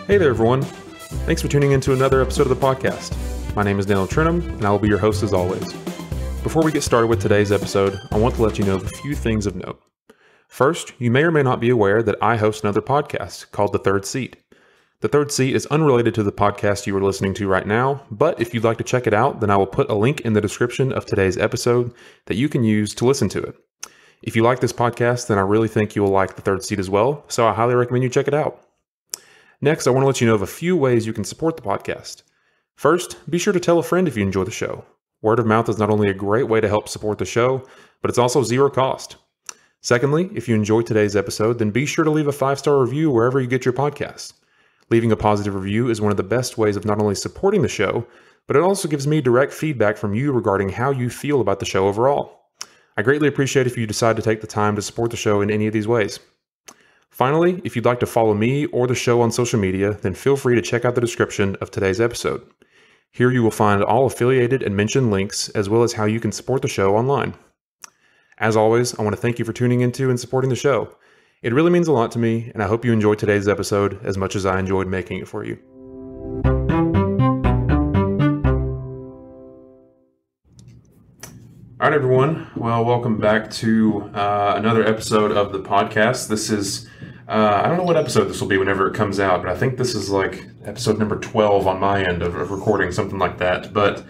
Hey there, everyone. Thanks for tuning in to another episode of the podcast. My name is Daniel Trinham, and I will be your host as always. Before we get started with today's episode, I want to let you know of a few things of note. First, you may or may not be aware that I host another podcast called The Third Seat. The Third Seat is unrelated to the podcast you are listening to right now, but if you'd like to check it out, then I will put a link in the description of today's episode that you can use to listen to it. If you like this podcast, then I really think you will like The Third Seat as well, so I highly recommend you check it out. Next, I want to let you know of a few ways you can support the podcast. First, be sure to tell a friend if you enjoy the show. Word of mouth is not only a great way to help support the show, but it's also zero cost. Secondly, if you enjoyed today's episode, then be sure to leave a 5-star review wherever you get your podcasts. Leaving a positive review is one of the best ways of not only supporting the show, but it also gives me direct feedback from you regarding how you feel about the show overall. I greatly appreciate if you decide to take the time to support the show in any of these ways. Finally, if you'd like to follow me or the show on social media, then feel free to check out the description of today's episode. Here you will find all affiliated and mentioned links, as well as how you can support the show online. As always, I want to thank you for tuning into and supporting the show. It really means a lot to me, and I hope you enjoyed today's episode as much as I enjoyed making it for you. All right, everyone. Well, welcome back to another episode of the podcast. This is, I don't know what episode this will be whenever it comes out, but I think this is like episode number 12 on my end of recording, something like that. But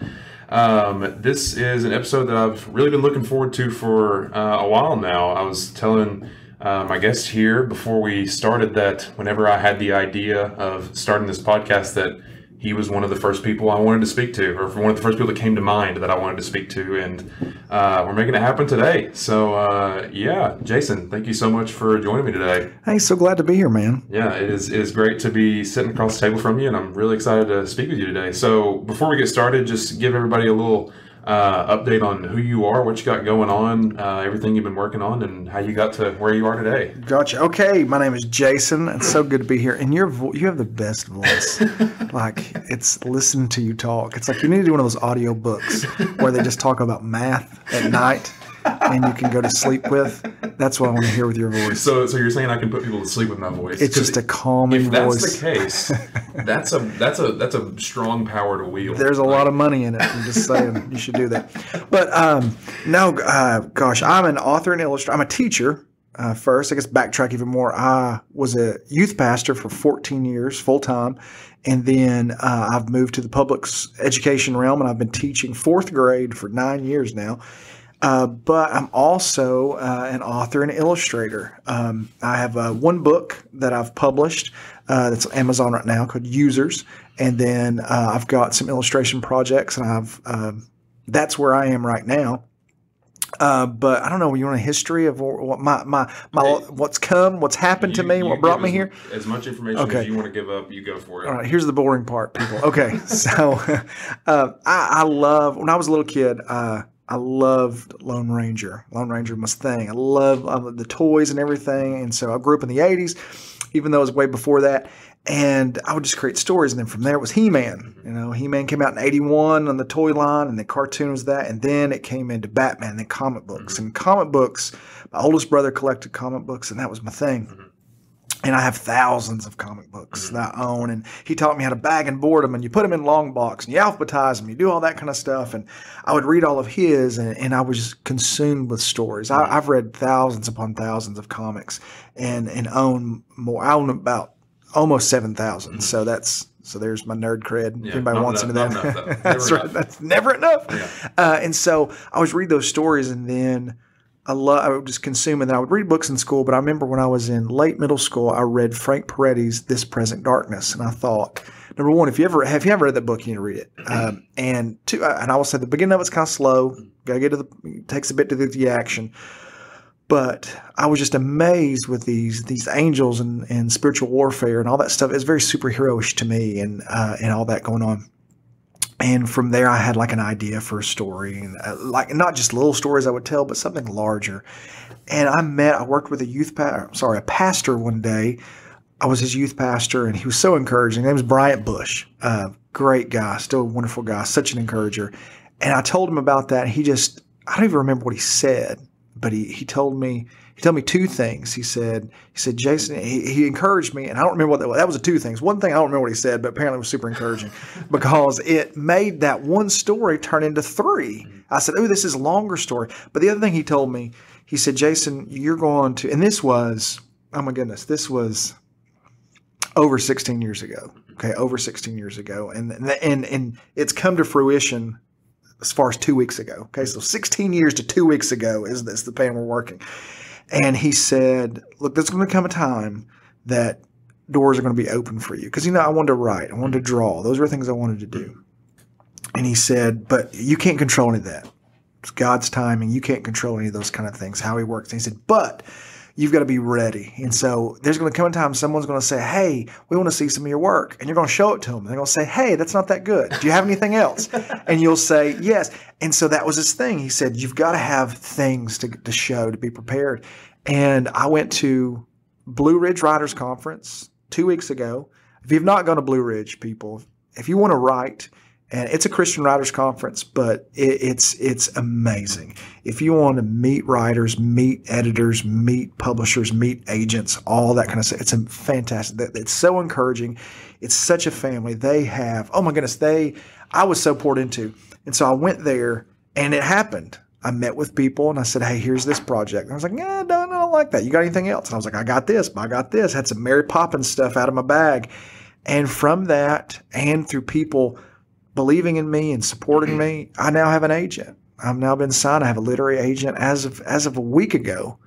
this is an episode that I've really been looking forward to for a while now. I was telling my guest here before we started that whenever I had the idea of starting this podcast, that he was one of the first people I wanted to speak to, or one of the first people that came to mind that I wanted to speak to, and we're making it happen today. So, yeah, Jason, thank you so much for joining me today. Hey, so glad to be here, man. Yeah, it is great to be sitting across the table from you, and I'm really excited to speak with you today. So, before we get started, just give everybody a little update on who you are, what you got going on, everything you've been working on, and how you got to where you are today. Gotcha. Okay, my name is Jason. It's so good to be here. And you have the best voice. Like, it's listening to you talk. It's like you need to do one of those audio books where they just talk about math at night and you can go to sleep with. That's what I want to hear with your voice. So you're saying I can put people to sleep with my voice? It's just a calming voice. If that's the case, that's a strong power to wield. There's a lot of money in it. I'm just saying you should do that. But gosh, I'm an author and illustrator. I'm a teacher. First, I guess backtrack even more. I was a youth pastor for 14 years, full time. And then I've moved to the public education realm, and I've been teaching 4th grade for 9 years now. But I'm also an author and illustrator. I have one book that I've published that's on Amazon right now called Users. And then I've got some illustration projects, and that's where I am right now. But I don't know. You want a history of what what's happened to me, what brought me here? As much information as you want to give up, you go for it. All right. Here's the boring part, people. Okay. So I love, when I was a little kid, I loved Lone Ranger. Lone Ranger was my thing. I love the toys and everything. And so I grew up in the 80s, even though it was way before that. And I would just create stories. And then from there, it was He-Man. You know, He-Man came out in 81 on the toy line, and the cartoon was that. And then it came into Batman, then comic books. And comic books, my oldest brother collected comic books, and that was my thing. And I have thousands of comic books that I own. And he taught me how to bag and board them. And you put them in long box. And you alphabetize them. You do all that kind of stuff. And I would read all of his. And I was just consumed with stories. I've read thousands upon thousands of comics. And own more. I own about almost 7,000. So there's my nerd cred. If anybody wants into that. That's right. That's never enough. Yeah. And so I would read those stories. And then I would just consume, and then I would read books in school. But I remember when I was in late middle school, I read Frank Peretti's This Present Darkness, and I thought, number one, if you ever read that book, you need to read it. And two, and I will say the beginning of it's kind of slow. Got to get to it takes a bit to get the action. But I was just amazed with these angels and spiritual warfare and all that stuff. It's very superhero-ish to me, and all that going on. And from there, I had like an idea for a story, and like not just little stories I would tell, but something larger. And I worked with a pastor one day. I was his youth pastor, and he was so encouraging. His name was Bryant Bush. Great guy, still a wonderful guy, such an encourager. And I told him about that. I don't even remember what he said, but he told me, He told me two things. He said, Jason, he encouraged me, and I don't remember what that was. That was the two things. One thing, I don't remember what he said, but apparently it was super encouraging because it made that one story turn into three. I said, oh, this is a longer story. But the other thing he told me, he said, Jason, you're going to, and this was, oh my goodness, this was over 16 years ago. Okay, over 16 years ago. And it's come to fruition as far as 2 weeks ago. Okay, so 16 years to 2 weeks ago is this, the plan we're working. And he said, look, there's going to come a time that doors are going to be open for you. Because, I wanted to write. I wanted to draw. Those were things I wanted to do. And he said, but you can't control any of that. It's God's timing. You can't control any of those kind of things, how he works. And he said, but you've got to be ready. And so there's going to come a time someone's going to say, hey, we want to see some of your work. And you're going to show it to them. And they're going to say, hey, that's not that good. Do you have anything else? And you'll say, yes. And so that was his thing. He said, you've got to have things to show, to be prepared. And I went to Blue Ridge Writers Conference 2 weeks ago. If you've not gone to Blue Ridge, people, if you want to write, and it's a Christian writers conference, but it's amazing. If you want to meet writers, meet editors, meet publishers, meet agents, all that kind of stuff, it's a fantastic. It's so encouraging. It's such a family. They have, oh my goodness, I was so poured into. And so I went there and it happened. I met with people and I said, hey, here's this project. And I was like, I don't like that. You got anything else? And I was like, I got this. Had some Mary Poppins stuff out of my bag. And from that and through people believing in me and supporting me, I now have an agent. I've now been signed. I have a literary agent as of a week ago.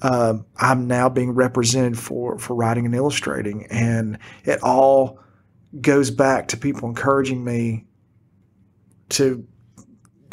I'm now being represented for writing and illustrating. And it all goes back to people encouraging me to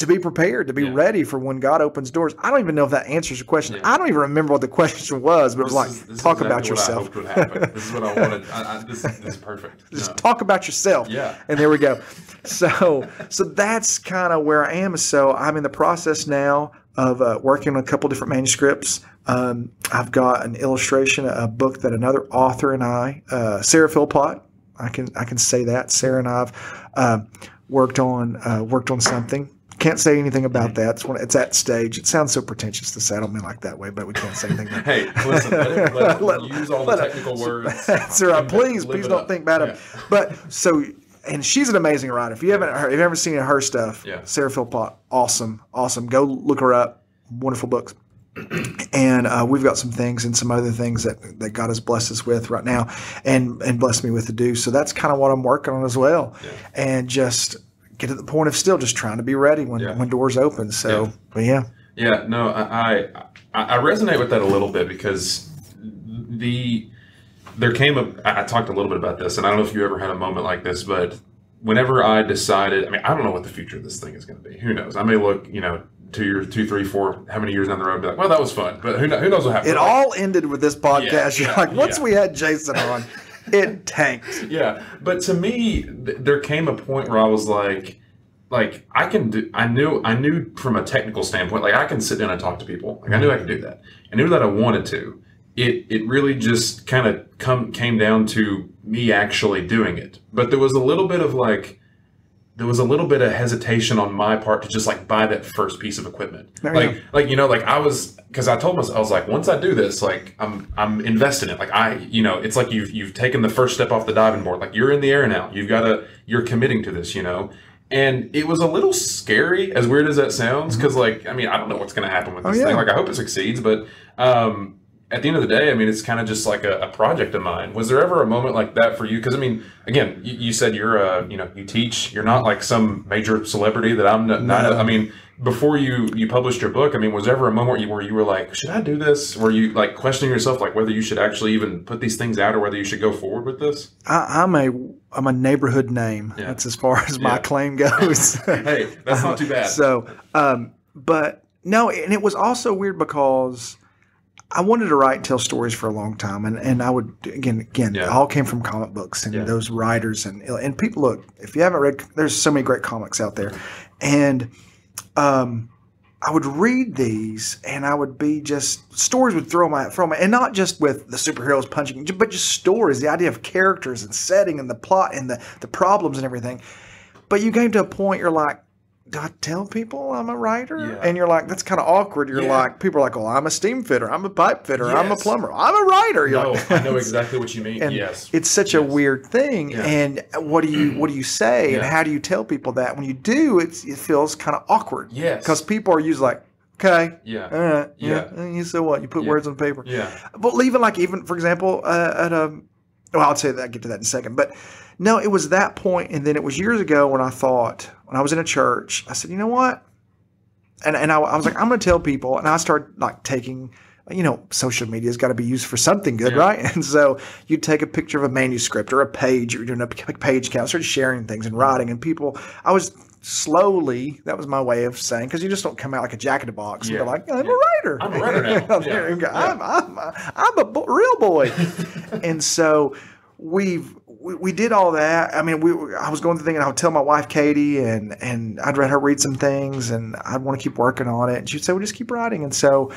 be prepared, to be ready for when God opens doors. I don't even know if that answers your question. Yeah. I don't even remember what the question was, but it was like, talk about yourself. This is exactly what I hoped would happen. This is what I wanted. This is perfect. Just talk about yourself. Yeah. And there we go. So that's kind of where I am. So I'm in the process now of working on a couple different manuscripts. I've got an illustration, a book that another author and I, Sarah Philpott, I can say that. Sarah and I've worked on something. Can't say anything about that. It's at stage. It sounds so pretentious to say. I don't mean like that way, but we can't say anything. Hey, listen, let use all the technical words. That's right. Please don't think bad of it. But so, and she's an amazing writer. If you haven't seen her stuff, Sarah Philpott, awesome. Go look her up. Wonderful books. And we've got some things and some other things that God has blessed us with right now and blessed me with to do. So that's kind of what I'm working on as well. Yeah. And just get to the point of still just trying to be ready when doors open. So, but yeah. Yeah, no, I resonate with that a little bit because I talked a little bit about this, and I don't know if you ever had a moment like this, but whenever I decided, I don't know what the future of this thing is going to be. Who knows? I may look, 2 years, 2, 3, 4, how many years down the road, and be like, well, that was fun, but who knows what happened? It all ended with this podcast. You're like, once we had Jason on, it tanked. Yeah, but to me, there came a point where I was like I can do. I knew from a technical standpoint, like I can sit down and talk to people. Like I knew I could do that. I knew that I wanted to. It really just kind of came down to me actually doing it. But there was a little bit of hesitation on my part to just like buy that first piece of equipment. I was, because I told myself, I was like, once I do this, like I'm invested in it. Like it's like you've taken the first step off the diving board. Like you're in the air now. You're committing to this, And it was a little scary, as weird as that sounds, because I don't know what's going to happen with this thing. Like I hope it succeeds, but at the end of the day, it's kind of just like a project of mine. Was there ever a moment like that for you? Because again, you said you're you teach. You're not like some major celebrity that I'm not. No. Before you published your book, was there ever a moment where you were like, should I do this? Were you like questioning yourself, like whether you should actually even put these things out or whether you should go forward with this? I'm a neighborhood name. Yeah. That's as far as my claim goes. Hey, that's not too bad. So, but no, and it was also weird because I wanted to write and tell stories for a long time, and I would again, it all came from comic books and those writers and people. Look, if you haven't read, there's so many great comics out there, and I would read these, and I would be just stories would throw my and not just with the superheroes punching, but just stories, the idea of characters and setting and the plot and the problems and everything. But you came to a point you're like, do I tell people I'm a writer? Yeah. And you're like, that's kind of awkward. You're like, people are like, well, I'm a steam fitter. I'm a pipe fitter. Yes. I'm a plumber. I'm a writer. You're like, I know exactly what you mean. and Yes. it's such a weird thing. Yeah. And what do you say? And how do you tell people that? When you do, it feels kind of awkward. Yes. Because people are usually like, okay. Yeah. Yeah. So what? You put words on paper. Yeah. But even for example, I'll say that. I'll get to that in a second. But no, it was that point, and then it was years ago when I thought, when I was in a church, I said, you know what? And I was like, I'm going to tell people, and I started like taking, social media's got to be used for something good, right? And so you take a picture of a manuscript or a page, you're doing a page count, started sharing things and writing, and I was slowly, that was my way of saying, because you just don't come out like a jack in a box and be like, I'm a writer. I'm a writer now. I'm a real boy. And so we did all that. I mean, I was going through the thing, and I would tell my wife, Katie, and I'd let her read some things, and I'd want to keep working on it. And she'd say, well, just keep writing. And so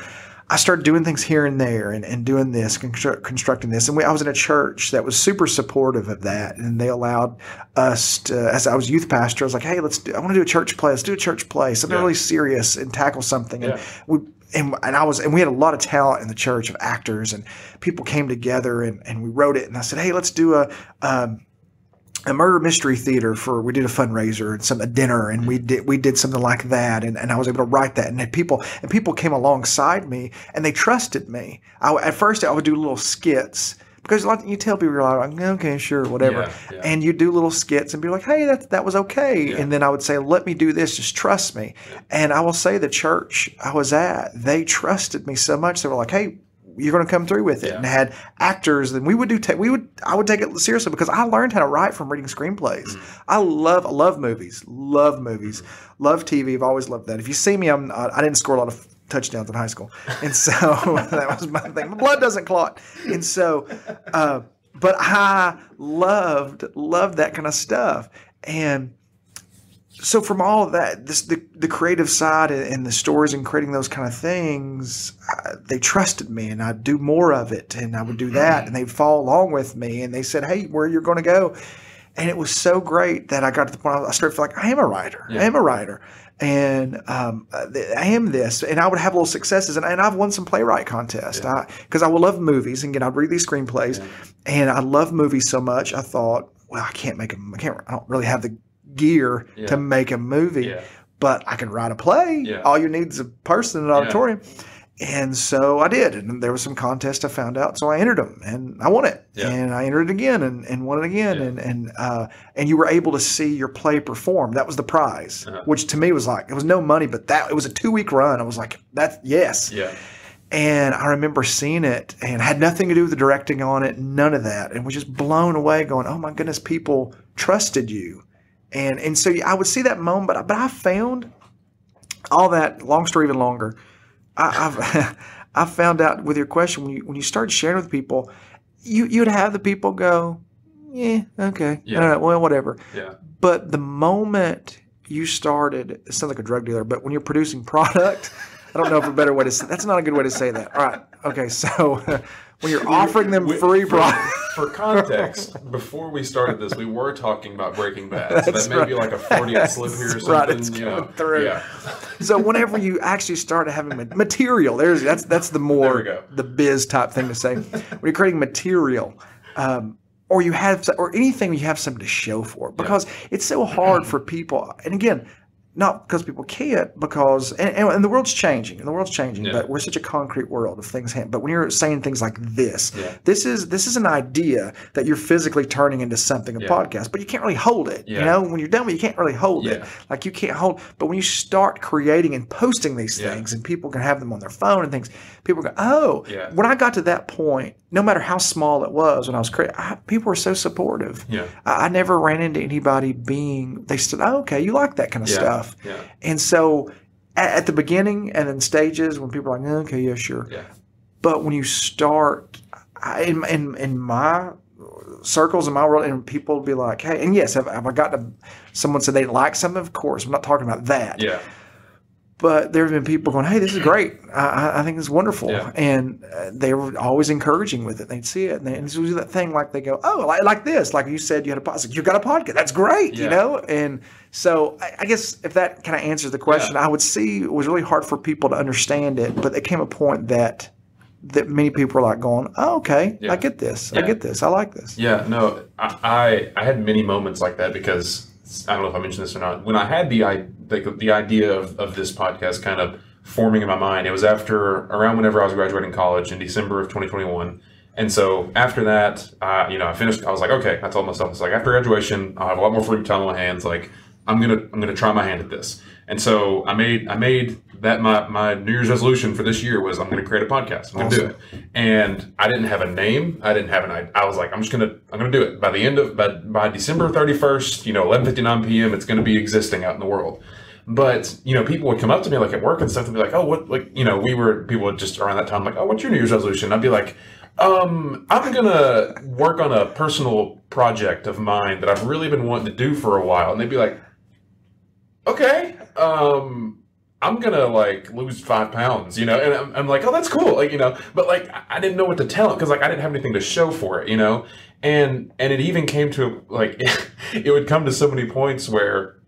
I started doing things here and there and doing this, constructing this. And I was in a church that was super supportive of that. And they allowed us to, as I was youth pastor, I was like, hey, I want to do a church play. Let's do a church play, something really serious and tackle something. And we had a lot of talent in the church of actors, and people came together and we wrote it. And I said, hey, let's do a murder mystery theater we did a fundraiser and a dinner, and we did something like that. And I was able to write that, and people came alongside me, and they trusted me. At first I would do little skits, because like you tell people, you're like, okay, sure, whatever. Yeah. And you do little skits and be like, hey, that was okay. Yeah. And then I would say, let me do this, just trust me. Yeah. And I will say the church I was at, they trusted me so much. They were like, hey, you're going to come through with it. Yeah. And had actors, and I would take it seriously, because I learned how to write from reading screenplays. Mm-hmm. I love movies, love TV. I've always loved that. If you see me, I didn't score a lot of touchdowns in high school, and so that was my thing. My blood doesn't clot, and so, but I loved that kind of stuff. And so from all of that, the creative side and the stories and creating those kind of things, they trusted me, and I'd do more of it, and I would do that, and they'd follow along with me, and they said, hey, where you're going to go. And it was so great that I got to the point I started feeling like I am a writer. Yeah. I am a writer. And I am this. And I would have little successes. And I've won some playwright contests. Because I would love movies. And again, I'd read these screenplays. Yeah. And I love movies so much, I thought, well, I don't really have the gear to make a movie. Yeah. But I can write a play. Yeah. All you need is a person in an auditorium. And so I did, and there was some contest I found out, so I entered them, and I won it, and I entered it again, and won it again, and you were able to see your play perform. That was the prize, which to me was like, it was no money, but it was a 2-week run. I was like, yes. Yeah. And I remember seeing it, and had nothing to do with the directing on it, none of that, and was just blown away, going, oh my goodness, people trusted you, and so I would see that moment, but I found all that. Long story even longer. I found out with your question, when you start sharing with people, you'd have the people go, yeah, okay, well, whatever. Yeah. But the moment you started, it sounds like a drug dealer, but when you're producing product, I don't know if a better way to say that's not a good way to say that. All right, okay, so when you're offering them free product. For context, before we started this, we were talking about Breaking Bad. So that may be like a 40th slip here or something. Right, it's going through. Yeah. So whenever you actually start having material, that's the biz type thing to say. When you're creating material, or anything you have something to show for, because it's so hard for people. And again, not because people can't, because and the world's changing, but we're such a concrete world of things. But when you're saying things like this, this is an idea that you're physically turning into something, a podcast, but you can't really hold it. You know, when you're done with it, you can't really hold it. Like you can't hold. But when you start creating and posting these things, and people can have them on their phone and things, people go, oh. Yeah. When I got to that point, no matter how small it was, when I was creating, people were so supportive. Yeah. I never ran into anybody they said, oh, okay, you like that kind of stuff. Yeah. And so at the beginning and in stages when people are like, okay, yeah, sure. Yeah. But when you start in my circles, in my world, and people will be like, hey, and yes, have I gotten someone said they didn't like something? Of course, I'm not talking about that. Yeah. But there have been people going, "Hey, this is great. I think this is wonderful," and they were always encouraging with it. They'd see it, and they do that thing like they go, "Oh, like this, like you said, you had a podcast. You got a podcast. That's great, you know." And so I guess if that kind of answers the question, I would see it was really hard for people to understand it, but there came a point that many people were like going, "Oh, okay, I get this. I get this. I like this." Yeah, no, I had many moments like that because I don't know if I mentioned this or not. When I had the idea of this podcast kind of forming in my mind, it was around whenever I was graduating college in December of 2021. And so after that, I finished. I was like, okay. I told myself, it's like after graduation, I'll have a lot more free time on my hands. Like I'm gonna try my hand at this. And so I made that my New Year's resolution for this year was I'm going to create a podcast. I'm going to do it. And I didn't have a name. I didn't have I was like, I'm going to do it by the end of, by December 31st, 11:59 PM, it's going to be existing out in the world. But, people would come up to me like at work and stuff and be like, oh, what, like, people would just around that time, like, oh, what's your New Year's resolution? I'd be like, I'm going to work on a personal project of mine that I've really been wanting to do for a while. And they'd be like, okay, I'm gonna like lose 5 pounds, and I'm like, oh, that's cool, but like I didn't know what to tell him because like I didn't have anything to show for it, and it even came to like it would come to so many points where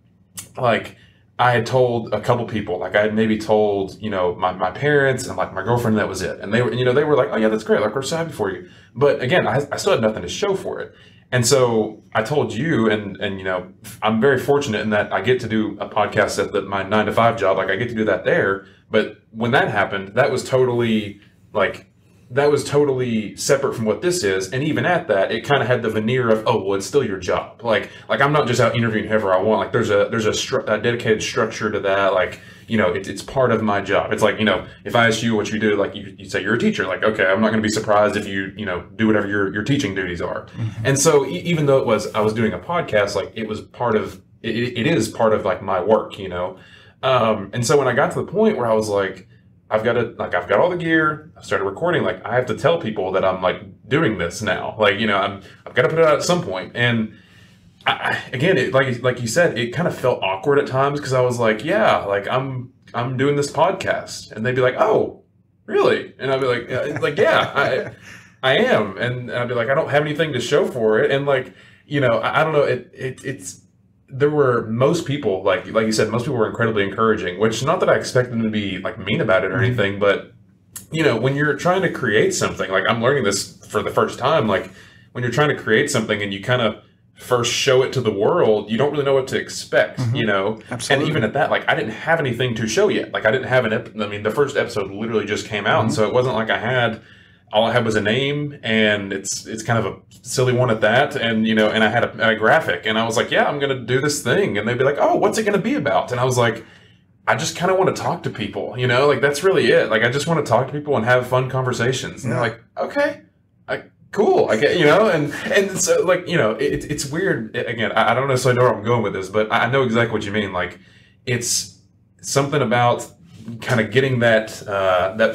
like I had told a couple people, like I had maybe told my parents and like my girlfriend, that was it, and they were like, oh yeah, that's great, like we're so happy for you, but again I still had nothing to show for it. And so I told you, and I'm very fortunate in that I get to do a podcast at my 9-to-5 job. Like I get to do that there. But when that happened, that was totally separate from what this is. And even at that, it kind of had the veneer of, oh, well, it's still your job. Like I'm not just out interviewing whoever I want. Like there's a dedicated structure to that. Like, it's part of my job. It's like, if I ask you what you do, like you say you're a teacher, like, okay, I'm not going to be surprised if you do whatever your teaching duties are. Mm-hmm. And so even though I was doing a podcast, like it was part of, it is part of like my work, and so when I got to the point where I was like, I've got all the gear, I started recording, like I have to tell people that I'm like doing this now. Like, I've got to put it out at some point. And again, like you said, it kind of felt awkward at times because I was like, yeah, like I'm doing this podcast, and they'd be like, oh, really? And I'd be like, yeah, I am, and I'd be like, I don't have anything to show for it, and like, I don't know, it's there were most people like you said, most people were incredibly encouraging, which not that I expect them to be like mean about it or anything, but when you're trying to create something, like I'm learning this for the first time, like when you're trying to create something and you kind of first show it to the world, you don't really know what to expect, Absolutely. And even at that, like I didn't have anything to show yet. Like I didn't have the first episode literally just came out, and so it wasn't like all I had was a name, and it's kind of a silly one at that, and and I had a graphic, and I was like, yeah, I'm gonna do this thing, and they'd be like, oh, what's it gonna be about? And I was like, I just kind of want to talk to people, like that's really it. Like I just want to talk to people and have fun conversations. And they're like, okay, cool, I get, and so like, it's weird. Again, I don't necessarily know where I'm going with this, but I know exactly what you mean. Like it's something about kind of getting that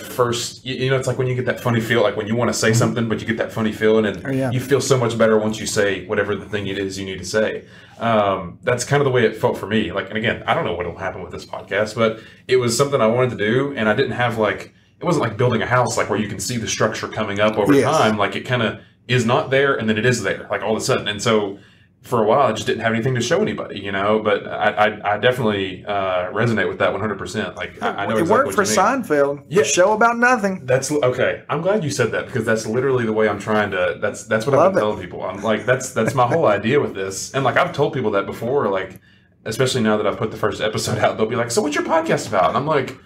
first, it's like when you get that funny feel, like when you want to say something, but you get that funny feeling, and you feel so much better once you say whatever the thing it is you need to say. That's kind of the way it felt for me. Like, and again, I don't know what will happen with this podcast, but it was something I wanted to do, and I didn't have it wasn't like building a house, like where you can see the structure coming up over time. Like it kind of is not there, and then it is there, like all of a sudden. And so for a while, I just didn't have anything to show anybody, but I definitely resonate with that 100%. Like I know exactly it worked for Seinfeld. Yeah, show about nothing. That's okay. I'm glad you said that, because that's literally the way I'm trying to. That's what I've been telling people. I'm like, that's my whole idea with this. And like I've told people that before, like especially now that I've put the first episode out, they'll be like, "So what's your podcast about?" And I'm like,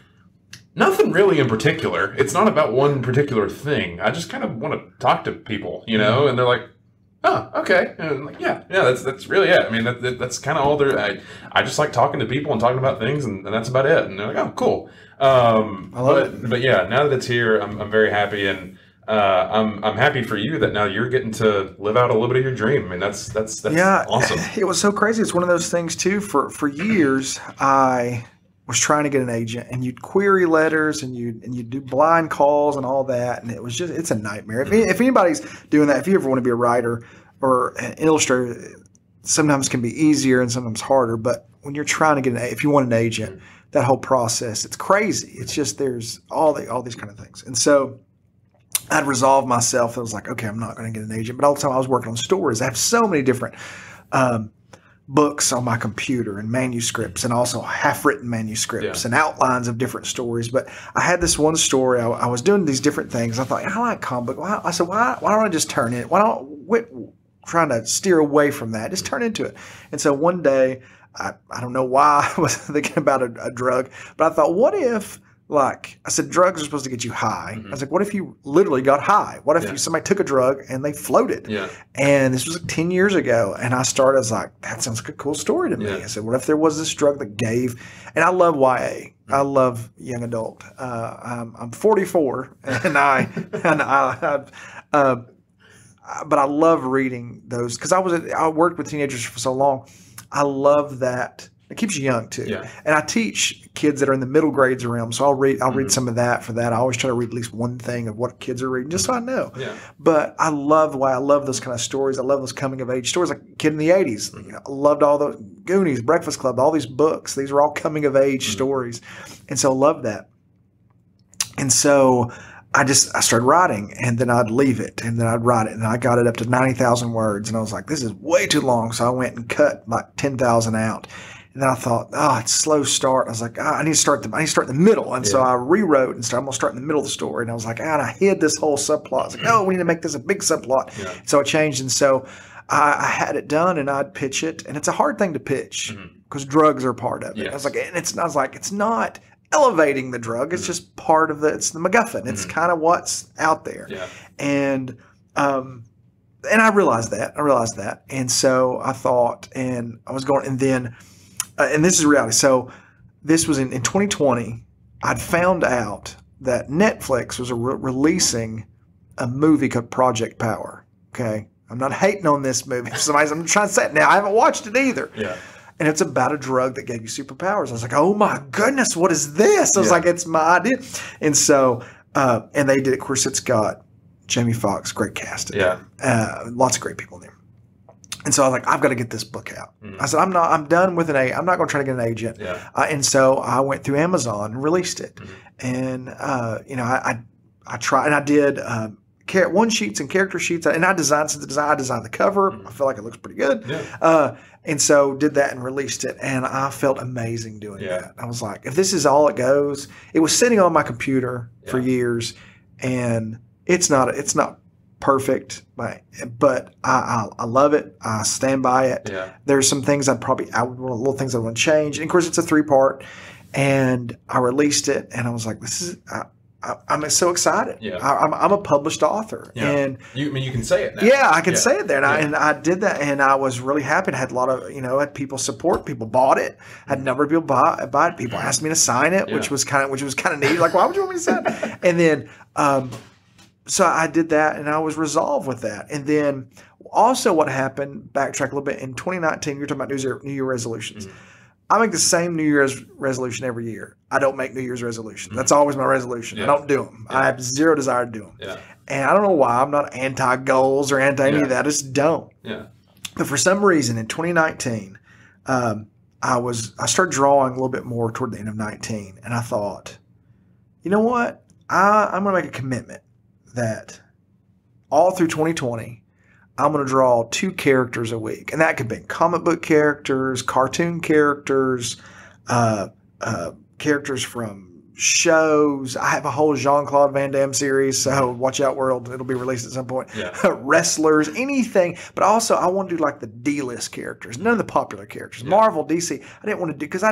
nothing really in particular. It's not about one particular thing. I just kind of want to talk to people, And they're like, oh, okay. And I'm like, yeah, that's really it. I mean, that's kind of all there. I just like talking to people and talking about things, and that's about it. And they're like, oh, cool. I love it. But yeah, now that it's here, I'm very happy, and I'm happy for you that now you're getting to live out a little bit of your dream. I mean, that's awesome. It was so crazy. It's one of those things too. For years, I was trying to get an agent, and you'd query letters, and you'd do blind calls and all that, and it's a nightmare. If anybody's doing that, if you ever want to be a writer or an illustrator, sometimes can be easier and sometimes harder. But when you're trying to get if you want an agent, that whole process. It's crazy. It's just there's all these kind of things. And so I'd resolved myself. I was like, okay, I'm not going to get an agent. But all the time I was working on stories. I have so many different books on my computer and manuscripts, and also half-written manuscripts and outlines of different stories. But I had this one story. I was doing these different things. I thought, I like comic book. I said, why don't I just turn it? Why don't quit trying to steer away from that? Just turn into it. And so one day, I don't know why I was thinking about a drug, but I thought, what if, like, I said, drugs are supposed to get you high. I was like, what if you literally got high? What if somebody took a drug and they floated? And this was like 10 years ago. And I was like, that sounds like a cool story to me. I said, what if there was this drug that gave, and I love YA. I love young adult. I'm 44 and but I love reading those because I worked with teenagers for so long. I love that. It keeps you young too. And I teach kids that are in the middle grades around. So I'll read some of that for that. I always try to read at least one thing of what kids are reading, just so I know. But I love those kind of stories. I love those coming of age stories, like Kid in the 80s. You know, I loved all the Goonies, Breakfast Club, all these books. These are all coming of age stories. And so I love that. And so I started writing, and then I'd leave it, and then I'd write it, and I got it up to 90,000 words, and I was like, this is way too long. So I went and cut like 10,000 out. And then I thought, it's a slow start. I was like, I need to start in the middle. And so I rewrote and I'm going to start in the middle of the story. And I was like, and I hid this whole subplot. I was like, we need to make this a big subplot. So I changed. And so I had it done, and I'd pitch it. And it's a hard thing to pitch because drugs are part of it. I was like, it's not elevating the drug. It's just part of it's the MacGuffin. It's kind of what's out there. And I realized that. And so I thought, and I was going, and then, and this is reality. So this was in 2020. I'd found out that Netflix was releasing a movie called Project Power. Okay. I'm not hating on this movie. I'm trying to say it now. I haven't watched it either. And it's about a drug that gave you superpowers. I was like, oh my goodness, what is this? I was like, it's my idea. And so, and they did, of course, it's got Jamie Foxx, great cast. Lots of great people in there. And so I was like, I've got to get this book out. I said, I'm done with I'm not going to try to get an agent. And so I went through Amazon and released it. And, I tried, and I did one sheets and character sheets. And I designed the cover. I feel like it looks pretty good. And so did that and released it. And I felt amazing doing that. I was like, if this is all it goes, it was sitting on my computer for years, and it's not perfect, but I love it. I stand by it. There's some things little things I want to change. And of course, it's a 3-part, and I released it, and I was like, I'm so excited. I'm a published author. And you can say it now. I can say it there. And I did that, and I was really happy. I had a lot of, had people support. People bought it. Had a number of people buy it. People asked me to sign it, which was kind of neat. Like, why would you want me to sign it? And then, so I did that, and I was resolved with that. And then also what happened, backtrack a little bit, in 2019, you're talking about New Year resolutions. I make the same New Year's resolution every year. I don't make New Year's resolutions. That's always my resolution. I don't do them. I have zero desire to do them. And I don't know why. I'm not anti-goals or anti any of that. I just don't. But for some reason in 2019, I started drawing a little bit more toward the end of 19. And I thought, you know what? I'm going to make a commitment that all through 2020, I'm going to draw 2 characters a week. And that could be comic book characters, cartoon characters, characters from shows. I have a whole Jean-Claude Van Damme series, so watch out, world. It'll be released at some point. Wrestlers, anything. But also, I want to do like the D-list characters, none of the popular characters. Marvel, DC, I didn't want to do, because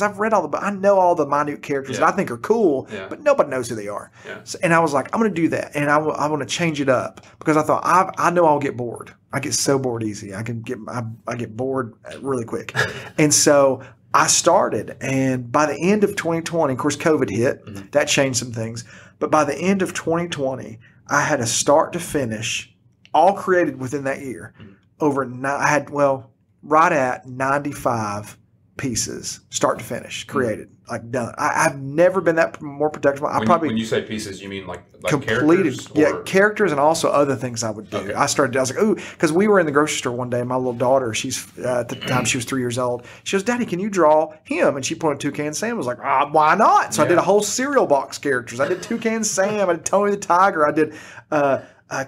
I've read I know all the minute characters that I think are cool, but nobody knows who they are. So, and I was like, I'm going to do that, and I want to change it up, because I thought, I know I'll get bored. I get so bored easy. I get bored really quick. And so I started, and by the end of 2020, of course, COVID hit. That changed some things. But by the end of 2020, I had a start to finish, all created within that year. I had right at 95 pieces, start to finish, created, like done. I've never been that more protective. When you say pieces, you mean like completed, characters? Characters, and also other things I would do. Okay. I was like, ooh, because we were in the grocery store one day. My little daughter, she's at the time she was 3 years old. She goes, "Daddy, can you draw him?" And she pointed Toucan Sam. I was like, why not? So I did a whole cereal box characters. I did Toucan Sam. I did Tony the Tiger. I did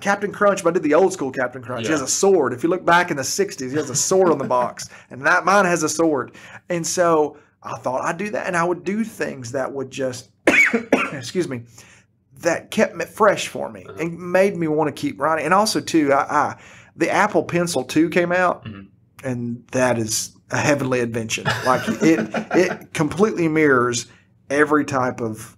Captain Crunch, but I did the old school Captain Crunch. He has a sword. If you look back in the 60s, he has a sword on the box. And mine has a sword. And so I thought I'd do that. And I would do things that would just, excuse me, that kept it fresh for me and made me want to keep writing. And also, too, the Apple Pencil 2 came out, and that is a heavenly invention. Like, it completely mirrors every type of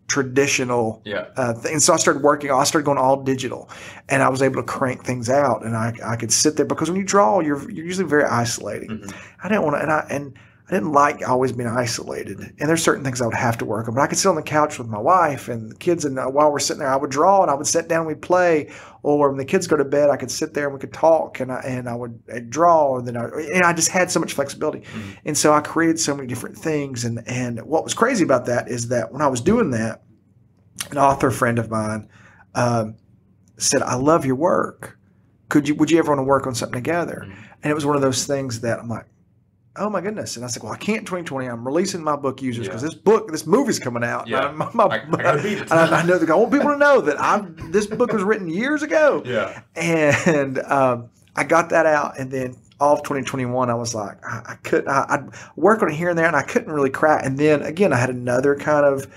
traditional thing. And so I started going all digital, and I was able to crank things out, and I could sit there, because when you draw, you're usually very isolating. I didn't want to, and I didn't like always being isolated. And there's certain things I would have to work on, but I could sit on the couch with my wife and the kids, and while we're sitting there, I would draw, and I would sit down and we'd play. Or when the kids go to bed, I could sit there and we could talk, and I'd draw, and then I just had so much flexibility. And so I created so many different things. And what was crazy about that is that when I was doing that, an author friend of mine said, "I love your work. Would you ever want to work on something together?" And it was one of those things that I'm like, oh my goodness. And I said, well, I can't in 2020. I'm releasing my book, Users, because this movie's coming out. Yeah. I gotta beat it. I know I want people to know that this book was written years ago. Yeah. And I got that out, and then all of 2021, I was like, I'd work on it here and there, and I couldn't really crack. And then again, I had another kind of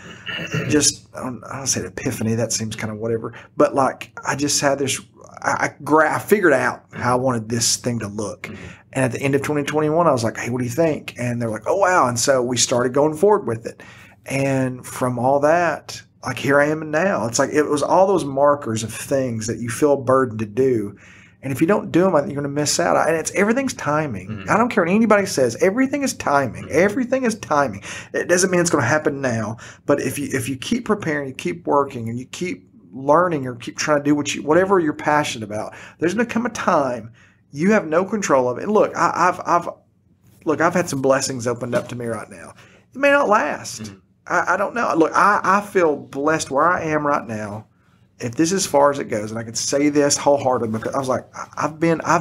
just, I don't say an epiphany, that seems kind of whatever, but like I just had this, I figured out how I wanted this thing to look. And at the end of 2021, I was like, hey, what do you think? And they're like, oh, wow. And so we started going forward with it. And from all that, like here I am now. It's like it was all those markers of things that you feel a burden to do. And if you don't do them, I think you're going to miss out. And everything's timing. I don't care what anybody says. Everything is timing. Everything is timing. It doesn't mean it's going to happen now. But if you keep preparing, you keep working, and you keep learning, or keep trying to do whatever you're passionate about, there's going to come a time you have no control of it. And look, I've had some blessings opened up to me right now. It may not last. I don't know. Look, I feel blessed where I am right now. If this is as far as it goes, and I could say this wholeheartedly, because I was like, I've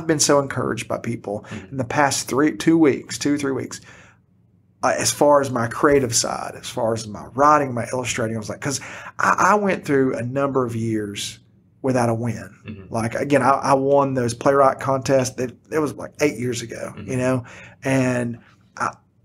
been so encouraged by people in the past 2 weeks, 2-3 weeks, as far as my creative side, as far as my writing, my illustrating. I was like, because I went through a number of years without a win. Like, again, I won those playwright contests. It was like 8 years ago, and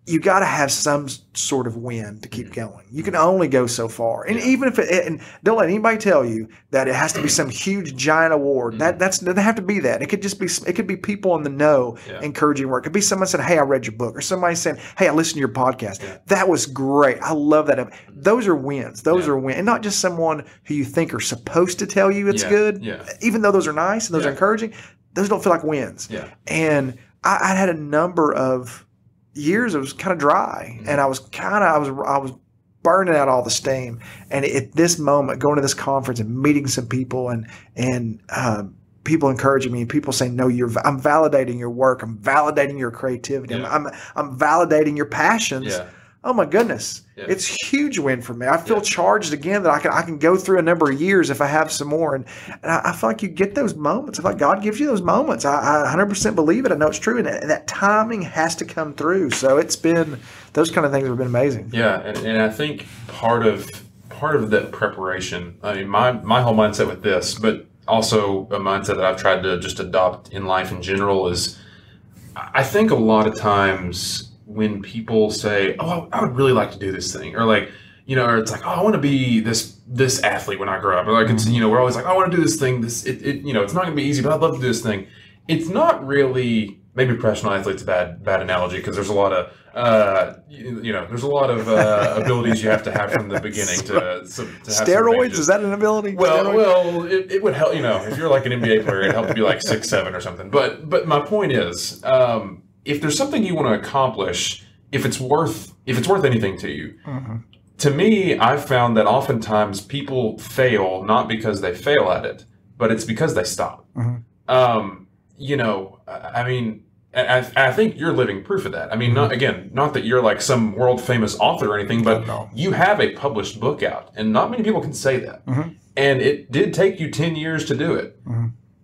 you got to have some sort of win to keep going. You can only go so far. And even if and don't let anybody tell you that it has to be some huge giant award. That doesn't have to be that. It could be people in the know encouraging work. It could be someone saying, hey, I read your book, or somebody saying, hey, I listened to your podcast. That was great. I love that. Those are wins. Those are wins. And not just someone who you think are supposed to tell you it's good. Even though those are nice and those are encouraging, those don't feel like wins. And I had a number of years it was kind of dry, and I was burning out all the steam. And at this moment, going to this conference and meeting some people, and people encouraging me, and people saying, no, I'm validating your work, I'm validating your creativity, I'm validating your passions. Oh my goodness. It's a huge win for me. I feel charged again that I can go through a number of years if I have some more. And I feel like you get those moments. I feel like God gives you those moments. I 100% believe it. I know it's true. And that timing has to come through. So it's been, those kind of things have been amazing. Yeah. And I think part of that preparation, I mean, my whole mindset with this, but also a mindset that I've tried to just adopt in life in general, is I think a lot of times when people say, oh, I would really like to do this thing, or like, or it's like, oh, I want to be this athlete when I grow up, or like, it's, we're always like, oh, I want to do this thing, it's not gonna be easy, but I'd love to do this thing. It's not really, maybe professional athlete's a bad analogy, because there's a lot of abilities you have to have from the beginning to have steroids. Is that an ability? Well, it would help, if you're like an NBA player, it'd help to be like 6'7" or something. But my point is, if there's something you want to accomplish, if it's worth anything to you, to me, I've found that oftentimes people fail not because they fail at it, but it's because they stop. I mean, And I think you're living proof of that. I mean, not that you're like some world famous author or anything, but you have a published book out, and not many people can say that. And it did take you 10 years to do it,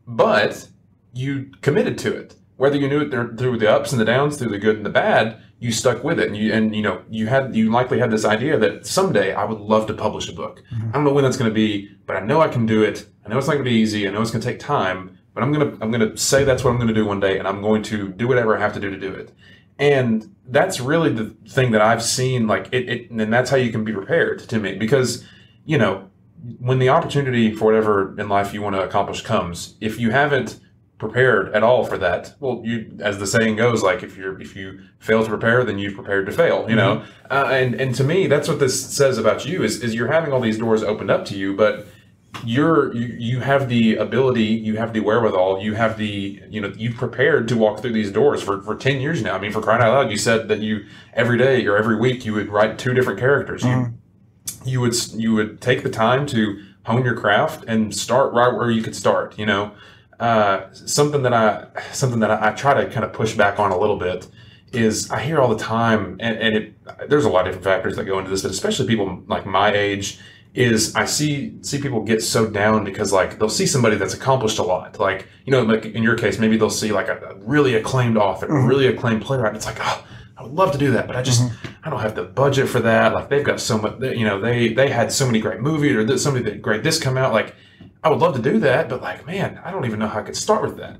but you committed to it. Whether you knew it through the ups and the downs, through the good and the bad, you stuck with it, and you likely had this idea that someday I would love to publish a book. I don't know when that's going to be, but I know I can do it. I know it's not going to be easy. I know it's going to take time. But I'm gonna say that's what I'm gonna do one day, and I'm going to do whatever I have to do to do it. And that's really the thing that I've seen, like and that's how you can be prepared, to me, because when the opportunity for whatever in life you want to accomplish comes, if you haven't prepared at all for that, well, as the saying goes, like if you fail to prepare, then you've prepared to fail. And to me, that's what this says about you is you're having all these doors opened up to you, but you have the ability, you have the wherewithal, you have the, you've prepared to walk through these doors for 10 years now. I mean, for crying out loud, you said that you every day or every week you would write 2 different characters. You would take the time to hone your craft and start right where you could start. Something that I try to kind of push back on a little bit is I hear all the time, and there's a lot of different factors that go into this, but especially people like my age, is I see people get so down because like they'll see somebody that's accomplished a lot, like like in your case, maybe they'll see like a really acclaimed author, a really acclaimed playwright. It's like, oh, I would love to do that, but I don't have the budget for that. Like they've got so much, they had so many great movies, or somebody that great this come out. Like I would love to do that, but like, man, I don't even know how I could start with that.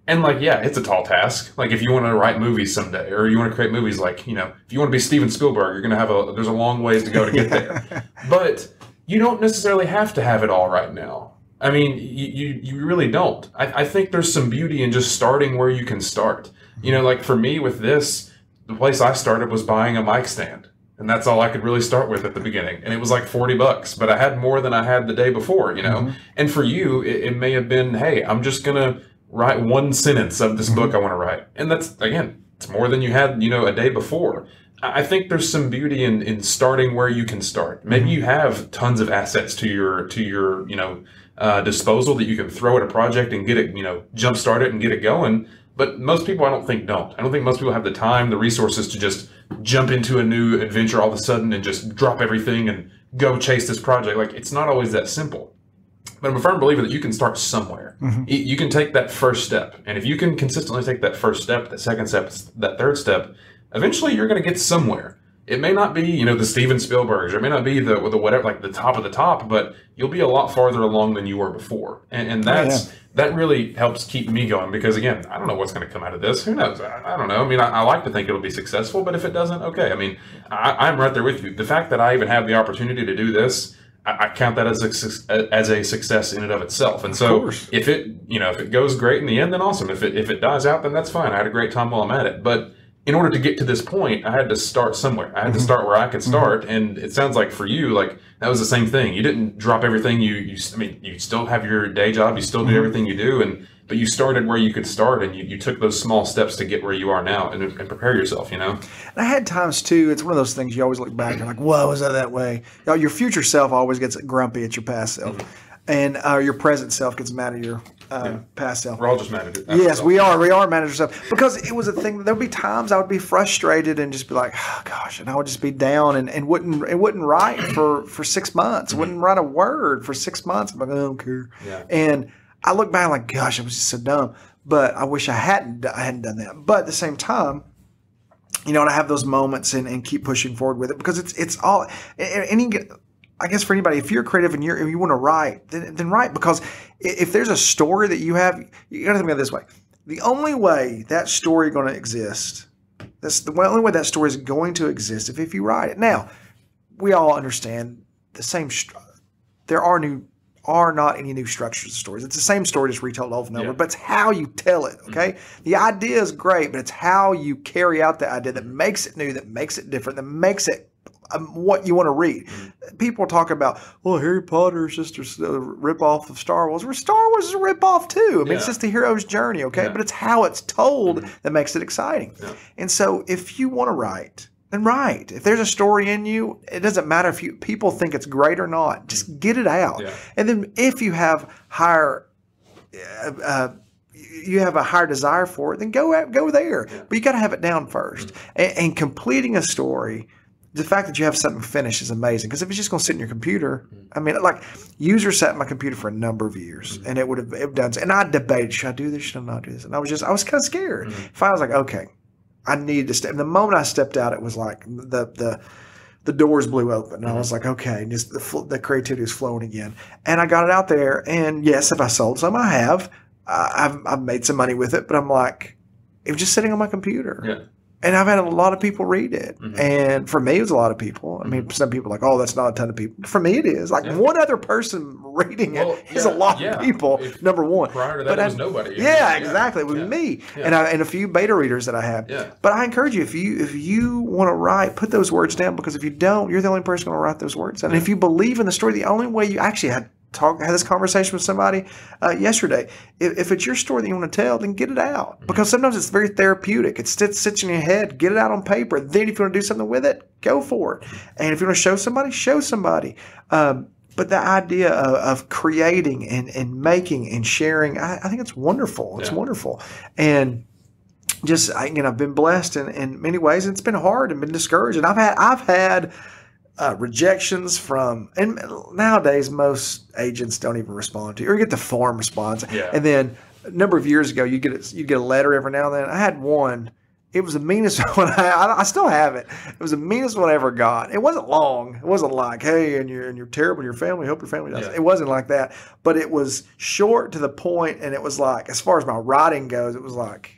And like, yeah, it's a tall task. Like if you want to write movies someday, or you want to create movies, like, if you want to be Steven Spielberg, you're going to there's a long ways to go to get there. But you don't necessarily have to have it all right now. I mean, you really don't. I think there's some beauty in just starting where you can start. Like for me with this, the place I started was buying a mic stand. And that's all I could really start with at the beginning. And it was like $40, but I had more than I had the day before, And for you, it may have been, hey, I'm just going to write 1 sentence of this book I want to write. And that's, again, it's more than you had, a day before. I think there's some beauty in starting where you can start. Maybe you have tons of assets to your disposal that you can throw at a project and get it, jump start it and get it going. But most people, I don't think most people have the time, the resources to just jump into a new adventure all of a sudden and just drop everything and go chase this project. Like, it's not always that simple. But I'm a firm believer that you can start somewhere. You can take that first step. And if you can consistently take that first step, that second step, that third step, eventually you're going to get somewhere. It may not be, the Steven Spielbergs, or it may not be the whatever, like the top of the top, but you'll be a lot farther along than you were before. And that really helps keep me going, because again, I don't know what's going to come out of this. Who knows? I don't know. I mean, I like to think it'll be successful, but if it doesn't, okay. I mean, I'm right there with you. The fact that I even have the opportunity to do this, I count that as a success in and of itself. And so if it goes great in the end, then awesome. If it dies out, then that's fine. I had a great time while I'm at it. But in order to get to this point, I had to start somewhere. I had to start where I could start. And it sounds like for you, like that was the same thing. You didn't drop everything. You still have your day job. You still do everything you do. But you started where you could start, and you took those small steps to get where you are now and prepare yourself, And I had times too, it's one of those things you always look back and you're like, whoa, was that way? Your future self always gets grumpy at your past self. And your present self gets mad at your past self. We're all just mad at it. Yes, we are. We are mad at ourselves. Because it was a thing. There'd be times I would be frustrated and just be like, oh, gosh, and I would just be down and wouldn't write for 6 months. Wouldn't write a word for 6 months. I'm like, I don't care. Yeah. And I look back like, gosh, I was just so dumb. But I wish I hadn't done that. But at the same time, and I have those moments and keep pushing forward with it, because it's all I guess for anybody, if you're creative and you want to write, then write. Because if there's a story that you have, you got to think of it this way: the only way that story is going to exist, only way that story is going to exist if you write it. Now, we all understand the same. There are not any new structures of stories. It's the same story just retold over and over, but it's how you tell it. Okay, the idea is great, but it's how you carry out the idea that makes it new, that makes it different, that makes it what you want to read. People talk about, well, Harry Potter is just a rip-off of Star Wars. Well, Star Wars is a rip-off too. I mean, it's just the hero's journey, okay? But it's how it's told that makes it exciting. And so if you want to write, then write. If there's a story in you, it doesn't matter if people think it's great or not. Just get it out. And then if you have higher you have a higher desire for it, then go there. Yeah. But you got to have it down first. And completing a story, the fact that you have something finished is amazing. Because if it's just going to sit in your computer, I mean, like, user sat in my computer for a number of years, and it would have done. And I debated, should I do this? Should I not do this? And I was kind of scared. If I was like, okay, I needed to step. And the moment I stepped out, it was like the doors blew open, and I was like, okay, and just the creativity was flowing again. And I got it out there, and yes, have I sold some? I have. I've made some money with it, but I'm like, it was just sitting on my computer. Yeah. And I've had a lot of people read it. And for me, it was a lot of people. I mean, some people are like, oh, that's not a ton of people. For me, it is. Like, one other person reading it is a lot of people, number one. Prior to that, it was nobody. Yeah, exactly. It was me and a few beta readers that I have. Yeah. But I encourage you, if you want to write, put those words down, because if you don't, you're the only person going to write those words. And if you believe in the story, the only way you actually had this conversation with somebody yesterday. If it's your story that you want to tell, then get it out. Because sometimes it's very therapeutic. It sits in your head. Get it out on paper. Then if you want to do something with it, go for it. And if you want to show somebody, show somebody. But the idea of creating and making and sharing, I think it's wonderful. It's wonderful. And just, I've been blessed in many ways. And it's been hard and been discouraged. And I've had rejections from, and nowadays most agents don't even respond to you, or you get the form response. Yeah. And then a number of years ago, you get a letter every now and then. I had one. It was the meanest one. I still have it. It was the meanest one I ever got. It wasn't long. It wasn't like, hey, and you're terrible in your family. Hope your family does. Yeah. It wasn't like that. But it was short to the point, and it was like, as far as my writing goes, it was like,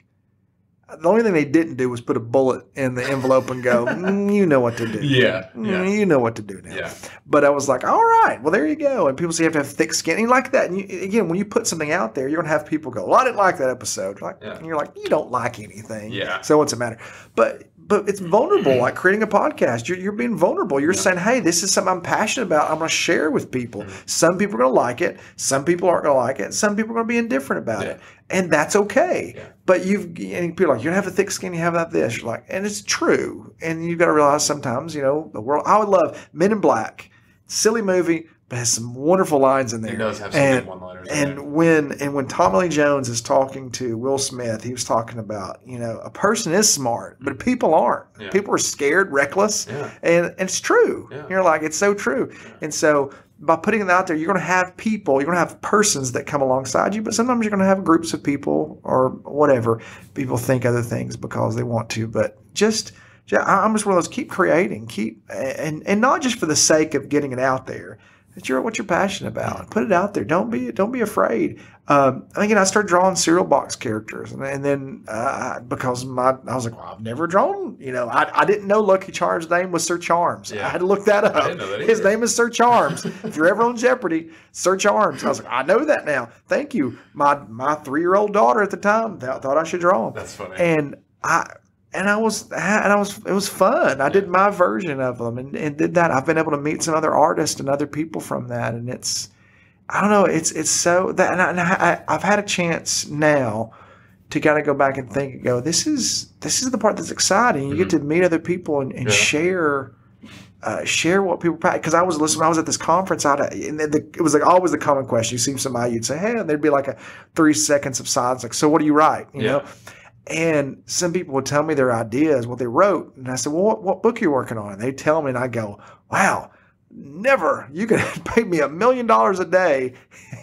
the only thing they didn't do was put a bullet in the envelope and go, you know what to do. Yeah. You know what to do now. Yeah. But I was like, all right, well, there you go. And people say you have to have thick skin. And you like that. And again, when you put something out there, you're going to have people go, well, I didn't like that episode. And you're like, you don't like anything. Yeah. So what's the matter? But it's vulnerable, like creating a podcast. You're being vulnerable. You're saying, hey, this is something I'm passionate about. I'm going to share with people. Some people are going to like it. Some people aren't going to like it. Some people are going to be indifferent about it. And that's okay. Yeah. But and people are like, you don't have a thick skin, you have that this. You're like, and it's true. And you've got to realize sometimes, the world. I would love Men in Black. Silly movie, but has some wonderful lines in there. It does have some good one-liners. And when Tommy Lee Jones is talking to Will Smith, he was talking about, a person is smart, but people aren't. Yeah. People are scared, reckless, and it's true. Yeah. You're like, it's so true. Yeah. And so by putting it out there, you're going to have people, you're going to have persons that come alongside you, but sometimes you're going to have groups of people or whatever. People think other things because they want to, but I'm just one of those, keep creating, and not just for the sake of getting it out there. It's what you're passionate about. Put it out there. Don't be afraid. I started drawing cereal box characters, and then because I was like, well, I've never drawn. I didn't know Lucky Charms' name was Sir Charms. Yeah. I had to look that up. I didn't know that either. His name is Sir Charms. If you're ever on Jeopardy, Sir Charms. I was like, I know that now. Thank you. My 3-year-old daughter at the time thought I should draw him. That's funny. And it was fun. I did my version of them and did that. I've been able to meet some other artists and other people from that. And I don't know, it's so that, and I've had a chance now to kind of go back and think and go, this is the part that's exciting. You get to meet other people and share what people practice. Because I was listening, when I was at this conference, it was like always the common question. You see somebody, you'd say, hey, and there'd be like 3 seconds of silence, like, so what do you write? You know? And some people would tell me their ideas, what they wrote. And I said, well, what book are you working on? And they'd tell me, and I go, wow, never. You could pay me $1 million a day,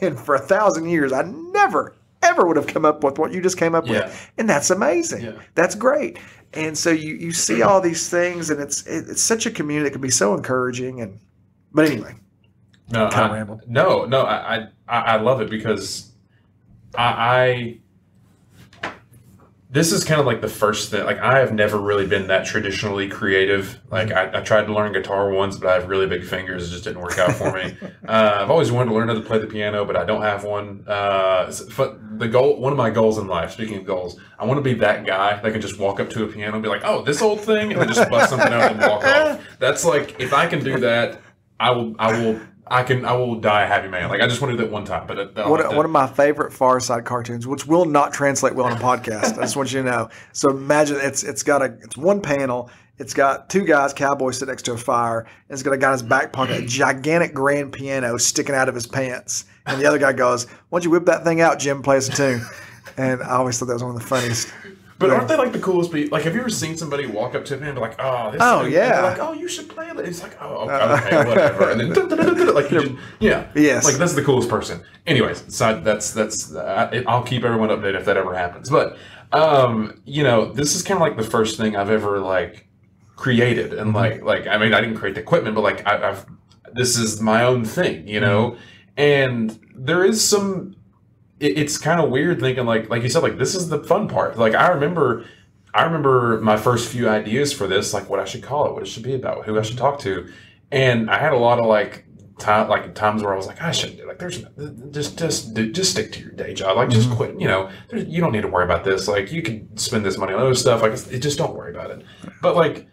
and for 1,000 years, I never, ever would have come up with what you just came up with. And that's amazing. Yeah. That's great. And so you see all these things, and it's such a community that can be so encouraging. But anyway, I love it because this is kind of like the first thing. Like, I have never really been that traditionally creative. Like, I tried to learn guitar once, but I have really big fingers. It just didn't work out for me. I've always wanted to learn how to play the piano, but I don't have one. One of my goals in life, speaking of goals, I want to be that guy that can just walk up to a piano and be like, oh, this old thing, and then just bust something out and walk off. That's like, if I can do that, I will die a happy man. Like, I just want to do that one time. But one of my favorite Far Side cartoons, which will not translate well on a podcast. I just want you to know. So imagine it's one panel. It's got 2 guys, cowboys, sit next to a fire. And it's got a guy in his back pocket, a gigantic grand piano sticking out of his pants. And the other guy goes, "Why don't you whip that thing out, Jim? Play us a tune." And I always thought that was one of the funniest. But aren't they like the coolest people? Like, have you ever seen somebody walk up to him and be like, "Oh, this," Oh, and yeah. they're like, "Oh, you should play it." It's like, "Oh, okay, whatever," and then like, Yes, like that's the coolest person. Anyways, so I'll keep everyone updated if that ever happens. But this is kind of like the first thing I've ever like created, and like I mean, I didn't create the equipment, but like this is my own thing, and there is some. It's kind of weird thinking like you said, like this is the fun part. Like I remember my first few ideas for this, like what I should call it, what it should be about, who I should talk to, and I had a lot of times where I was like, I shouldn't do just stick to your day job, like just quit. You don't need to worry about this. Like you can spend this money on other stuff. Like just don't worry about it. But like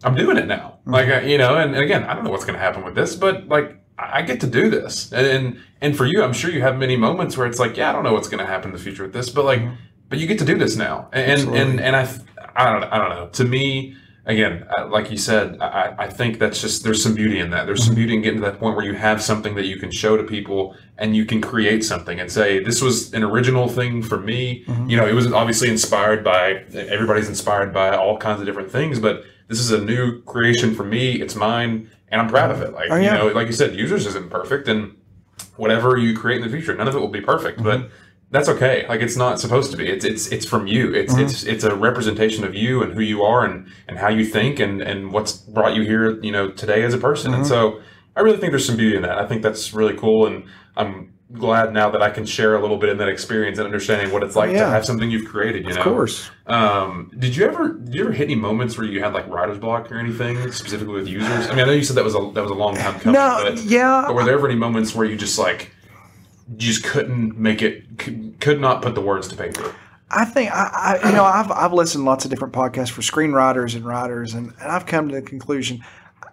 I'm doing it now. Like and again, I don't know what's going to happen with this, but like. I get to do this, and for you, I'm sure you have many moments where it's like, yeah, I don't know what's going to happen in the future with this, but like, but you get to do this now, and I don't know. To me, again, like you said, I think that's just there's some beauty in that. There's some beauty in getting to that point where you have something that you can show to people, and you can create something and say, this was an original thing for me. It was obviously inspired by everybody's inspired by all kinds of different things, but this is a new creation for me. It's mine. And I'm proud of it. Like, like you said, users isn't perfect, and whatever you create in the future, none of it will be perfect, but that's okay. Like, it's not supposed to be. It's from you. It's a representation of you and who you are and how you think and what's brought you here, today as a person. And so I really think there's some beauty in that. I think that's really cool. And I'm glad now that I can share a little bit in that experience and understanding what it's like to have something you've created, Of course. Did you ever hit any moments where you had like writer's block or anything specifically with users? I mean, I know you said that was a long time coming. But were there ever any moments where you just couldn't make it, could not put the words to paper? I think I've listened to lots of different podcasts for screenwriters and writers, and I've come to the conclusion.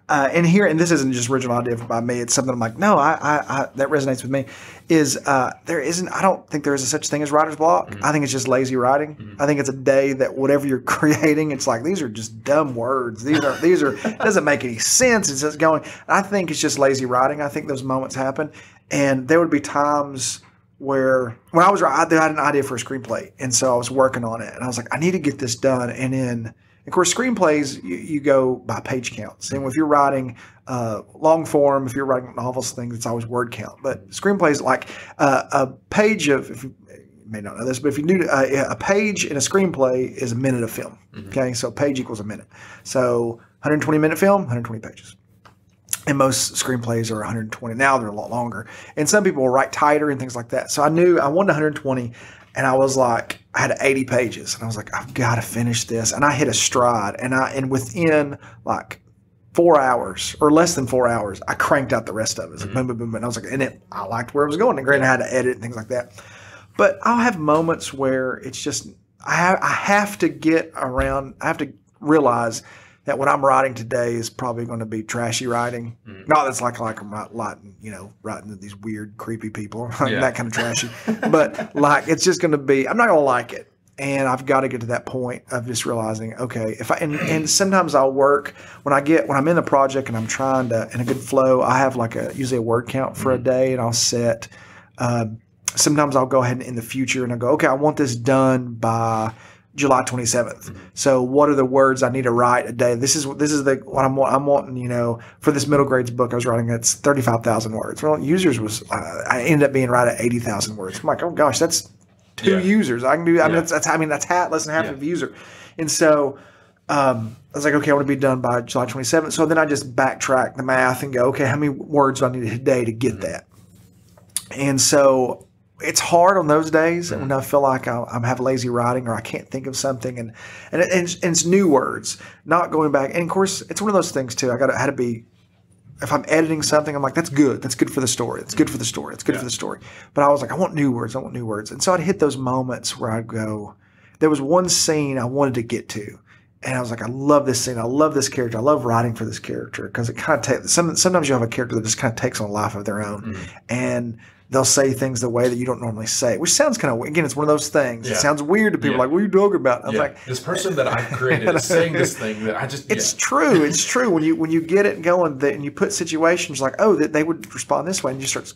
And this isn't just original idea by me. It's something I'm like, no, I that resonates with me. I don't think there is a such thing as writer's block. I think it's just lazy writing. I think it's a day that whatever you're creating, it's like these are just dumb words. These are it doesn't make any sense. It's just going. I think it's just lazy writing. I think those moments happen, and there would be times where when I had an idea for a screenplay, and so I was working on it, and I was like, I need to get this done, and then. Of course, screenplays, you go by page counts. And if you're writing long form, if you're writing novels, things, it's always word count. But screenplays, like a page of, if you may not know this, but if you do a page in a screenplay is a minute of film. Okay, so a page equals a minute. So 120-minute film, 120 pages. And most screenplays are 120. Now they're a lot longer. And some people will write tighter and things like that. So I knew I wanted 120. And I was like, I had 80 pages, and I was like, I've got to finish this. And I hit a stride, and within like 4 hours or less than 4 hours, I cranked out the rest of it. Like, boom, boom, boom, and I was like, I liked where it was going. And granted, I had to edit and things like that. But I'll have moments where it's just I have to get around. I have to realize that what I'm writing today is probably going to be trashy writing. Not that's like I'm writing, writing these weird, creepy people, that kind of trashy. But like it's just going to be, I'm not going to like it. And I've got to get to that point of just realizing, okay, and sometimes I'll work when I'm in the project and I'm trying to, in a good flow, I have like usually a word count for a day, and I'll set, sometimes I'll go ahead and in the future and I'll go, okay, I want this done by July 27th. So what are the words I need to write a day? This is what I'm wanting, for this middle grades book I was writing, it's 35,000 words. Well, users I ended up being right at 80,000 words. I'm like, oh gosh, that's two users. I can do, that's less than half of a user. And so, I was like, okay, I want to be done by July 27th. So then I just backtrack the math and go, okay, how many words do I need a day to get that? And so, it's hard on those days when I feel like I'm have lazy writing or I can't think of something, and it's new words, not going back. And of course, it's one of those things too. Had to be, if I'm editing something, I'm like, that's good for the story. It's good for the story. It's good for the story. But I was like, I want new words. And so I'd hit those moments where I'd go, there was one scene I wanted to get to. And I was like, I love this scene. I love this character. I love writing for this character because it kind of takes, sometimes you have a character that just kind of takes on a life of their own. And they'll say things the way that you don't normally say, which sounds kind of, again, it's one of those things. It sounds weird to people, like, what are you talking about? I was like, this person that I created is saying this thing that I just, It's true. It's true. When you get it going, and you put situations like, oh, that they would respond this way, and you starts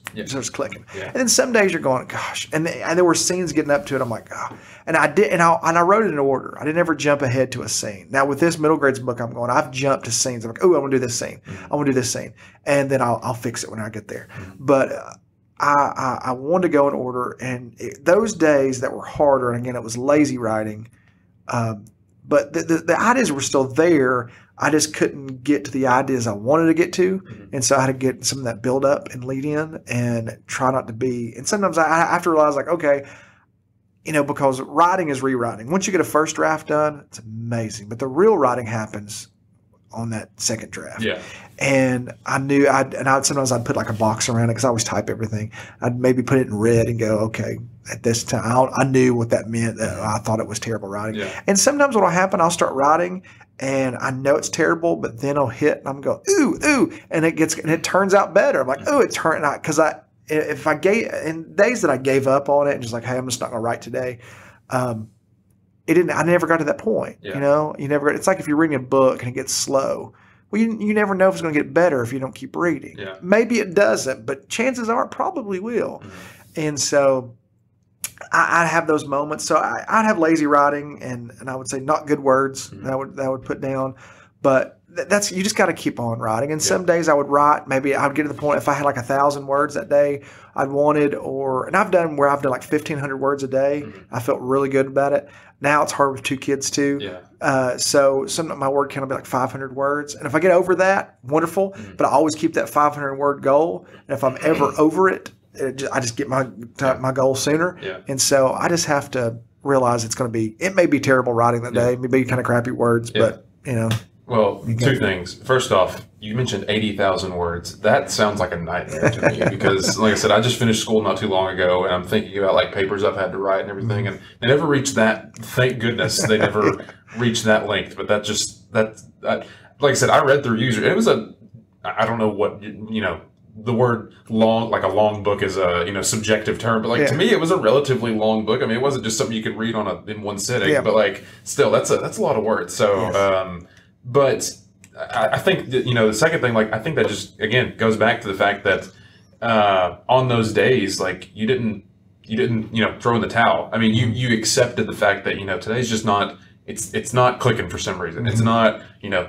clicking. And then some days you're going, gosh, and there were scenes getting up to it. I'm like, oh, and I wrote it in order. I didn't ever jump ahead to a scene. Now with this middle grades book, I've jumped to scenes. I'm like, oh, I want to do this scene. I want to do this scene, and then I'll fix it when I get there. But I wanted to go in order, and those days that were harder, and again, it was lazy writing. But the ideas were still there. I just couldn't get to the ideas I wanted to get to. And so I had to get some of that build up and lead in and try not to be. And sometimes I have to realize, like, okay, because writing is rewriting. Once you get a first draft done, it's amazing. But the real writing happens on that second draft. And I knew sometimes I'd put like a box around it because I always type everything. I'd maybe put it in red and go, okay, at this time, I knew what that meant. I thought it was terrible writing. And sometimes what'll happen, I'll start writing and I know it's terrible, but then it'll hit and I'm going, ooh, and it turns out better. I'm like, ooh, it turned out, because in days that I gave up on it and just like, hey, I'm just not going to write today. I never got to that point. It's like if you're reading a book and it gets slow. Well, you never know if it's going to get better if you don't keep reading. Maybe it doesn't, but chances are it probably will. And so I have those moments. So I'd have lazy writing, and I would say not good words that I would put down. But that's, you just got to keep on writing. And some days I would write, maybe I'd get to the point, if I had like 1,000 words that day, and I've done like 1,500 words a day. I felt really good about it. Now it's hard with 2 kids too. So sometimes my word count will be like 500 words. And if I get over that, wonderful. But I always keep that 500 word goal. And if I'm ever over it, I just get my goal sooner. And so I just have to realize it may be terrible writing that day, maybe kind of crappy words, but Well, 2 things. First off, you mentioned 80,000 words. That sounds like a nightmare to me because, like I said, I just finished school not too long ago, and I'm thinking about like papers I've had to write and everything, and they never reached that. Thank goodness they never reached that length. But like I said, I read through user. It was I don't know what the word long, like a long book is a subjective term, but to me it was a relatively long book. I mean, it wasn't just something you could read in one sitting, but like still that's a lot of words. So. But I think that, the second thing, like, I think that just, again, goes back to the fact that on those days, like, you didn't throw in the towel. I mean, you accepted the fact that, today's just not, it's not clicking for some reason. It's not,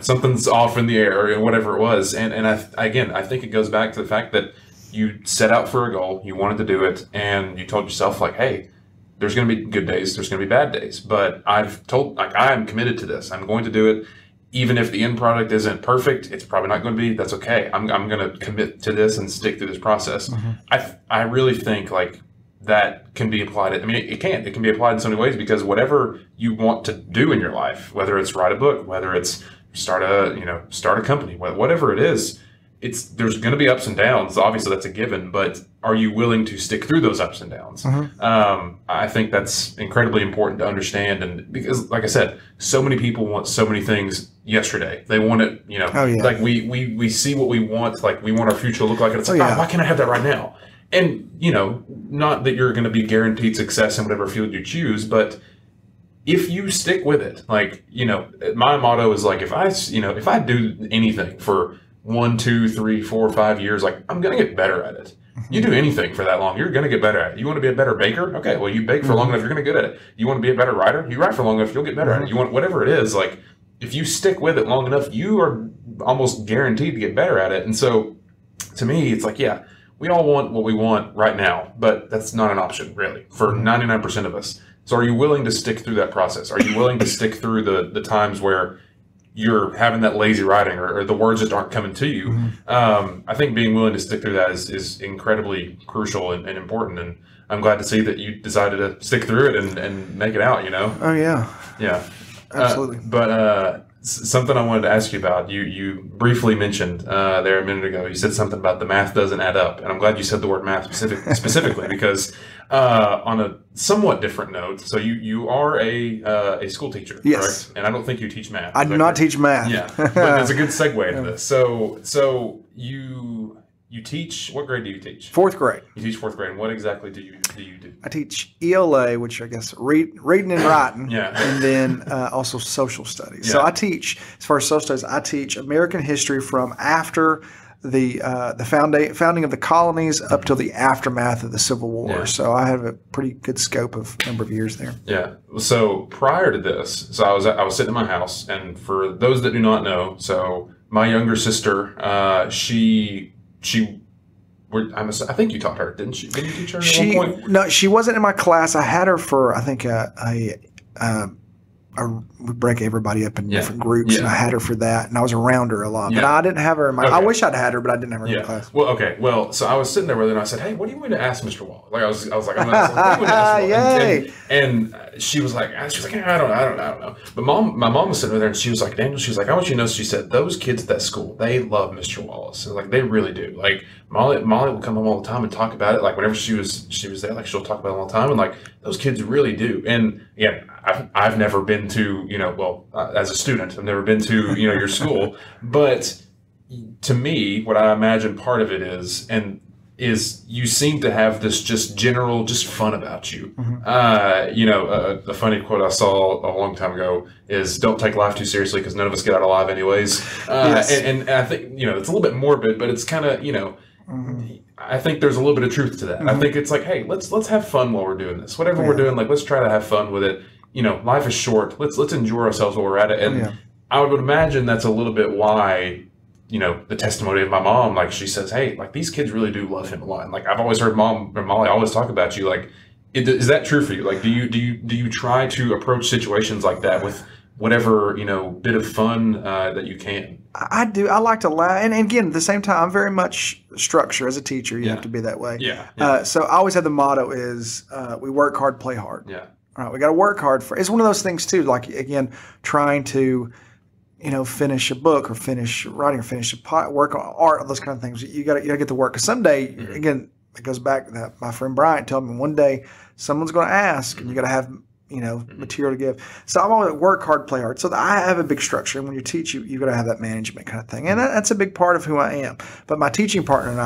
something's off in the air or whatever it was. And I think it goes back to the fact that you set out for a goal, you wanted to do it, and you told yourself, like, hey, there's going to be good days, there's going to be bad days. But I'm committed to this. I'm going to do it. Even if the end product isn't perfect, it's probably not going to be. That's okay. I'm going to commit to this and stick through this process. I really think like that can be applied. It can be applied in so many ways, because whatever you want to do in your life, whether it's write a book, whether it's start a company, whatever it is, there's going to be ups and downs. Obviously, that's a given. But are you willing to stick through those ups and downs? I think that's incredibly important to understand. And because, like I said, so many people want so many things yesterday. They want it, like we see what we want. Like we want our future to look like it. It's like, why can't I have that right now? And, not that you're going to be guaranteed success in whatever field you choose, but if you stick with it, like, my motto is like, if I do anything for 1, 2, 3, 4, 5 years, like, I'm going to get better at it. You do anything for that long, you're going to get better at it. You want to be a better baker? Okay, well, you bake for long enough, you're going to get good at it. You want to be a better writer? You write for long enough, you'll get better at it. You want whatever it is, like, if you stick with it long enough, you are almost guaranteed to get better at it. And so, to me, it's like, we all want what we want right now, but that's not an option, really, for 99% of us. So are you willing to stick through that process? Are you willing to stick through the times where you're having that lazy writing or the words just aren't coming to you? I think being willing to stick through that is incredibly crucial and important. And I'm glad to see that you decided to stick through it and make it out, Oh, yeah. Yeah. Absolutely. But something I wanted to ask you about, you briefly mentioned there a minute ago, you said something about the math doesn't add up. And I'm glad you said the word math specifically because on a somewhat different note, so you are a school teacher, yes, correct? And I don't think you teach math. I do not teach math. Yeah, but it's a good segue into this. So you teach, what grade do you teach? Fourth grade. You teach fourth grade. And what exactly do you do? I teach ELA, which I guess reading and writing, Yeah. and then also social studies. Yeah. So I teach, as far as social studies, I teach American history from after the founding of the colonies up till the aftermath of the Civil War. Yeah. So I have a pretty good scope of number of years there. Yeah. So prior to this, so I was sitting in my house, and for those that do not know, so my younger sister, I think you taught her, didn't she? Didn't you teach her at one point? No, she wasn't in my class. I had her for, I think, we break everybody up in different groups, and I had her for that, and I was around her a lot. But I didn't have her in my. Okay. I wish I'd had her, but I didn't have her in my class. Well, okay. Well, so I was sitting there with her, and I said, "Hey, what do you want to ask Mr. Wall?" Like I was like, "I'm going to ask him, what do you want to ask him?" And she was like, I don't know. But my mom was sitting with her, and she was like, Daniel, she was like, I want you to know, she said, those kids at that school, they love Mr. Wallis. And like, they really do. Like Molly will come home all the time and talk about it. Like whenever she was there, like she'll talk about it all the time. And like those kids really do. And again, I've never been to, as a student, I've never been to, your school. But to me, what I imagine part of it is you seem to have this just fun about you. Mm-hmm. A funny quote I saw a long time ago is, don't take life too seriously because none of us get out alive anyways. Yes. And I think, it's a little bit morbid, but it's kind of, mm-hmm. I think there's a little bit of truth to that. Mm-hmm. I think it's like, hey, let's have fun while we're doing this. Whatever we're doing, like, let's try to have fun with it. Life is short. Let's enjoy ourselves while we're at it. And I would imagine that's a little bit why, the testimony of my mom, like she says, hey, like these kids really do love him a lot. And like I've always heard Mom or Molly always talk about you. Like, is that true for you? Like, do you try to approach situations like that with whatever, bit of fun that you can? I do. I like to laugh. And again, at the same time, I'm very much structure as a teacher. You have to be that way. Yeah. So I always have the motto is we work hard, play hard. Yeah. All right. We got to work hard it's one of those things too. Like, again, trying to, finish a book or finish writing or finish work on art, those kind of things. You got to get to work. Because someday, again, it goes back to that. My friend Bryant told me one day someone's going to ask, and you got to have, material to give. So I'm always work hard, play hard. So I have a big structure. And when you teach, you got to have that management kind of thing. And that's a big part of who I am. But my teaching partner and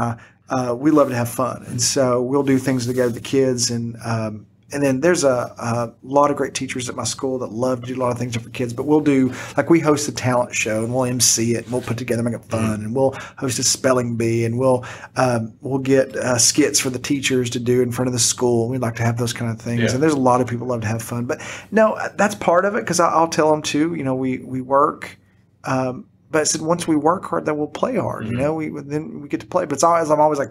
I, we love to have fun. And so we'll do things together with the kids. And then there's a lot of great teachers at my school that love to do a lot of things for kids. But we'll do, like, we host a talent show, and we'll MC it, and we'll put together, make it fun, and we'll host a spelling bee, and we'll get skits for the teachers to do in front of the school. We'd like to have those kind of things. Yeah. And there's a lot of people who love to have fun. But no, that's part of it, because I'll tell them too. We work. But I said once we work hard, then we'll play hard. Mm-hmm. Then we get to play. But I'm always like,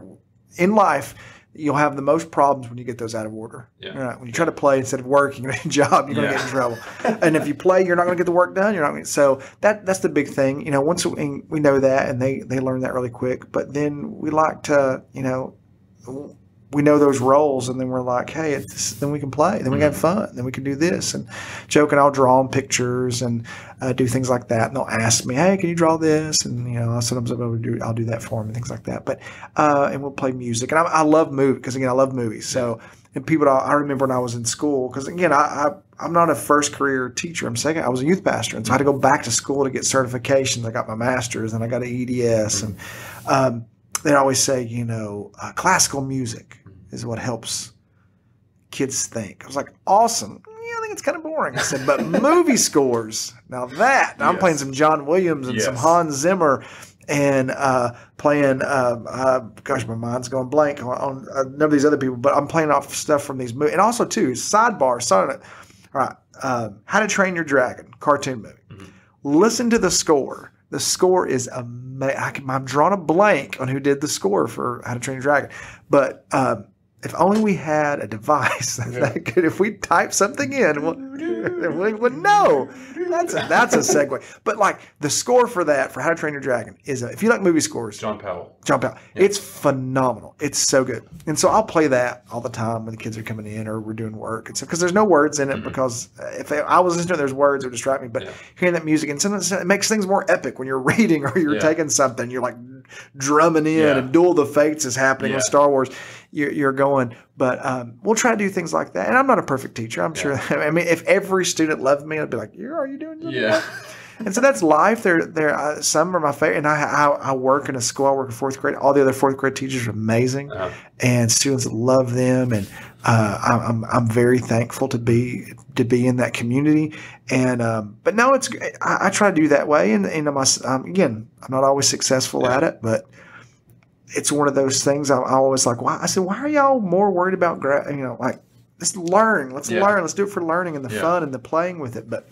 in life, you'll have the most problems when you get those out of order. Yeah. Right? When you try to play instead of working a job, you're going to get in trouble. And if you play, you're not going to get the work done. You're not going to. So that's the big thing. Once we know that, and they learn that really quick. But then we like to, we know those roles, and then we're like, hey, then we can play. Then we can have fun. Then we can do this and joke, and I'll draw them pictures and do things like that. And they'll ask me, hey, can you draw this? And sometimes I'll do that for them and things like that. But and we'll play music, and I love movies, because again, I love movies. So and people, I remember when I was in school, because again, I'm not a first career teacher. I'm second. I was a youth pastor, and so I had to go back to school to get certifications. I got my master's, and I got an EDS, and they always say, classical music is what helps kids think. I was like, awesome. I think it's kind of boring. I said, but movie scores, now I'm playing some John Williams and some Hans Zimmer, and playing, gosh, my mind's going blank on none of these other people, but I'm playing off stuff from these movies. And also, too, sidebar, all right, How to Train Your Dragon, cartoon movie. Mm-hmm. Listen to the score. The score is amazing. I'm drawing a blank on who did the score for How to Train Your Dragon. But if only we had a device that could, if we type something in, we would know. That's a segue. But like the score for How to Train Your Dragon is, if you like movie scores, John Powell. Yeah. It's phenomenal. It's so good. And so I'll play that all the time when the kids are coming in or we're doing work. And so, because there's no words in it, because if I was listening to there's words, it would distract me. But hearing that music, and sometimes it makes things more epic when you're reading or you're taking something, you're like drumming in, and Duel of the Fates is happening with Star Wars. You're going, but we'll try to do things like that. And I'm not a perfect teacher. I'm sure. I mean, if every student loved me, I'd be like, "Are you doing good?" Yeah. And so that's life. They're some are my favorite. And I work in a school. I work in fourth grade. All the other fourth grade teachers are amazing, and students love them. And I'm very thankful to be in that community. And but no, I try to do that way. And again, I'm not always successful at it, but it's one of those things. I always like. Why? I said, why are y'all more worried about like let's learn. Let's learn. Let's do it for learning and the fun and the playing with it. But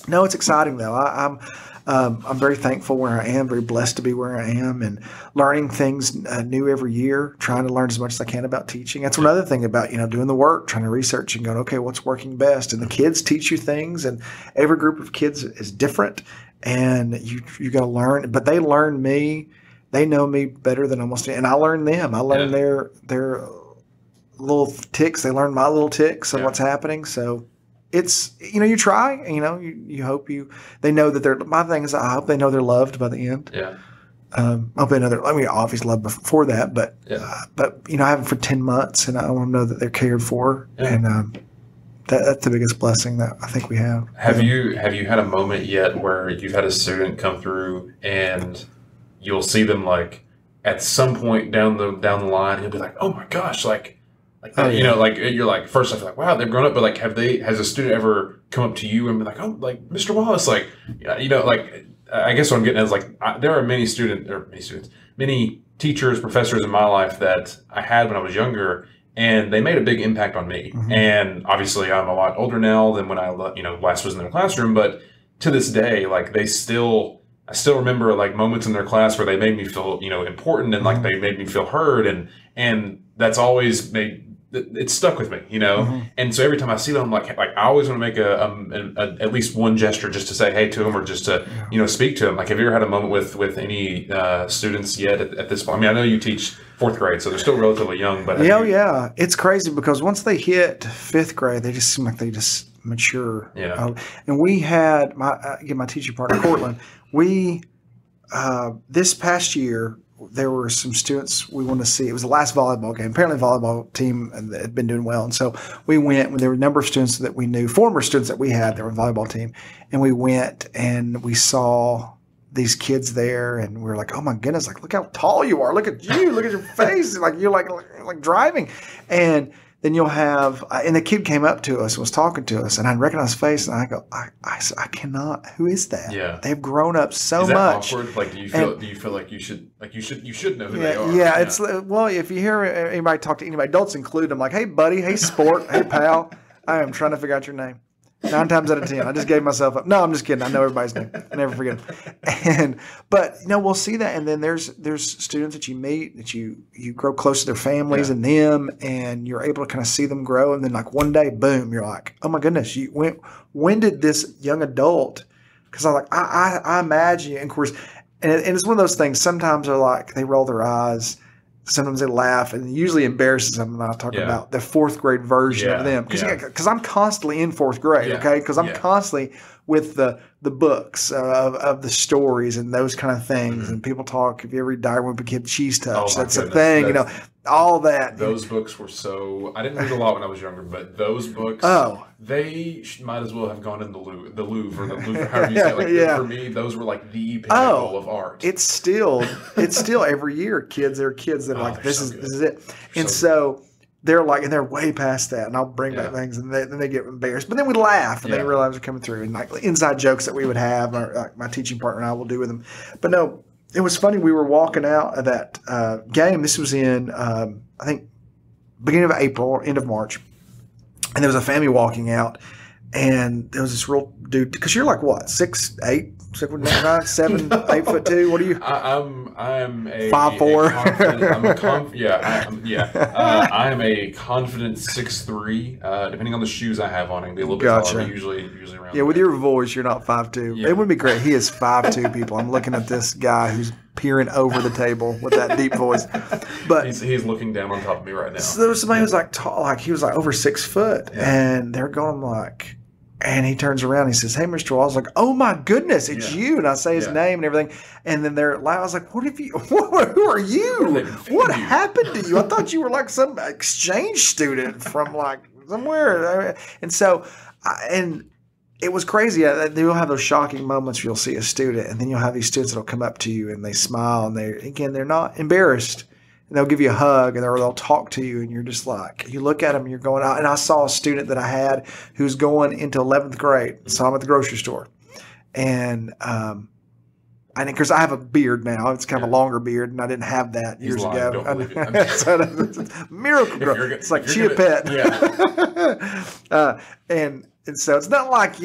no, it's exciting though. I'm very thankful where I am, very blessed to be where I am, and learning things new every year, trying to learn as much as I can about teaching. That's another thing about, doing the work, trying to research and going, okay, what's working best? And the kids teach you things, and every group of kids is different, and you got to learn. But they learn me. They know me better than almost any, and I learn them. I learn their little ticks. They learn my little ticks of what's happening. So it's, you try, you hope they know that my thing is, I hope they know they're loved by the end. Yeah. I hope they know obviously loved before that, but I have them for 10 months and I want them to know that they're cared for. Yeah. And, that's the biggest blessing that I think we have. Have you had a moment yet where you've had a student come through and you'll see them like at some point down the line, you'll be like, oh my gosh, like you're like, first off, like, wow, they've grown up, but like, has a student ever come up to you and be like, oh, like Mr. Wallis, like, like, I guess what I'm getting at is like, there are many teachers, professors in my life that I had when I was younger, and they made a big impact on me. Mm-hmm. And obviously I'm a lot older now than when I, last was in their classroom, but to this day, like I still remember like moments in their class where they made me feel, important, and like they made me feel heard, and that's always it's stuck with me, Mm-hmm. And so every time I see them, like I always want to make at least one gesture just to say hey to them, or just to, speak to them. Like, have you ever had a moment with any students yet at this point? I mean, I know you teach fourth grade, so they're still relatively young, but it's crazy because once they hit fifth grade, they just seem like they just mature. Yeah. And we had my teaching partner, Cortland. We this past year, there were some students we wanted to see. It was the last volleyball game. Apparently, the volleyball team had been doing well. And so we went, there were a number of students that we knew, former students that we had that were on the volleyball team. And we went and we saw these kids there, and we were like, oh my goodness, like, look how tall you are. Look at you. Look at your face. Like, you're like driving. And then you'll have, and the kid came up to us and was talking to us, and I recognized his face, and I go, I cannot. Who is that? Yeah, they've grown up so is that much. Awkward? Like, do you feel like you should know who they are? Yeah, it's well, if you hear anybody talk to anybody, adults include, I'm like, hey buddy, hey sport, hey pal, I am trying to figure out your name. 9 times out of 10, I just gave myself up. No, I'm just kidding. I know everybody's name. I never forget them. But we'll see that, and then there's students that you meet that you grow close to their families and them, and you're able to kind of see them grow. And then like one day, boom, you're like, oh my goodness, when did this young adult? Because I'm like, I imagine, and of course, and it's one of those things. Sometimes they're like, they roll their eyes. Sometimes they laugh, and usually embarrasses them when I talk about the fourth grade version of them. Because I'm constantly in fourth grade, okay? Because I'm constantly with the books of the stories and those kind of things. Mm-hmm. And people talk, if you ever read Diary of a Kid Cheese Touch, that's a thing, all that. Those books were so... I didn't read a lot when I was younger, but those books, they might as well have gone in the Louvre, or the Louvre, however you say it. Like, for me, those were like the pinnacle of art. It's still every year, kids are like, this is it. And so they're like, and they're way past that, and I'll bring back things, and then they get embarrassed. But then we laugh, and they realize they're coming through, and like inside jokes that we would have, or like my teaching partner and I will do with them. But no, it was funny. We were walking out of that game. This was in, I think, beginning of April or end of March, and there was a family walking out, and there was this real dude. Because you're like what, 6'8", 6'9", 7, 8'2". What are you? I'm a 5'4". I am a confident 6'3". Depending on the shoes I have on, I can be a little bit taller. Usually around. Yeah, with your voice, you're not 5'2". Yeah. It would be great. He is 5'2". People, I'm looking at this guy who's peering over the table with that deep voice, but he's looking down on top of me right now. So there was somebody who was like tall, like he was like over 6 foot, and they're going like. And he turns around and he says, hey, Mr. Wall. I was like, oh, my goodness, it's you. And I say his name and everything. And then they're loud. I was like, who are you? What happened to you? I thought you were like some exchange student from like somewhere. And so, and it was crazy. You'll have those shocking moments where you'll see a student, and then you'll have these students that'll come up to you and they smile, and they're not embarrassed, and they'll give you a hug, and they'll talk to you, and you're just like, you look at them and you're going out. And I saw a student that I had who's going into 11th grade. Saw him at the grocery store, and because I have a beard now, it's kind of a longer beard, and I didn't have that years ago. Don't believe it. So miracle growth. It's like Chia Pet. Yeah. And so it's not like,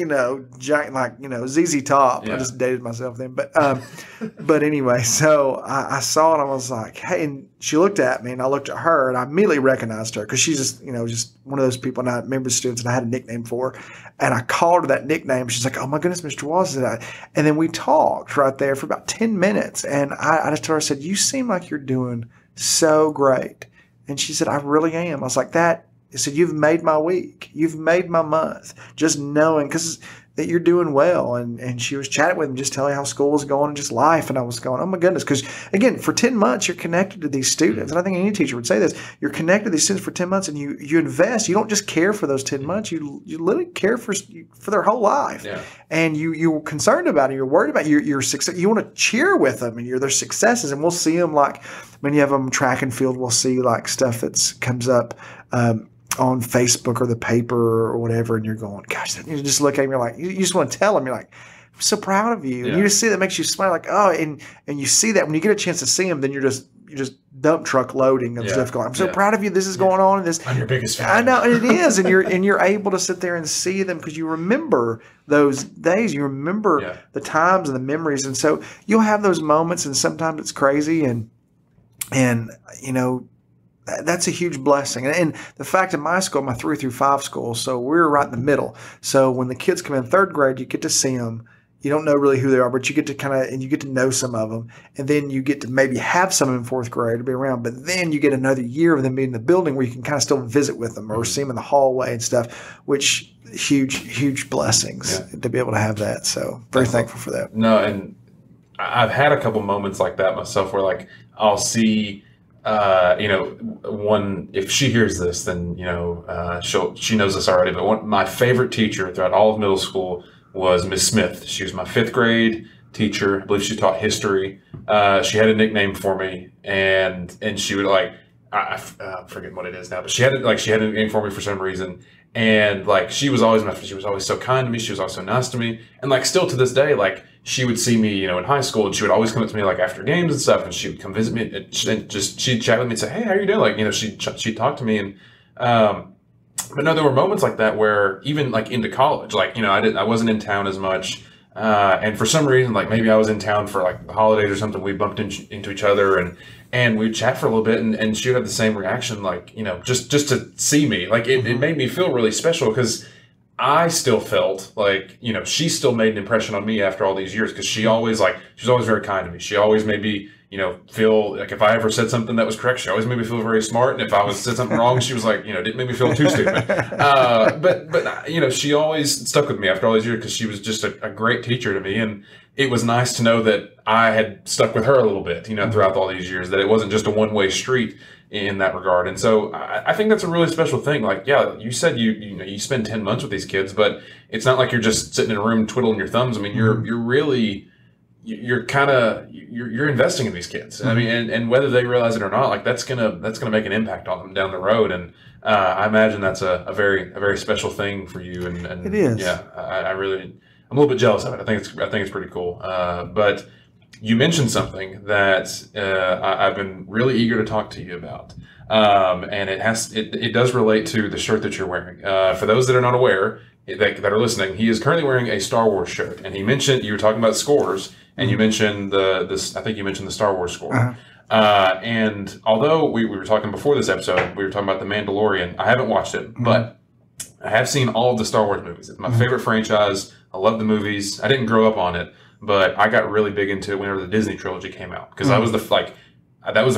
giant, like, ZZ Top. Yeah. I just dated myself then. But anyway, so I saw it and I was like, hey, and she looked at me and I looked at her and I immediately recognized her because she's just, just one of those people, and I remember students and I had a nickname for her. And I called her that nickname. She's like, oh my goodness, Mr. Wallis. And then we talked right there for about 10 minutes. And I just told her, I said, you seem like you're doing so great. And she said, I really am. I was like, I said, you've made my week. You've made my month. Just knowing, because that you're doing well. And she was chatting with him, just telling how school was going and just life. And I was going, oh my goodness. Because again, for 10 months, you're connected to these students. And I think any teacher would say this. You're connected to these students for 10 months and you invest. You don't just care for those 10 months. You literally care for their whole life. Yeah. And you're concerned about it. You're worried about your success. You want to cheer with them and their successes. And we'll see them, like many of them track and field. We'll see like stuff that comes up on Facebook or the paper or whatever, and you're going, gosh, you just look at him, you're like, you just want to tell him, you're like, I'm so proud of you. Yeah. And you just see that makes you smile, like, oh, and you see that when you get a chance to see him, then you're just dump truck loading of stuff going, I'm so proud of you. This is going on. And this, I'm your biggest fan. I know, and it is, and you're able to sit there and see them because you remember those days, you remember the times and the memories, and so you'll have those moments, and sometimes it's crazy, and that's a huge blessing. And the fact in my school, my 3 through 5 school, so we're right in the middle. So when the kids come in 3rd grade, you get to see them. You don't know really who they are, but you get to you get to know some of them. And then you get to maybe have some in 4th grade to be around. But then you get another year of them being in the building where you can kind of still visit with them or see them in the hallway and stuff, which huge blessings to be able to have that. So very thankful for that. No, and I've had a couple moments like that myself where like I'll see one, if she hears this, then, she knows this already, but my favorite teacher throughout all of middle school was Miss Smith. She was my 5th grade teacher. I believe she taught history. She had a nickname for me, and she would I forget what it is now, but she had a nickname for me for some reason. And she was always so kind to me. She was always so nice to me. And still to this day, she would see me, in high school, and she would always come up to me after games and stuff, and she would come visit me, and she'd chat with me and say, hey, how you doing? She'd talk to me, and but no, there were moments like that where even into college, I wasn't in town as much, and for some reason, maybe I was in town for the holidays or something, we bumped into each other, and we'd chat for a little bit, and she would have the same reaction, just to see me, it made me feel really special because I still felt she still made an impression on me after all these years, because she was always very kind to me. She always made me, feel like if I ever said something that was correct, she always made me feel very smart. And if I said something wrong, she was didn't make me feel too stupid. But she always stuck with me after all these years because she was just a great teacher to me. And it was nice to know that I had stuck with her a little bit, throughout all these years, that it wasn't just a one-way street in that regard. And so I think that's a really special thing. You said you spend 10 months with these kids, but it's not like you're just sitting in a room twiddling your thumbs. I mean, you're really, you're investing in these kids. I mean, and whether they realize it or not, that's gonna make an impact on them down the road. And I imagine that's a very special thing for you. And it is. Yeah, I'm a little bit jealous of it. I think it's pretty cool. But you mentioned something that I've been really eager to talk to you about, and it does relate to the shirt that you're wearing. For those that are not aware, that are listening, he is currently wearing a Star Wars shirt, and you were talking about scores, and you mentioned I think you mentioned the Star Wars score. Uh-huh. And although we were talking before this episode, we were talking about The Mandalorian. I haven't watched it, but I have seen all of the Star Wars movies. It's my favorite franchise. I love the movies. I didn't grow up on it, but I got really big into it whenever the Disney trilogy came out, because that was the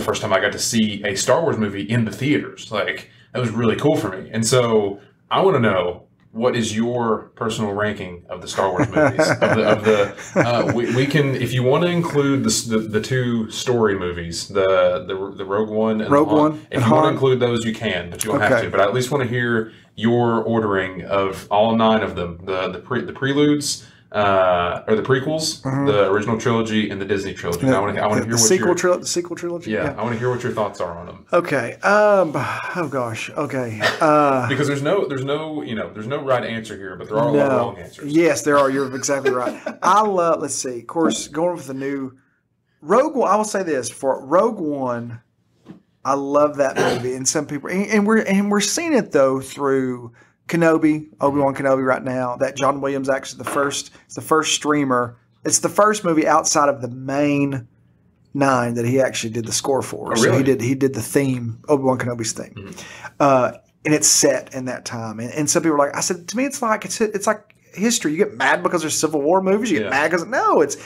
first time I got to see a Star Wars movie in the theaters. That was really cool for me. And so I want to know, what is your personal ranking of the Star Wars movies? We can, if you want to include the two story movies, the Rogue One and Rogue Han, One. if you want to include those, you can, but you don't have to. But I at least want to hear your ordering of all 9 of them: the preludes, or the prequels, the original trilogy, and the Disney trilogy. I want to hear the sequel trilogy. Yeah, I want to hear what your thoughts are on them. Okay. Oh gosh. Okay. Because there's no right answer here, but there are a lot of wrong answers. Yes, there are. You're exactly right. I love. Let's see. Of course, going with the new Rogue One. I will say this for Rogue One. I love that movie, and some people, and we're seeing it though through Kenobi, Obi-Wan Kenobi right now. That John Williams actually it's the first streamer. It's the first movie outside of the main 9 that he actually did the score for. Oh, really? So he did the theme, Obi-Wan Kenobi's theme. And it's set in that time. And some people are like, I said, to me it's like history. You get mad because there's Civil War movies. You get mad because no, it's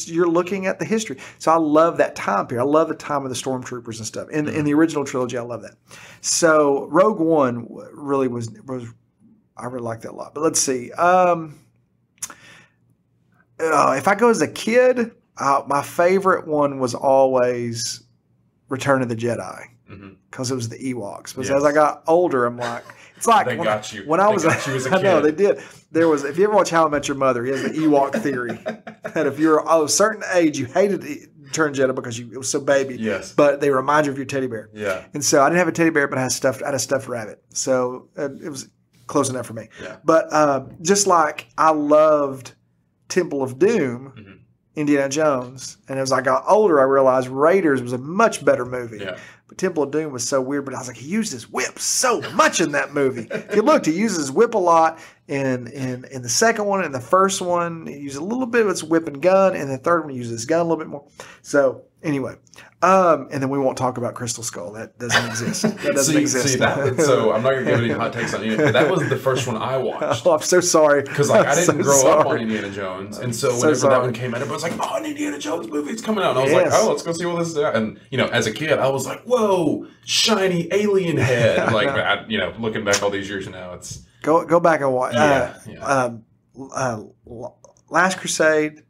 you're looking at the history. So I love that time period. I love the time of the stormtroopers and stuff. In the original trilogy, I love that. So Rogue One really was I really like that a lot. But let's see. If I go as a kid, my favorite one was always Return of the Jedi because it was the Ewoks. But as I got older, I'm like. It's like they got you. When I was got you as a kid. I know they did. There was, if you ever watch How I Met Your Mother, he has the Ewok theory that if you're of a certain age, you hated Return Jedi because it was so baby. Yes. But they remind you of your teddy bear. Yeah. And so I didn't have a teddy bear, but I had a stuffed rabbit. So it was close enough for me. Yeah. But just like I loved Temple of Doom, Indiana Jones, and as I got older, I realized Raiders was a much better movie. Yeah. But Temple of Doom was so weird, but I was like, he used his whip so much in that movie. If you looked, he uses his whip a lot in the second one. In the first one, he used a little bit of his whip and gun, and the third one, he uses his gun a little bit more. So anyway, and then we won't talk about Crystal Skull. That doesn't exist. That doesn't exist. So I'm not going to give any hot takes on you, but that was the first one I watched. Oh, I'm so sorry. Because I didn't grow up on Indiana Jones, and so whenever that one came out, everybody was like, "Oh, an Indiana Jones movie, it's coming out." And I was like, "Oh, let's go see what this is." And as a kid, I was like, "Whoa, shiny alien head!" Like, looking back all these years now, it's go back and watch. Last Crusade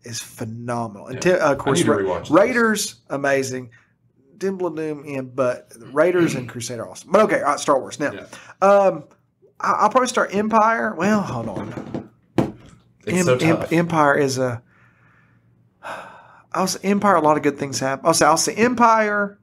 is phenomenal, and of course, Raiders amazing. Temple of Doom, but Raiders and Crusade are awesome. But okay, all right, Star Wars now. I'll probably start Empire. Well, hold on. It's so tough. Empire is I'll say Empire. A lot of good things happen. I'll say Empire,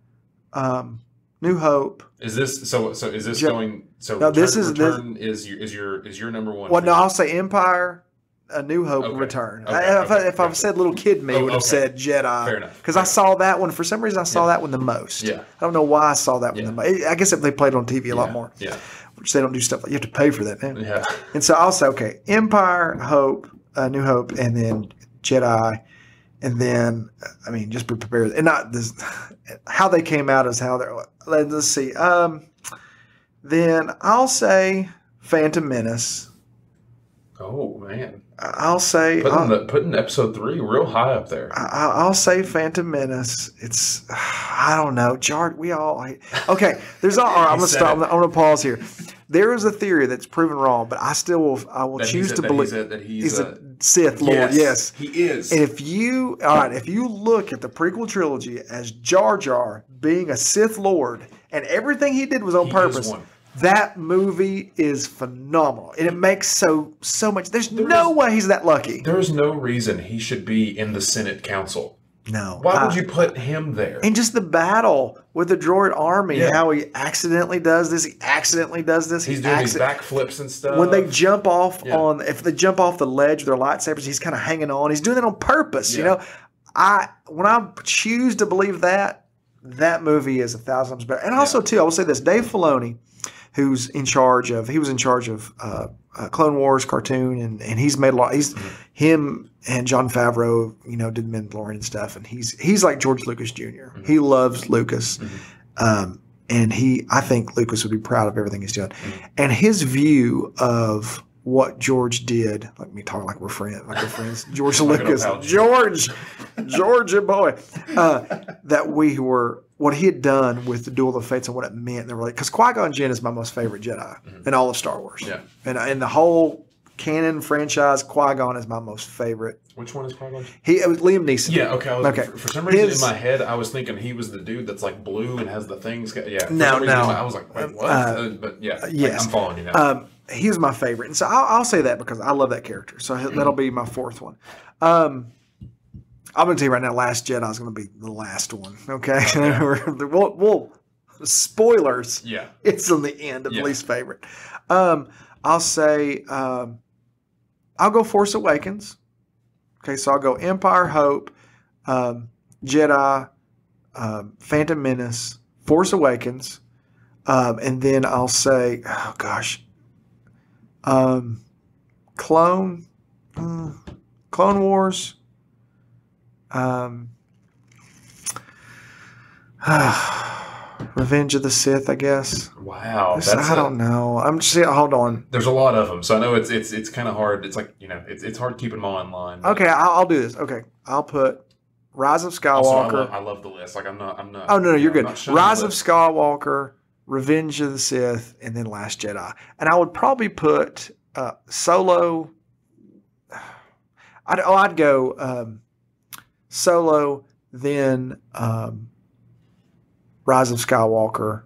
New Hope. Is this so? So is this going? So no, Return is your number one. Well, no, I'll say Empire. A New Hope and Return. If I said little kid me, would have said Jedi. Fair enough. Because I saw that one. For some reason, I saw that one the most. Yeah. I don't know why I saw that one the most. I guess if they played on TV a lot more. Yeah. Which they don't do stuff like you have to pay for that now. Yeah. And so I'll say, okay, Empire, Hope, New Hope, and then Jedi. And then, just be prepared. And not this, how they came out is how they're. Let's see. Then I'll say Phantom Menace. Oh, man. I'll say putting episode 3 real high up there. I'll say Phantom Menace. It's I don't know, okay. There's all right. I'm gonna stop. I'm gonna pause here. There is a theory that's proven wrong, but I will choose to believe that he's a Sith Lord. Yes, he is. And if you look at the prequel trilogy as Jar Jar being a Sith Lord, and everything he did was on purpose. That movie is phenomenal, and it makes so much. There's no way he's that lucky. There's no reason he should be in the Senate Council. No. Why would you put him there? And just the battle with the droid army, how he accidentally does this, He's doing these backflips and stuff. When they jump off if they jump off the ledge with their lightsabers, he's kind of hanging on. He's doing it on purpose. When I choose to believe that movie is 1,000 times better. And also too, I will say this: Dave Filoni, he was in charge of Clone Wars cartoon, and he's made a lot. Him and Jon Favreau, did Mandalorian and stuff, and he's like George Lucas Jr. He loves Lucas, and I think Lucas would be proud of everything he's done, and his view of what George did. Let me talk like we're friends. George Lucas, Georgia boy, that we were what he had done with the Duel of the Fates and what it meant. They were like, because Qui-Gon Jinn is my most favorite Jedi in all of Star Wars. Yeah. And in the whole canon franchise, Qui-Gon is my most favorite. Which one is Qui-Gon? It was Liam Neeson. Yeah, okay. For some reason in my head, I was thinking he was the dude that's like blue and has the things. Yeah. No. I was like, wait, what? But yeah, yes. I'm following you now. He was my favorite. And so I'll say that because I love that character. So that'll be my fourth one. I'm going to tell you right now, Last Jedi is going to be the last one. Okay. We'll spoilers. Yeah. It's on the end of least favorite. I'll say, I'll go Force Awakens. Okay. So I'll go Empire, Hope, Jedi, Phantom Menace, Force Awakens. And then I'll say, oh gosh, Clone Wars. Revenge of the Sith, I guess. Wow, I don't know. I'm just hold on. There's a lot of them, so I know it's kind of hard. It's like it's hard keeping them all in line. Okay, I'll do this. Okay, I'll put Rise of Skywalker. Also, I love the list. Like I'm not. Oh no, you're good. Rise of Skywalker, Revenge of the Sith, and then Last Jedi. And I would probably put Solo. I'd go Solo, then Rise of Skywalker,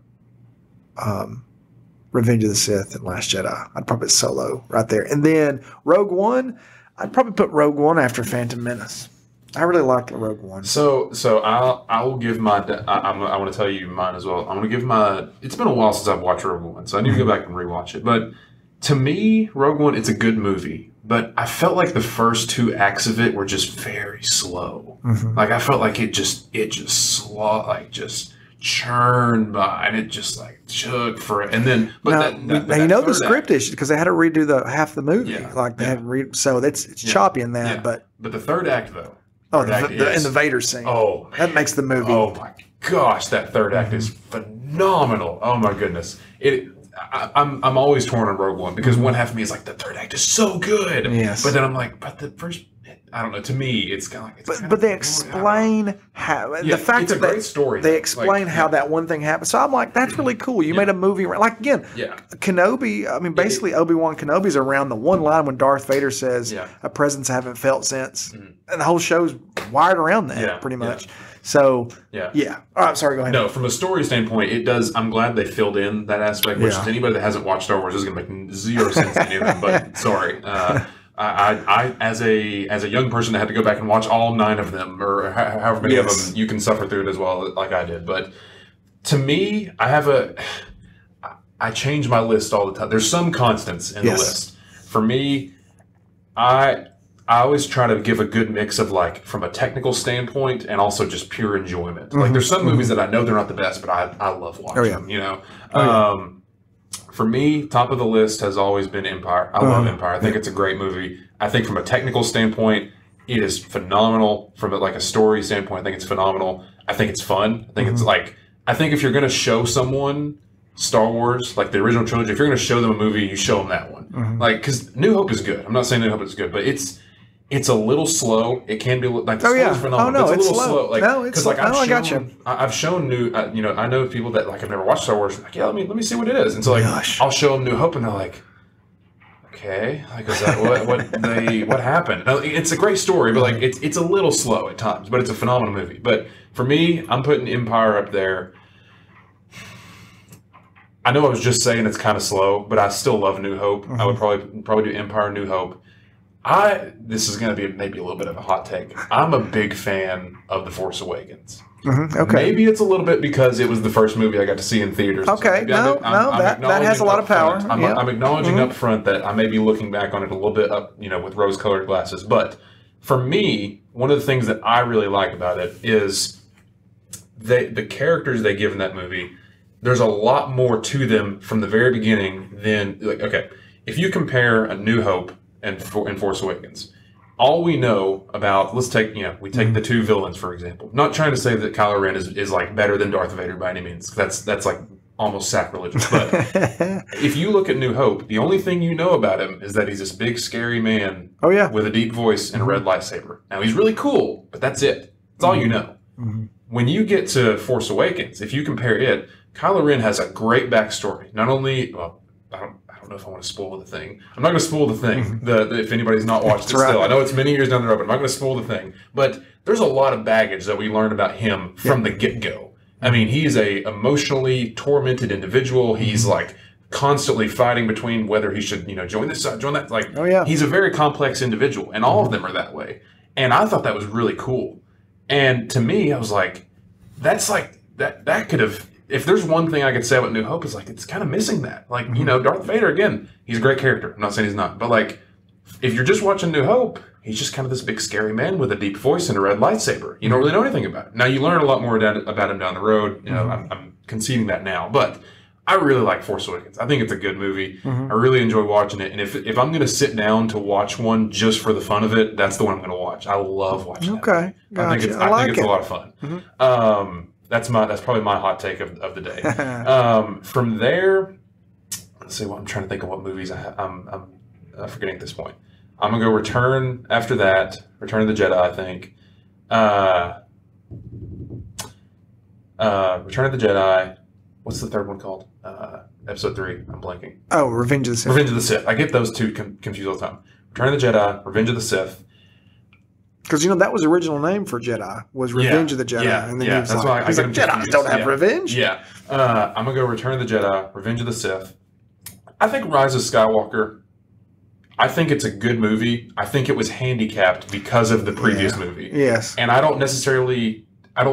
Revenge of the Sith, and Last Jedi. I'd probably put Solo right there. And then Rogue One, I'd probably put Rogue One after Phantom Menace. I really liked Rogue One. So I will give my. I want to tell you mine as well. I'm going to give my. It's been a while since I've watched Rogue One, so I need to go back and rewatch it. But to me, Rogue One, it's a good movie. But I felt like the first two acts of it were just very slow. Mm-hmm. Like I felt like it just churned by, and it just like took for it. And then, but now, the script issue because they had to redo half the movie. Yeah, like they had to read, so it's choppy in that. Yeah. But the third act though. And the Vader scene. Oh, man. That makes the movie. Oh my gosh, that third act is phenomenal. Oh my goodness, I'm always torn on Rogue One because one half of me is like the third act is so good. Yes, but then I'm like, but the first. I don't know. To me, it's kind of like. But they explain how the fact it's a that great story. They explain how that one thing happened. So I'm like, that's really cool. You made a movie like again. Yeah. Kenobi. I mean, basically, Obi-Wan Kenobi's around the one line when Darth Vader says, "A presence I haven't felt since," and the whole show's wired around that pretty much. So yeah. All right, sorry. Go ahead. No, from a story standpoint, it does. I'm glad they filled in that aspect. Which to anybody that hasn't watched Star Wars is going to make zero sense to any of them. But sorry. I as a young person that had to go back and watch all 9 of them, or however many of them, you can suffer through it as well, like I did. But to me, I change my list all the time. There's some constants in the list. For me, I always try to give a good mix of like from a technical standpoint and also just pure enjoyment. Like there's some movies that I know they're not the best, but I love watching them. You know. For me, top of the list has always been Empire. I love Empire. I think it's a great movie. I think from a technical standpoint, it is phenomenal. From like a story standpoint, I think it's phenomenal. I think it's fun. I think it's like, I think if you're going to show someone Star Wars, like the original trilogy, if you're going to show them a movie, you show them that one. Like, because New Hope is good. I'm not saying New Hope is good, but it's a little slow. It can be like the story's phenomenal. It's a little slow. Like, because like I've shown new. I know people that like have never watched Star Wars. Like, let me see what it is. And so like I'll show them New Hope, and they're like, okay, like is that what happened? Now, it's a great story, but like it's a little slow at times. But it's a phenomenal movie. But for me, I'm putting Empire up there. I know I was just saying it's kind of slow, but I still love New Hope. I would probably do Empire, New Hope. This is going to be maybe a little bit of a hot take. I'm a big fan of The Force Awakens. Okay. Maybe it's a little bit because it was the first movie I got to see in theaters. Okay, that has a lot of power. I'm acknowledging up front that I may be looking back on it a little bit with rose-colored glasses. But for me, one of the things that I really like about it is the characters they give in that movie. There's a lot more to them from the very beginning than if you compare A New Hope and Force Awakens. All we know about, let's take, we take the 2 villains, for example. Not trying to say that Kylo Ren is like better than Darth Vader by any means. That's like almost sacrilegious. But if you look at New Hope, the only thing you know about him is that he's this big, scary man with a deep voice and a red lightsaber. Now, he's really cool, but that's it. That's all you know. when you get to Force Awakens, if you compare it, Kylo Ren has a great backstory. Not only, well, I don't know if I want to spoil the thing. I'm not going to spoil the thing. If anybody's not watched it still, I know it's many years down the road, but I'm not going to spoil the thing. But there's a lot of baggage that we learn about him from the get-go. I mean, he's a emotionally tormented individual. He's like constantly fighting between whether he should, join this side, join that. Like, he's a very complex individual, and all of them are that way. And I thought that was really cool. And to me, I was like, that's like that could have. If there's one thing I could say about New Hope, is like it's kind of missing that. Like, Darth Vader, again, he's a great character. I'm not saying he's not, but like, if you're just watching New Hope, he's just kind of this big scary man with a deep voice and a red lightsaber. You don't really know anything about it. Now you learn a lot more about him down the road. I'm conceding that now, but I really like Force Awakens. I think it's a good movie. I really enjoy watching it. And if I'm going to sit down to watch one just for the fun of it, that's the one I'm going to watch. I love watching that movie. Gotcha. I think it's a lot of fun. That's probably my hot take of the day. From there, let's see. I'm trying to think of what movies I'm forgetting at this point. I'm gonna go Return after that. Return of the Jedi, I think. Return of the Jedi. What's the third one called? Episode 3. I'm blanking. Oh, Revenge of the Sith. Revenge of the Sith. I get those two confused all the time. Return of the Jedi, Revenge of the Sith. Because that was the original name for Jedi, was Revenge of the Jedi. And then he's like Jedis don't have revenge. Yeah. I'm going to go Return of the Jedi, Revenge of the Sith. I think Rise of Skywalker, I think it's a good movie. I think it was handicapped because of the previous movie. Yes. And I don't necessarily, I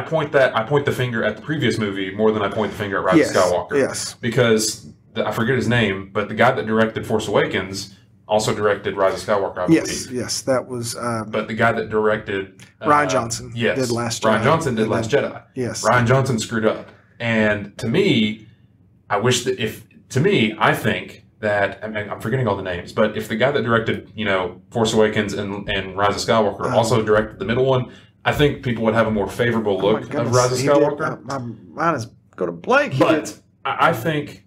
point the finger at the previous movie more than I point the finger at Rise of Skywalker. Yes. Because I forget his name, but the guy that directed Force Awakens also directed Rise of Skywalker, I believe. Yes, that was... but the guy that directed... Ryan Johnson did Last Jedi. Ryan Johnson did Last Jedi. Yes. Ryan Johnson screwed up. And to me, I think that... I mean, I'm forgetting all the names, but if the guy that directed, Force Awakens and Rise of Skywalker also directed the middle one, I think people would have a more favorable look of Rise of Skywalker. Mine is go to blank. But I think...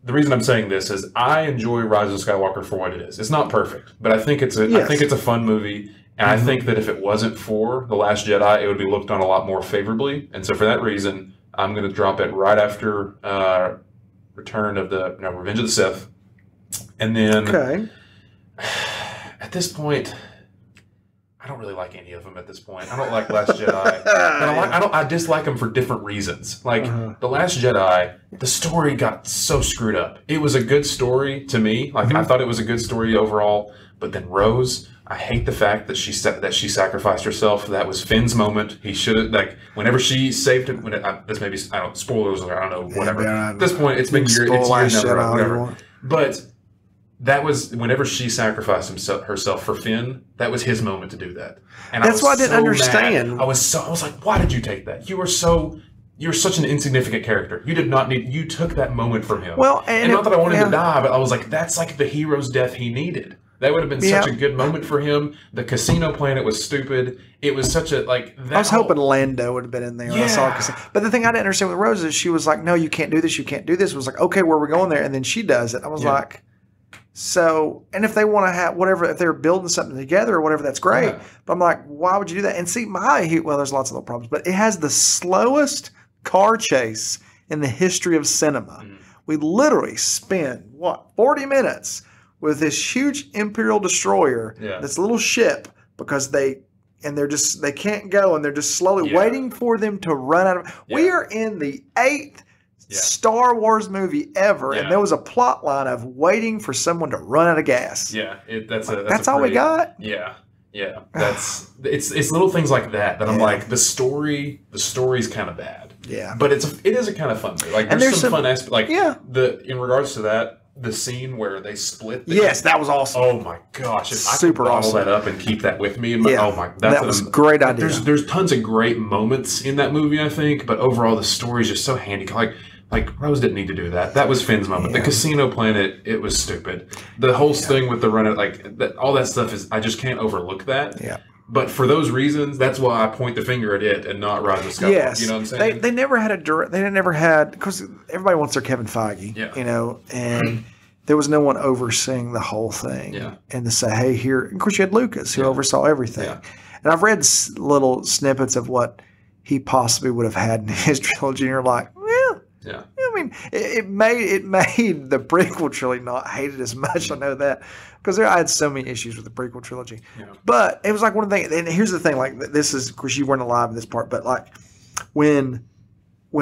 The reason I'm saying this is I enjoy Rise of Skywalker for what it is. It's not perfect, but I think it's a fun movie, and I think that if it wasn't for The Last Jedi, it would be looked on a lot more favorably. And so for that reason, I'm going to drop it right after Revenge of the Sith, and then at this point, I don't really like any of them at this point. I don't like Last Jedi. I dislike them for different reasons. Like The Last Jedi, the story got so screwed up. It was a good story to me. Like I thought it was a good story overall. But then Rose, I hate the fact that she sacrificed herself. That was Finn's moment. He should have whenever she saved him. Spoilers. I don't know. Whatever. At this point, it's been years. Whatever. But. That was whenever she sacrificed herself for Finn. That was his moment to do that, and that's why I didn't understand. Mad. I was like, why did you take that? You're such an insignificant character. You did not need. You took that moment from him. Well, and not that I wanted to die, but I was like, that's like the hero's death he needed. That would have been such a good moment for him. The casino planet was stupid. It was such a I was hoping Lando would have been in there. Yeah. But the thing I didn't understand with Rose is she was like, no, you can't do this. You can't do this. It was like, okay, where are we going there? And then she does it. I was like. So, and if they want to have whatever, if they're building something together or whatever, that's great. Yeah. But I'm like, why would you do that? And see, there's lots of little problems, but it has the slowest car chase in the history of cinema. We literally spend, 40 minutes with this huge Imperial destroyer, this little ship, because they can't go and they're just slowly waiting for them to run out of. We are in the 8th Star Wars movie ever, and there was a plot line of waiting for someone to run out of gas. Yeah, that's all we got. Yeah. That's it's little things like that I'm like, the story's kind of bad. Yeah, but it is a kind of fun movie. Like there's some fun aspect. Like in regards to that, the scene where they split. That was awesome. Oh my gosh! If I could bottle that up and keep that with me, that was a great idea. There's tons of great moments in that movie, I think, but overall the story is just so handy. Like Rose didn't need to do that. That was Finn's moment. The casino planet, it was stupid. The whole thing with the run, all that stuff is. I just can't overlook that. Yeah. But for those reasons, that's why I point the finger at it and not Rise of Skywalker. Yes. You know what I'm saying? They never had because everybody wants their Kevin Feige. Yeah. And there was no one overseeing the whole thing. Yeah. And to say, hey, here, of course you had Lucas who oversaw everything. Yeah. And I've read little snippets of what he possibly would have had in his trilogy. And you're like, well, Yeah. I mean, it made the prequel trilogy not hated as much. I know that because I had so many issues with the prequel trilogy. Yeah. But it was like one of the things. And here's the thing: like this is, of course, you weren't alive in this part, but like when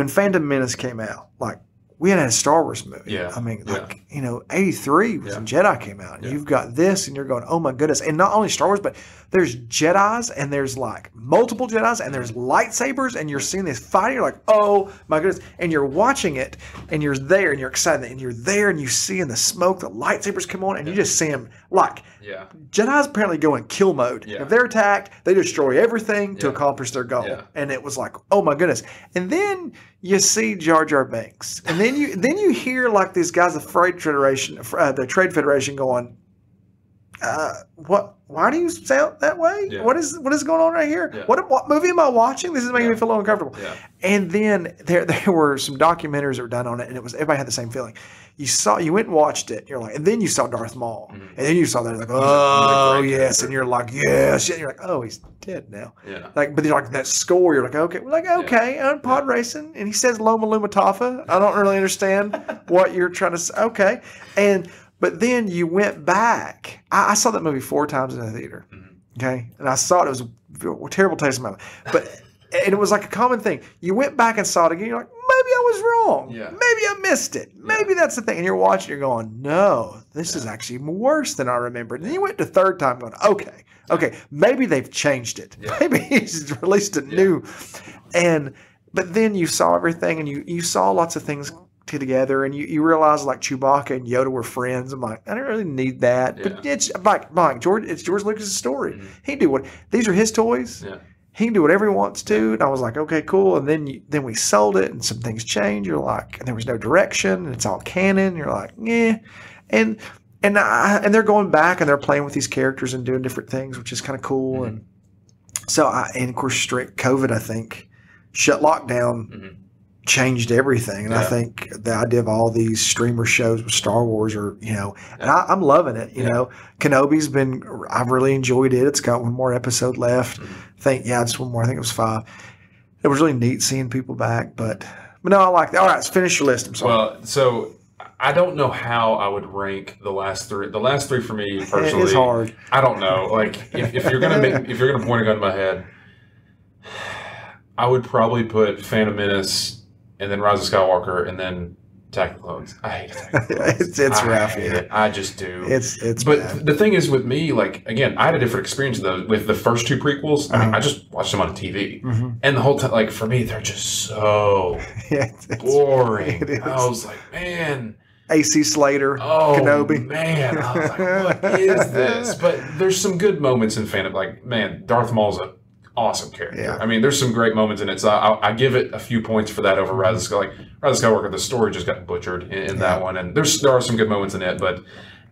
Phantom Menace came out, like we had a Star Wars movie. Yeah. I mean, like 83 was when Jedi came out. And you've got this, and you're going, oh my goodness! And not only Star Wars, but there's Jedis, and there's like multiple Jedis, and there's lightsabers, and you're seeing this fight. You're like, oh my goodness! And you're watching it, and you're there, and you're excited, and you're there, and you see in the smoke the lightsabers come on, and you just see them like. Yeah. Jedi's apparently go in kill mode. Yeah. If they're attacked, they destroy everything to accomplish their goal. Yeah. And it was like, oh my goodness. And then you see Jar Jar Binks, and then you hear like these guys, the Trade Federation, going, what? Why do you sound that way? Yeah. What is going on right here? Yeah. What movie am I watching? This is making me feel a little uncomfortable. Yeah. And then there were some documentaries that were done on it, and everybody had the same feeling. You went and watched it, you're like, and then you saw Darth Maul, and then you saw that, like, oh yes, and you're like, yes, and you're like, oh, he's dead now. Yeah. Like, but you're like that score, you're like, okay, on pod racing, and he says Loma Lumatafa. I don't really understand what you're trying to say. Okay, but then you went back. I saw that movie 4 times in the theater. Okay, and I saw it. It was a terrible taste in my mouth, and it was like a common thing. You went back and saw it again. You're like, maybe I was wrong. Yeah. Maybe I missed it. Maybe that's the thing. And you're watching. You're going, no, this is actually worse than I remembered. And then you went the third time, going, okay, maybe they've changed it. Yeah. Maybe he's released a new. But then you saw everything, and you saw lots of things together, and you realize like Chewbacca and Yoda were friends. I'm like, I don't really need that. Yeah. But it's like George. It's George Lucas' story. Mm-hmm. He can do what these are his toys. Yeah. He can do whatever he wants to. And I was like, okay, cool. And then we sold it, and some things changed. You're like, and there was no direction, and it's all canon. You're like, yeah. And they're going back, and they're playing with these characters and doing different things, which is kind of cool. Mm-hmm. And so, and of course, strict COVID, I think, shut lockdown. Changed everything, and I think the idea of all these streamer shows with Star Wars are, and I'm loving it. You know, Kenobi's I've really enjoyed it. It's got one more episode left. Just one more. I think it was 5. It was really neat seeing people back, but no, I like that. All right, let's finish your list. I'm sorry. Well, so I don't know how I would rank the last 3. The last 3 for me personally, it's hard. I don't know. Like if you're gonna point a gun to my head, I would probably put Phantom Menace, and then Rise of Skywalker, and then Attack of the Clones. I hate Attack of the Clones. It's I rough. hate it. I just do. It's But bad. the thing is with me, like, again, I had a different experience with the first 2 prequels. I mean, I just watched them on TV. And the whole time, like, for me, they're just so boring. I was like, man. AC Slater, Oh, Kenobi. man. I was like, what is this? But there's some good moments in Phantom. Like, man, Darth Maul's a awesome character. Yeah. I mean, there's some great moments in it. So I give it a few points for that over Rise of Skywalker. Like Rise of Skywalker, the story just got butchered in that one, and there are some good moments in it, but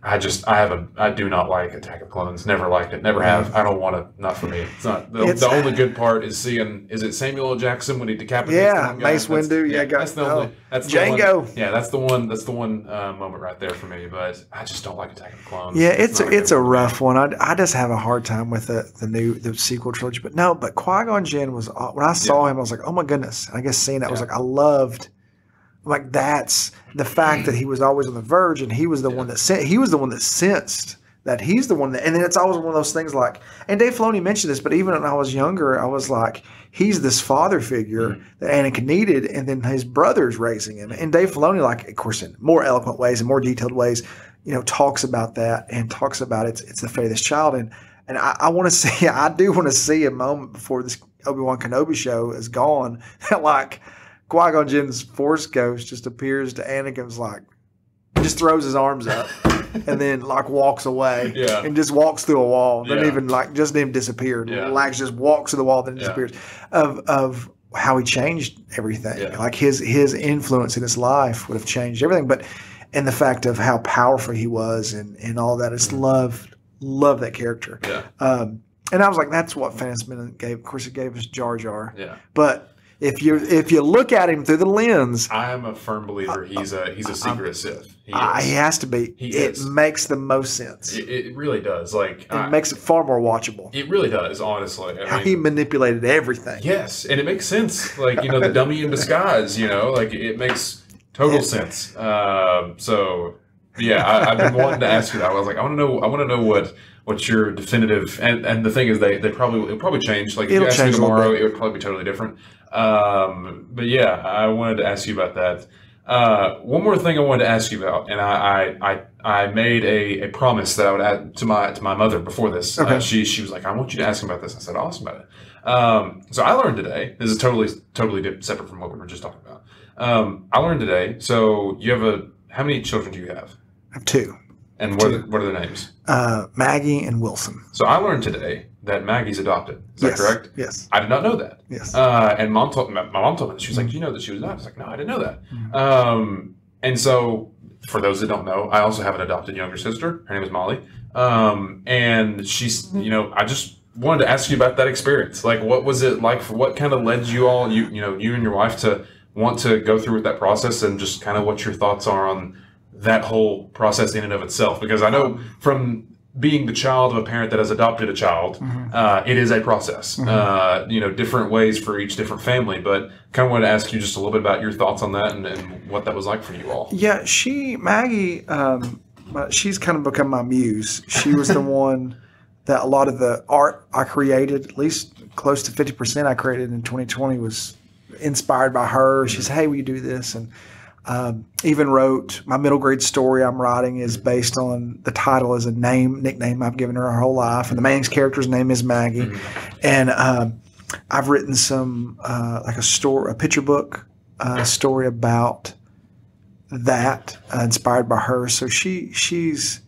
I do not like Attack of the Clones. Never liked it. Never have. I don't want to. Not for me. It's not. The only good part is seeing. Is it Samuel L. Jackson when he decapitates the one guy? Mace Windu. That's the only. That's the Django. one, yeah, that's the one. That's the one moment right there for me. But I just don't like Attack of the Clones. Yeah, it's not a rough one. I just have a hard time with the sequel trilogy. But Qui-Gon Jinn was, when I saw him, I was like, oh my goodness. And I guess seeing that, I was like, I loved. Like that's the fact that he was always on the verge, and he was the one that sensed that he's the one that, and then it's always one of those things like, and Dave Filoni mentioned this, but even when I was younger, I was like, he's this father figure that Anakin needed, and then his brother's raising him. And Dave Filoni, like, of course, in more eloquent ways and more detailed ways, talks about that and talks about it's the fate of this child. And I want to see, I do want to see a moment before this Obi-Wan Kenobi show is gone that like Qui-Gon Jinn's Force Ghost just appears to Anakin's like, just throws his arms up and then like walks away and just walks through a wall. Doesn't even just even disappear. Like just walks to the wall, then disappears. Of how he changed everything. Yeah. Like his influence in his life would have changed everything. But and the fact of how powerful he was and all that. I just love that character. Yeah. And I was like, that's what Phantom Menace gave. Of course, it gave us Jar Jar. Yeah. But If you look at him through the lens, I am a firm believer he's a secret Sith. He has to be. It makes the most sense. It really does. Like it makes it far more watchable. It really does, honestly. How he manipulated everything. Yes, and it makes sense. Like, the dummy in disguise. Like it makes total sense. So yeah, I've been wanting to ask you that. I was like, I want to know what your definitive and the thing is it'll probably change. Like if you ask me tomorrow, it would probably be totally different. But yeah, I wanted to ask you about that. One more thing I wanted to ask you about, and I made a promise that I would add to my mother before this. Okay. She was like, I want you to ask him about this. I said, awesome about it. So I learned today. This is totally separate from what we were just talking about. I learned today. So you have how many children do you have? I have 2. And what are their names? Maggie and Wilson. So I learned today that Maggie's adopted. Is that correct? Yes. I did not know that. Yes. And my mom told me, she was like, do you know that she was adopted? I was like, no, I didn't know that. Mm-hmm. And so for those that don't know, I also have an adopted younger sister. Her name is Molly. And she's, I just wanted to ask you about that experience. Like, what was it like? What kind of led you all, you and your wife to want to go through with that process, and just kind of what your thoughts are on that whole process in and of itself? Because I know from being the child of a parent that has adopted a child, it is a process. Different ways for each different family. But kind of wanted to ask you just a little bit about your thoughts on that and what that was like for you all. Yeah, Maggie, she's kind of become my muse. She was the one that a lot of the art I created, at least close to 50% I created in 2020, was inspired by her. She said, hey, will you do this? And even wrote my middle grade story I'm writing is based on the title as a nickname I've given her whole life. And the main character's name is Maggie. And I've written some like a picture book story about that, inspired by her. So she's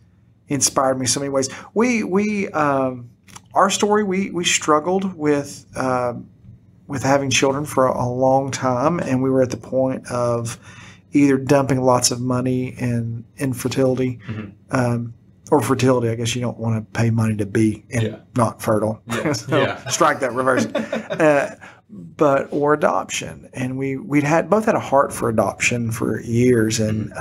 inspired me so many ways. Our story, we struggled with having children for a long time, and we were at the point of either dumping lots of money in infertility, or fertility. I guess you don't want to pay money to be not fertile. Yeah. So strike that, reverse. Or adoption. And we'd both had a heart for adoption for years, and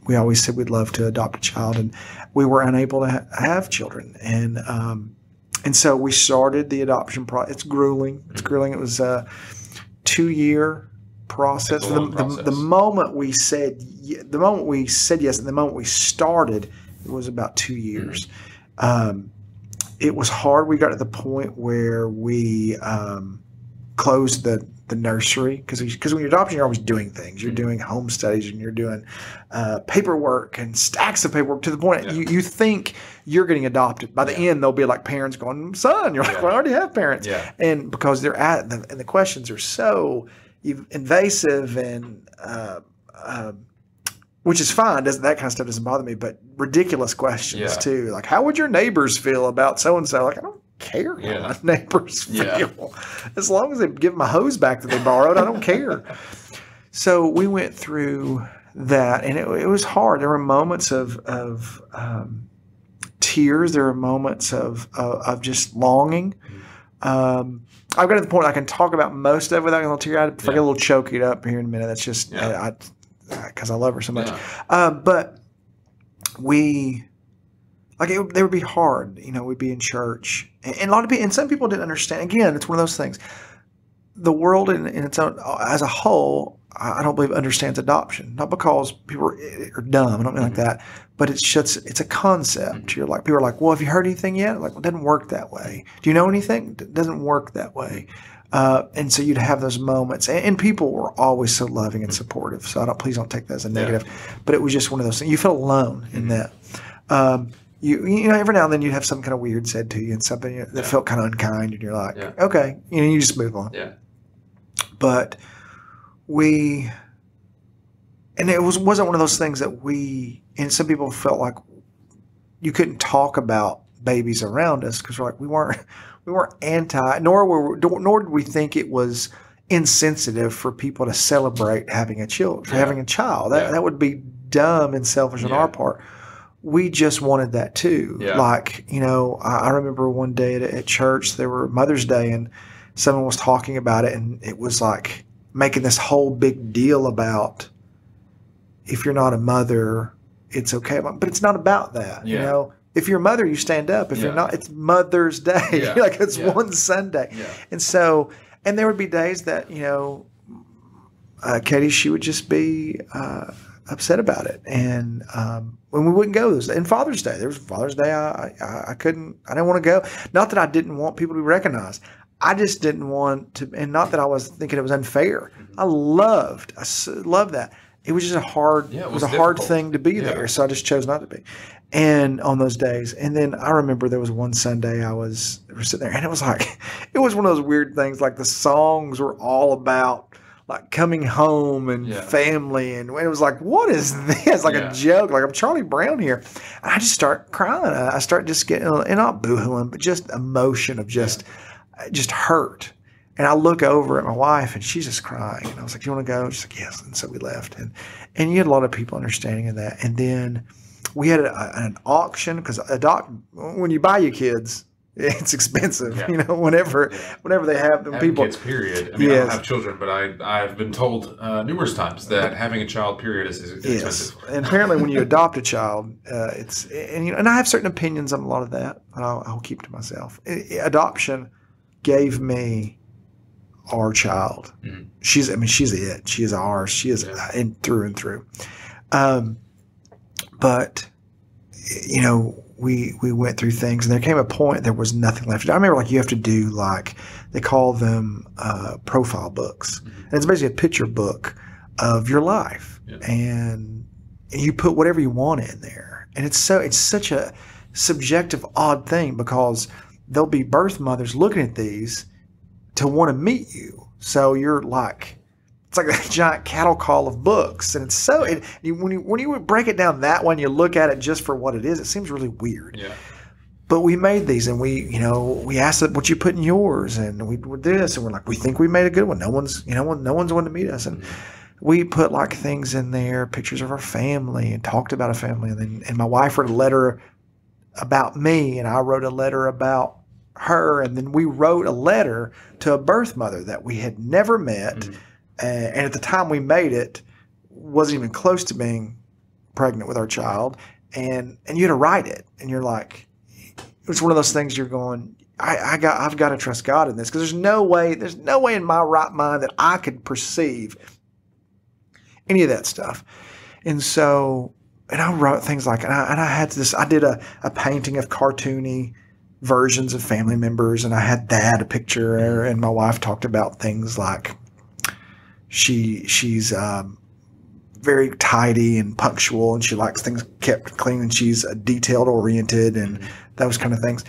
we always said we'd love to adopt a child, and we were unable to have children. And so we started the adoption process. It's grueling. It was a 2-year process. The moment we said yes, and the moment we started, it was about 2 years. It was hard. We got to the point where we closed the nursery, because when you're adopting, you're always doing things. You're doing home studies, and you're doing paperwork and stacks of paperwork, to the point you think you're getting adopted. By the end, they'll be like parents going, son, you're like, well, I already have parents. Yeah. And because they're and the questions are so invasive, and which is fine. That kind of stuff doesn't bother me, but ridiculous questions too. Like, how would your neighbors feel about so-and-so? Like, I don't care how my neighbors feel. As long as they give my hose back that they borrowed, I don't care. So we went through that, and it was hard. There were moments of tears. There were moments of just longing. I've got to the point I can talk about most of it without getting a little teary-eyed. If I get a little choky up here in a minute, that's just because I love her so much. But they would be hard. We'd be in church, and a lot of people, and some people didn't understand. Again, it's one of those things. The world in its own, as a whole, I don't believe understands adoption. Not because people are dumb. I don't mean like that. But it's a concept. You're like, people are like, well, have you heard anything yet? Like, well, it doesn't work that way. Do you know anything? It doesn't work that way. And so you'd have those moments, and people were always so loving and supportive. So please don't take that as a negative. But it was just one of those things. You feel alone in that. You every now and then you'd have something kind of weird said to you, and something that felt kind of unkind, and you're like, okay, you just move on. Yeah. But and it wasn't one of those things that and some people felt like you couldn't talk about babies around us, because we're like, we weren't anti, nor did we think it was insensitive for people to celebrate having a child. That would be dumb and selfish on our part. We just wanted that too. Yeah. Like, I remember one day at church, there were Mother's Day, and someone was talking about it, and it was like, making this whole big deal about if you're not a mother, it's okay. But it's not about that, you know. If you're a mother, you stand up. If you're not, it's Mother's Day. Like it's one Sunday. And so, and there would be days that, you know, Katie, she would just be upset about it. And when we wouldn't go, and Father's Day, there was Father's Day, I didn't want to go. Not that I didn't want people to be recognized. I just didn't want to, and not that I was thinking it was unfair. I loved that. It was just a hard, it was a hard thing to be there. So I just chose not to be. And on those days, and then I remember there was one Sunday we were sitting there, and it was like, it was one of those weird things. Like the songs were all about like coming home and family, and it was like, what is this? Like a joke. Like I'm Charlie Brown here. And I just start crying. I start just getting, and not boohooing, but just emotion of just hurt. And I look over at my wife, and she's just crying. And I was like, "You want to go?" She's like, "Yes." And so we left. And you had a lot of people understanding of that. And then we had an auction, because when you buy your kids, it's expensive. You know, whenever they have them, having people kids. Period. I mean, I don't have children, but I've been told numerous times that having a child, period, is expensive. And apparently, when you adopt a child, and I have certain opinions on a lot of that, but I'll keep to myself. Adoption gave me our child. Mm-hmm. She's it. She is ours. She is through and through. But you know, we went through things, and there came a point there was nothing left. I remember, like, you have to do, like, they call them profile books, and it's basically a picture book of your life, and you put whatever you want in there, and it's such a subjective, odd thing, because there'll be birth mothers looking at these to want to meet you. So you're like, it's like a giant cattle call of books. And it's so, when you break it down that way and you look at it just for what it is, it seems really weird. Yeah. But we made these, and we asked what you put in yours, and we did this, and we're like, we think we made a good one. No one's wanted to meet us. And we put like things in there, pictures of our family, and talked about a family. And my wife wrote a letter about me, and I wrote a letter about her, and then we wrote a letter to a birth mother that we had never met, and at the time we made it, wasn't even close to being pregnant with our child, and you had to write it, and you're like, it's one of those things you're going, I've got to trust God in this, because there's no way in my right mind that I could perceive any of that stuff. And so, and I wrote things like, and I had this, I did a painting of cartoony versions of family members, and I had a picture, and my wife talked about things like she's very tidy and punctual, and she likes things kept clean, and she's detailed oriented, and those kind of things.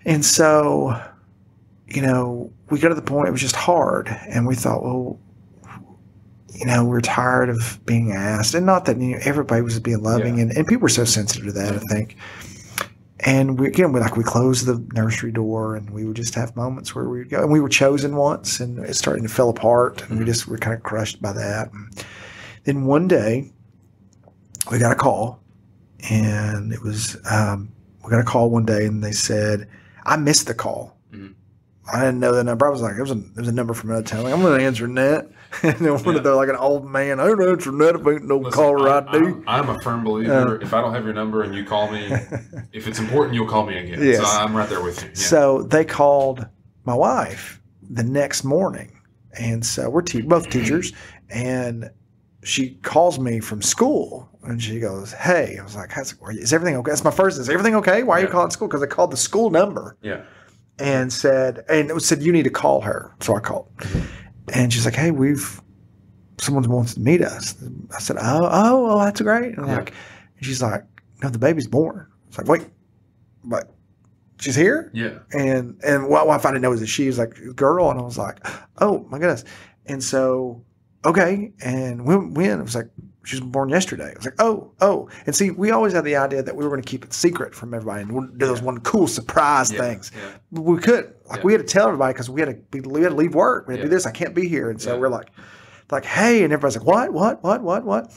And so, you know, we got to the point it was just hard, and we thought, well, you know, we're tired of being asked, and not that everybody was being loving, and people were so sensitive to that, I think. And we closed the nursery door, and we would just have moments where we would go. And we were chosen once, and it started to fall apart, and we were kind of crushed by that. And then one day, we got a call, and it was we got a call one day, and they said, I missed the call. I didn't know the number. I was like, it was a number from another town. Like, I'm going to answer net. And then one of the, like an old man, I don't answer net if ain't no caller ID. I'm a firm believer. If I don't have your number and you call me, if it's important, you'll call me again. Yes. So I'm right there with you. Yeah. So they called my wife the next morning. And so we're both teachers. And she calls me from school. And she goes, hey. I was like, is everything okay? That's my first. Is everything okay? Why are you calling school? Because I called the school number. Yeah. And said, you need to call her. So I called. And she's like, hey, someone wants to meet us. I said, oh, that's great. And and she's like, no, the baby's born. It's like, wait, but she's here? Yeah. And what I didn't know was that she was like, girl. And I was like, oh my goodness. And so, okay. And when? It was like, she was born yesterday. I was like, oh. And see, we always had the idea that we were going to keep it secret from everybody and do those one cool surprise things. Yeah. But we couldn't. We had to tell everybody because we had to leave work. We had to do this. I can't be here. And so we're like, hey, and everybody's like, what?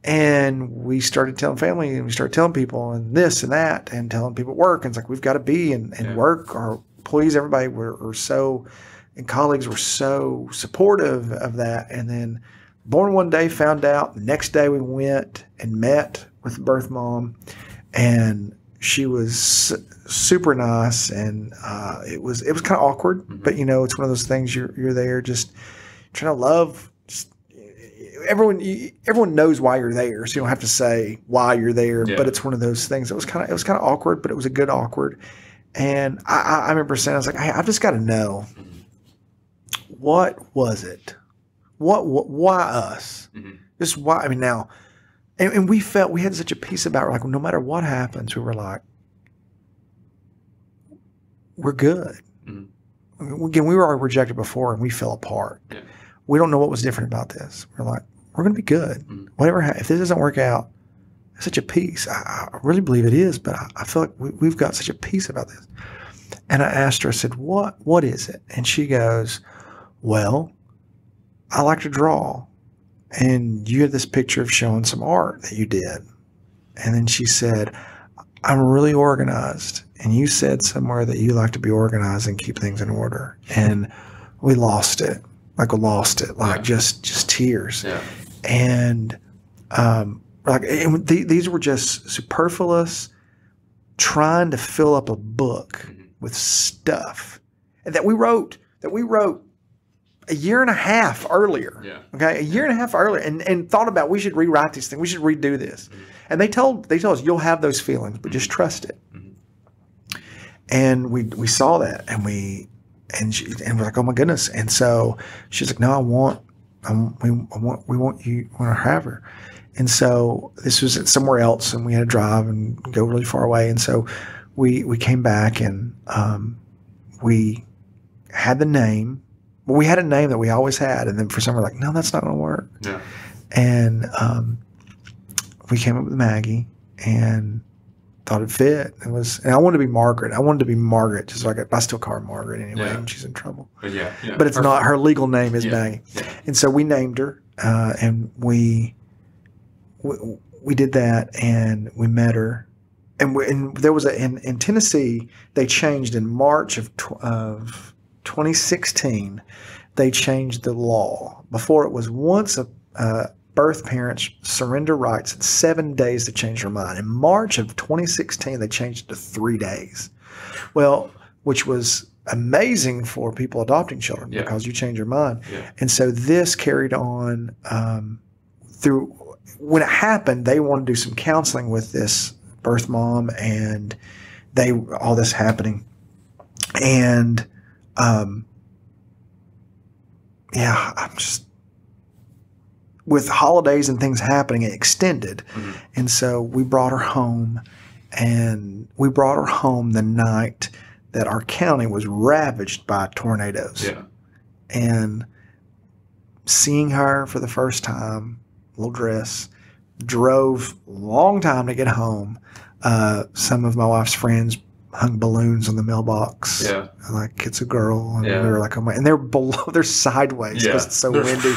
And we started telling family, and we started telling people, and this and that, and telling people at work. And it's like, we've got to be and work or please everybody. We're so and colleagues were so supportive of that. And then born one day, found out. The next day we went and met with the birth mom, and she was super nice. And it was kind of awkward, but it's one of those things you're there just trying to love. Everyone knows why you're there, so you don't have to say why you're there. Yeah. But it's one of those things. It was kind of awkward, but it was a good awkward. And I remember saying, I was like, hey, I've just got to know, what was it? Why us? Just why? I mean, now, and we felt we had such a peace about it. Like, no matter what happens, we were like, we're good. Again, we were already rejected before, and we fell apart. Yeah. We don't know what was different about this. We're like, we're going to be good. Whatever, if this doesn't work out, it's such a peace. I really believe it is, but I feel like we've got such a peace about this. And I asked her, I said, what is it? And she goes, well, I like to draw. And you had this picture of showing some art that you did. And then she said, I'm really organized. And you said somewhere that you like to be organized and keep things in order. And we lost it. Just tears. Yeah. And these were just superfluous, trying to fill up a book with stuff that we wrote a year and a half earlier. Yeah. Okay, a year and a half earlier, and thought about, we should rewrite these things. We should redo this. And they told us, you'll have those feelings, but just trust it. And we saw that, and we're like, oh my goodness. And so she's like, no, we want to have her. And so this was somewhere else, and we had to drive and go really far away. And so we came back, and we had the name. Well, we had a name that we always had, and then for some, we're like, no, that's not going to work. Yeah. And we came up with Maggie and thought it fit. And I wanted to be Margaret. Just so I still call her Margaret anyway, when she's in trouble. But but it's not. Her legal name is Maggie. Yeah. And so we named her, and we did that, and we met her. And there was in Tennessee, they changed in March of 2016. They changed the law. Before, it was once a birth parents surrender rights, it's 7 days to change their mind. In March of 2016, they changed it to 3 days. Well, which was amazing for people adopting children, because you change your mind. Yeah. And so this carried on through. When it happened, they wanted to do some counseling with this birth mom, and all this happening. And I'm just, with holidays and things happening, it extended. And so we brought her home, and we brought her home the night that our county was ravaged by tornadoes. Yeah. And seeing her for the first time, little dress, drove a long time to get home. Some of my wife's friends hung balloons on the mailbox. Yeah. Like, it's a girl. And we were like, oh my, and they're sideways because it's so windy.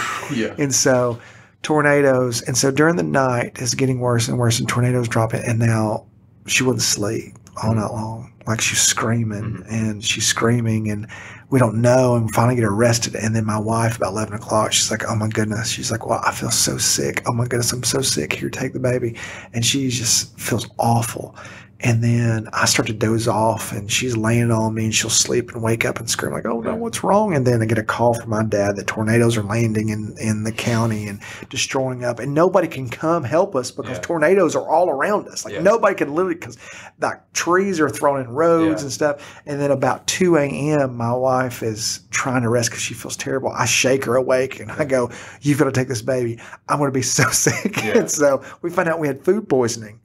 And so tornadoes. And so during the night, it's getting worse and worse, and tornadoes dropping. And now she wouldn't sleep all night long. Like, she's screaming and she's screaming, and we don't know, and we finally get arrested. And then my wife, about 11 o'clock, she's like, oh my goodness. She's like, well, I feel so sick. Oh my goodness, I'm so sick. Here, take the baby. And she just feels awful. And then I start to doze off, and she's laying on me, and she'll sleep and wake up and scream like, oh no, what's wrong? And then I get a call from my dad that tornadoes are landing in the county and destroying up, and nobody can come help us because tornadoes are all around us. Like, nobody can literally, because like trees are thrown in roads and stuff. And then about 2 a.m., my wife is trying to rest because she feels terrible. I shake her awake, and I go, you've got to take this baby. I'm going to be so sick. And so we found out we had food poisoning.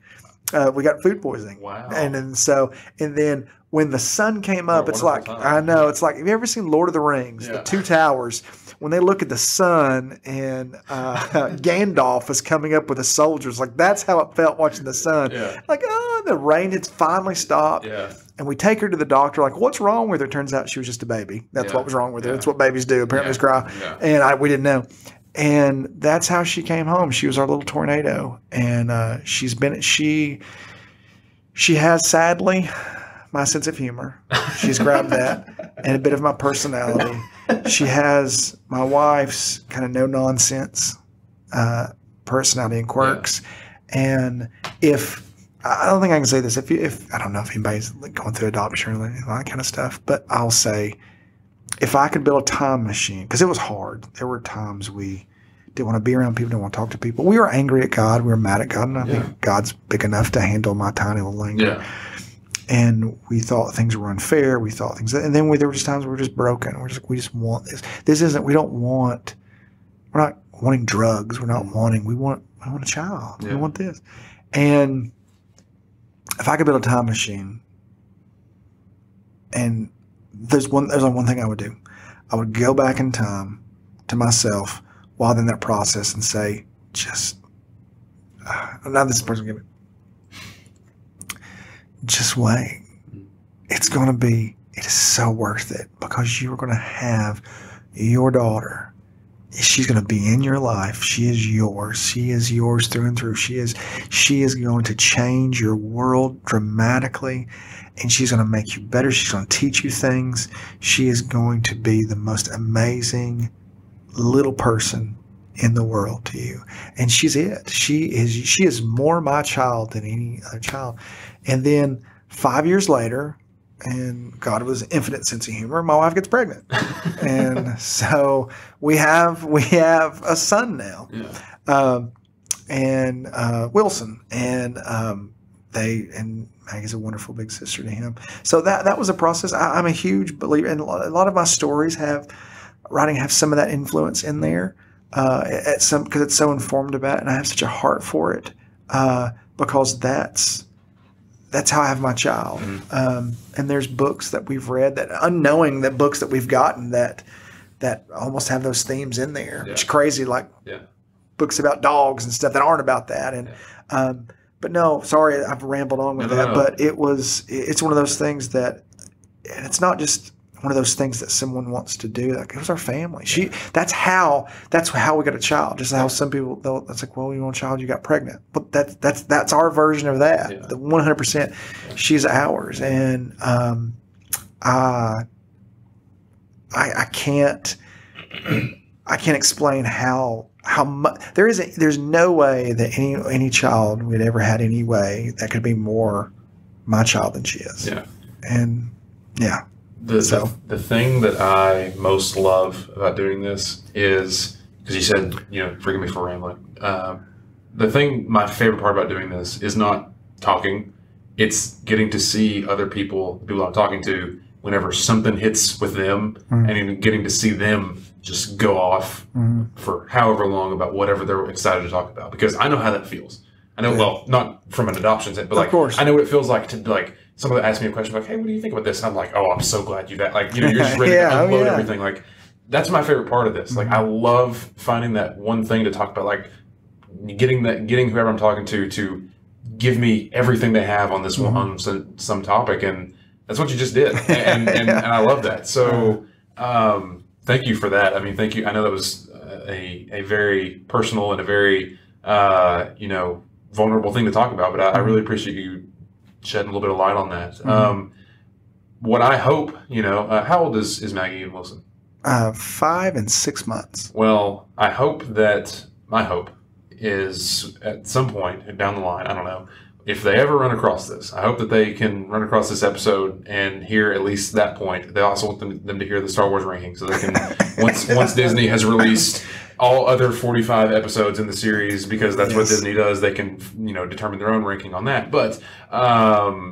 We got food poisoning. Wow. And then when the sun came up, it's like, I know, it's like, have you ever seen Lord of the Rings, the Two Towers, when they look at the sun and Gandalf is coming up with the soldiers, like, that's how it felt watching the sun. Yeah. Like, oh, the rain had finally stopped. Yeah. And we take her to the doctor, like, what's wrong with her? Turns out she was just a baby. That's what was wrong with her. That's what babies do. Apparently, is cry. Yeah. And we didn't know. And that's how she came home. She was our little tornado. And she has, sadly, my sense of humor. She's grabbed that. and a bit of my personality. She has my wife's kind of no nonsense personality and quirks. And if I don't think I can say this, if I don't know if anybody's like going through adoption or anything, that kind of stuff, but I'll say, if I could build a time machine, because it was hard. There were times we didn't want to be around people, didn't want to talk to people. We were angry at God. We were mad at God, and I think God's big enough to handle my tiny little anger. Yeah. And we thought things were unfair. We thought things, and then there were just times we were just broken. We just want this. This isn't. We're not wanting drugs. We want a child. We want this. And if I could build a time machine, and there's only one thing I would do. I would go back in time to myself while in that process and say, now this person give it. Just wait. It is so worth it, because you're going to have your daughter. She's going to be in your life. She is yours. She is yours through and through. She is going to change your world dramatically, and she's going to make you better. She's going to teach you things. She is going to be the most amazing little person in the world to you. And she's it. She is more my child than any other child. And then 5 years later, and God was infinite sense of humor, my wife gets pregnant. And so we have a son now. And Wilson. And Maggie's a wonderful big sister to him. So that was a process. I'm a huge believer, and a lot of my stories have some of that influence in there, because it's so informed about it, and I have such a heart for it, because that's how I have my child. And there's books that we've read, that unknowing that books that we've gotten that almost have those themes in there. It's crazy, like books about dogs and stuff that aren't about that. And but no, sorry, I've rambled on with that. But it's one of those things that, and it's not just one of those things that someone wants to do. Like, it was our family. That's how we got a child. Just how some people, that's like, well, you want a child, you got pregnant. But that's our version of that. The 100%. She's ours, and I can't explain how much there's no way that any child we'd ever had any way that could be more my child than she is. And the thing that I most love about doing this is, because you said, forgive me for rambling. My favorite part about doing this is not talking. It's getting to see other people I'm talking to, whenever something hits with them, and even getting to see them just go off for however long about whatever they're excited to talk about. Because I know how that feels. I know, well, not from an adoption sense, but like, of course, I know what it feels like to, like, someone asks me a question like, hey, what do you think about this? And I'm like, oh, I'm so glad you that. Like, you're just ready to unload everything. Like, that's my favorite part of this. Like, I love finding that one thing to talk about, like getting whoever I'm talking to give me everything they have on this one, some topic. And that's what you just did. And I love that. So, thank you for that. I mean, thank you. I know that was a very personal and a very, vulnerable thing to talk about, but I really appreciate you shedding a little bit of light on that. What I hope, how old is Maggie and Wilson? 5 and 6 months. Well, my hope is at some point down the line, I don't know, if they ever run across this, I hope that they can run across this episode and hear at least that point. They also want them to hear the Star Wars ranking, so they can, once Disney has released all other 45 episodes in the series, because that's what Disney does, they can, determine their own ranking on that. But I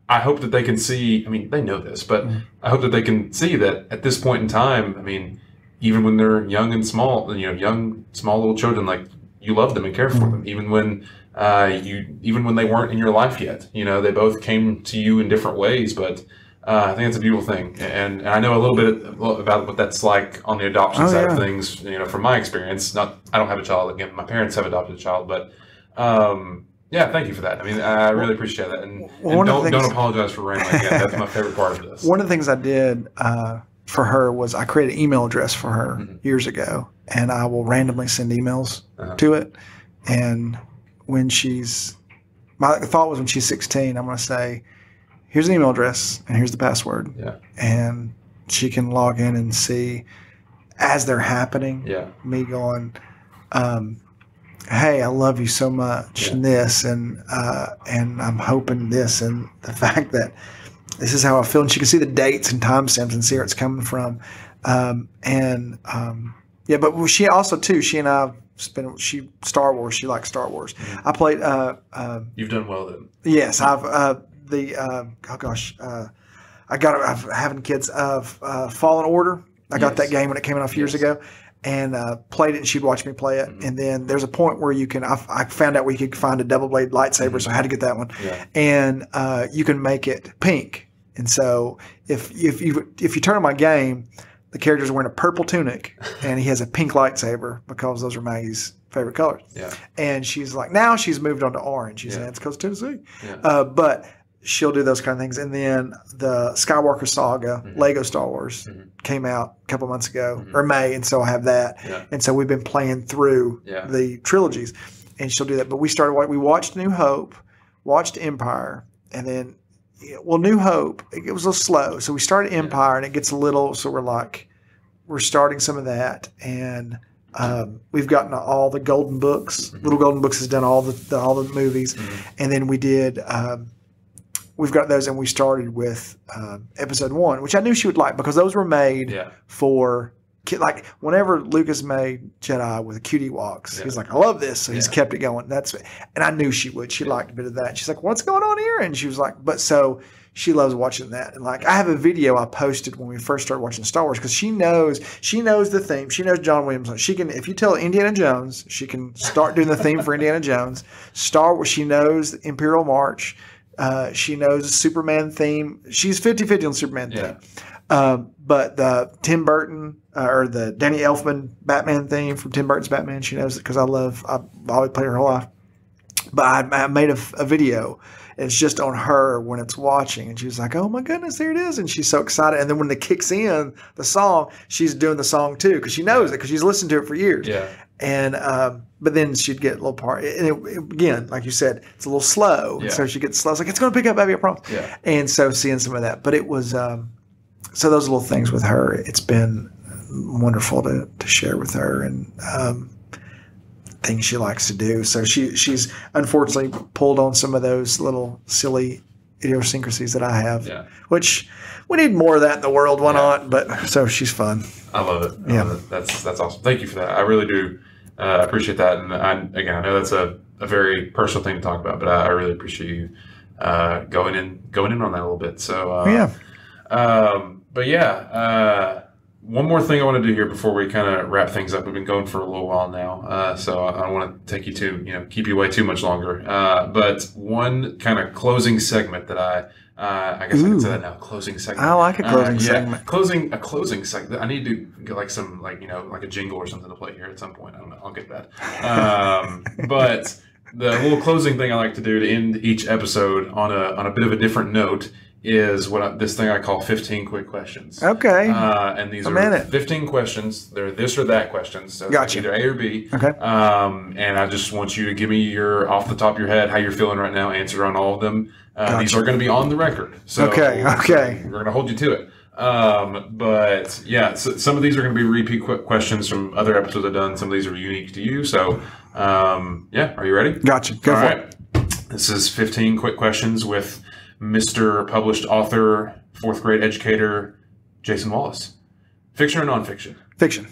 hope that they can see, I mean, they know this, but I hope that they can see that at this point in time, I mean, even when they're young and small, young, small little children, like, you love them and care for them, even when they weren't in your life yet. They both came to you in different ways, but I think it's a beautiful thing. And I know a little bit about what that's like on the adoption side of things, from my experience. I don't have a child. Again, my parents have adopted a child, but thank you for that. I mean, I really appreciate that. And don't apologize for rambling again. That's my favorite part of this. One of the things I did for her was I created an email address for her years ago, and I will randomly send emails to it. And when my thought was when she's 16, I'm going to say, here's an email address and here's the password. And she can log in and see as they're happening. Yeah. Me going, hey, I love you so much, and this, and I'm hoping this, and the fact that this is how I feel, and she can see the dates and timestamps and see where it's coming from, but she also too. She and I Star Wars. She likes Star Wars. Mm-hmm. I played. You've done well then. Yes, I've I'm having kids of Fallen Order. I got that game when it came out a few years ago, and played it, and she'd watch me play it. Mm-hmm. And then there's a point where you can. I found out where you could find a double blade lightsaber, mm-hmm. so I had to get that one. Yeah. And you can make it pink. And so if you turn on my game, the character's wearing a purple tunic and he has a pink lightsaber because those are Maggie's favorite colors. Yeah. And she's like, now she's moved on to orange. She's saying it's because Tennessee. Yeah. But she'll do those kind of things. And then the Skywalker Saga, mm-hmm. Lego Star Wars, mm-hmm. came out a couple months ago, mm-hmm. or May, and so I have that. Yeah. And so we've been playing through the trilogies, and she'll do that. But we watched New Hope, watched Empire, and then New Hope, it was a little slow. So we started Empire, and it gets a little, so we're starting some of that. And we've gotten all the Golden Books. Mm-hmm. Little Golden Books has done all the movies. Mm-hmm. And then we did, we've got those, and we started with episode 1, which I knew she would like because those were made for like whenever Lucas made Jedi with the cutie walks, he's like, I love this. So he's kept it going. And I knew she would. She liked a bit of that. And she's like, what's going on here? And she was like, so she loves watching that. And like, I have a video I posted when we first started watching Star Wars because she knows the theme. She knows John Williams. She can, if you tell Indiana Jones, she can start doing the theme for Indiana Jones. Star Wars, she knows the Imperial March. She knows the Superman theme. She's 50-50 on Superman theme. But the Tim Burton or the Danny Elfman Batman theme from Tim Burton's Batman, she knows it because I've always played her whole life. But I made a video. It's just on her when it's watching, and she was like, "Oh my goodness, there it is!" And she's so excited. And then when it kicks in the song, she's doing the song too because she knows it because she's listened to it for years. Yeah. And but then she'd get a little part, and again, like you said, it's a little slow. Yeah. So she gets slow. It's like it's going to pick up, baby, I promise. Yeah. And so seeing some of that, but it was so those little things with her. It's been wonderful to share with her and things she likes to do. So she's unfortunately pulled on some of those little silly idiosyncrasies that I have, which we need more of that in the world. Why not? But so she's fun. I love it. That's awesome. Thank you for that. I really do appreciate that. And I know that's a very personal thing to talk about, but I really appreciate you going in on that a little bit. So one more thing I want to do here before we kind of wrap things up. We've been going for a little while now, so I don't want to take you keep you away too much longer. But one kind of closing segment that I guess I can say that now. Closing segment. I like a closing segment. A closing segment. I need to get like some like a jingle or something to play here at some point. I don't know. I'll get that. But the little closing thing I like to do to end each episode on a bit of a different note is this thing I call 15 quick questions. Okay. And these are 15 questions. They're this or that questions. So gotcha. Either A or B. Okay. And I just want you to give me your off the top of your head how you're feeling right now. Answer on all of them. Gotcha. These are going to be on the record. So okay. We're going to hold you to it. But yeah, so some of these are going to be repeat questions from other episodes I've done. Some of these are unique to you. So are you ready? Gotcha. Go for it. This is 15 quick questions with Mr. Published Author, 4th grade educator, Jason Wallis. Fiction or nonfiction? Fiction.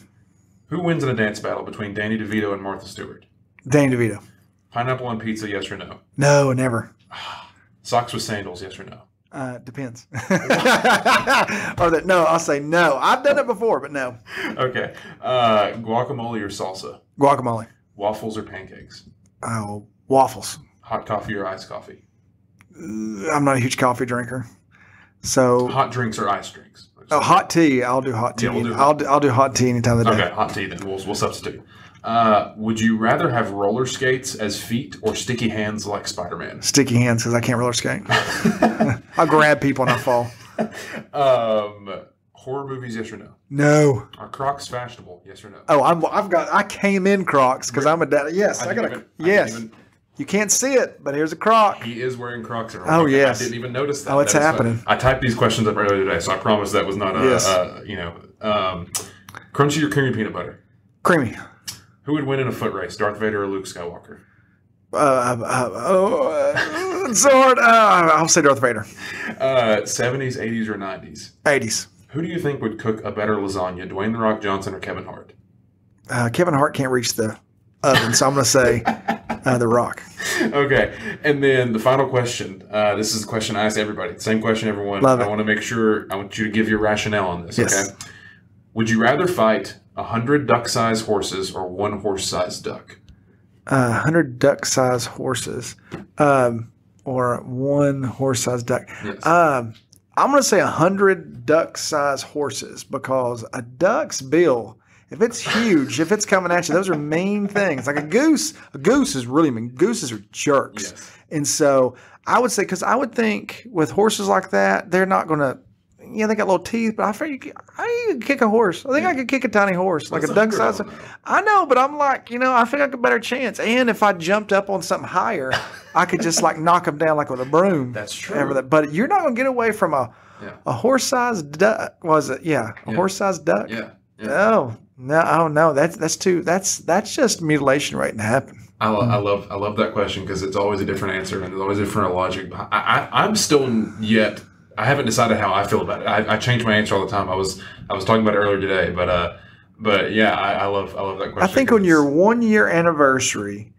Who wins in a dance battle between Danny DeVito and Martha Stewart? Danny DeVito. Pineapple on pizza, yes or no? No, never. Socks with sandals, yes or no? Depends. No, I'll say no. I've done it before, but no. Okay. Guacamole or salsa? Guacamole. Waffles or pancakes? Oh, waffles. Hot coffee or iced coffee? I'm not a huge coffee drinker, so hot drinks or iced drinks. Oh, hot tea. I'll do hot tea. Yeah, I'll do hot tea any time of the day. Okay, hot tea. Then we'll substitute. Would you rather have roller skates as feet or sticky hands like Spider-Man? Sticky hands because I can't roller skate. I'll grab people and I fall. Horror movies, yes or no? No. Are Crocs fashionable? Yes or no? Oh, I came in Crocs because I'm a dad. Yes, I got a yes. You can't see it, but here's a croc. He is wearing Crocs. Oh, yes. I didn't even notice that. Oh, it's happening. I typed these questions up earlier today, so I promise that was not crunchy or creamy peanut butter. Creamy. Who would win in a foot race, Darth Vader or Luke Skywalker? It's so hard. I'll say Darth Vader. 70s, 80s, or 90s? 80s. Who do you think would cook a better lasagna, Dwayne The Rock Johnson or Kevin Hart? Kevin Hart can't reach the oven, so I'm going to say The Rock. Okay, and then the final question. This is the question I ask everybody. Same question, everyone. Love it. I want to make sure. I want you to give your rationale on this. Yes. Okay. Would you rather fight 100 duck-sized horses or one horse-sized duck? 100 duck-sized horses, or one horse-sized duck. Yes. I'm going to say 100 duck-sized horses, because a duck's bill, if it's huge, if it's coming at you, those are mean things. Like a goose is really mean. Gooses are jerks. Yes. And so I would say, because I would think with horses like that, they're not going to, they got little teeth, but I figure I could kick a horse. I think I could kick a tiny horse, like a duck size. I know, but I'm like, I think I got a better chance. And if I jumped up on something higher, I could just like knock them down like with a broom. That's true. But you're not going to get away from a horse-sized duck. Was it? Yeah, a horse-sized duck. Yeah. No. That's just mutilation waiting to happen. I love that question, because it's always a different answer and there's always a different logic. I'm still yet. I haven't decided how I feel about it. I change my answer all the time. I was talking about it earlier today, but yeah, I love that question. I think on your 1 year anniversary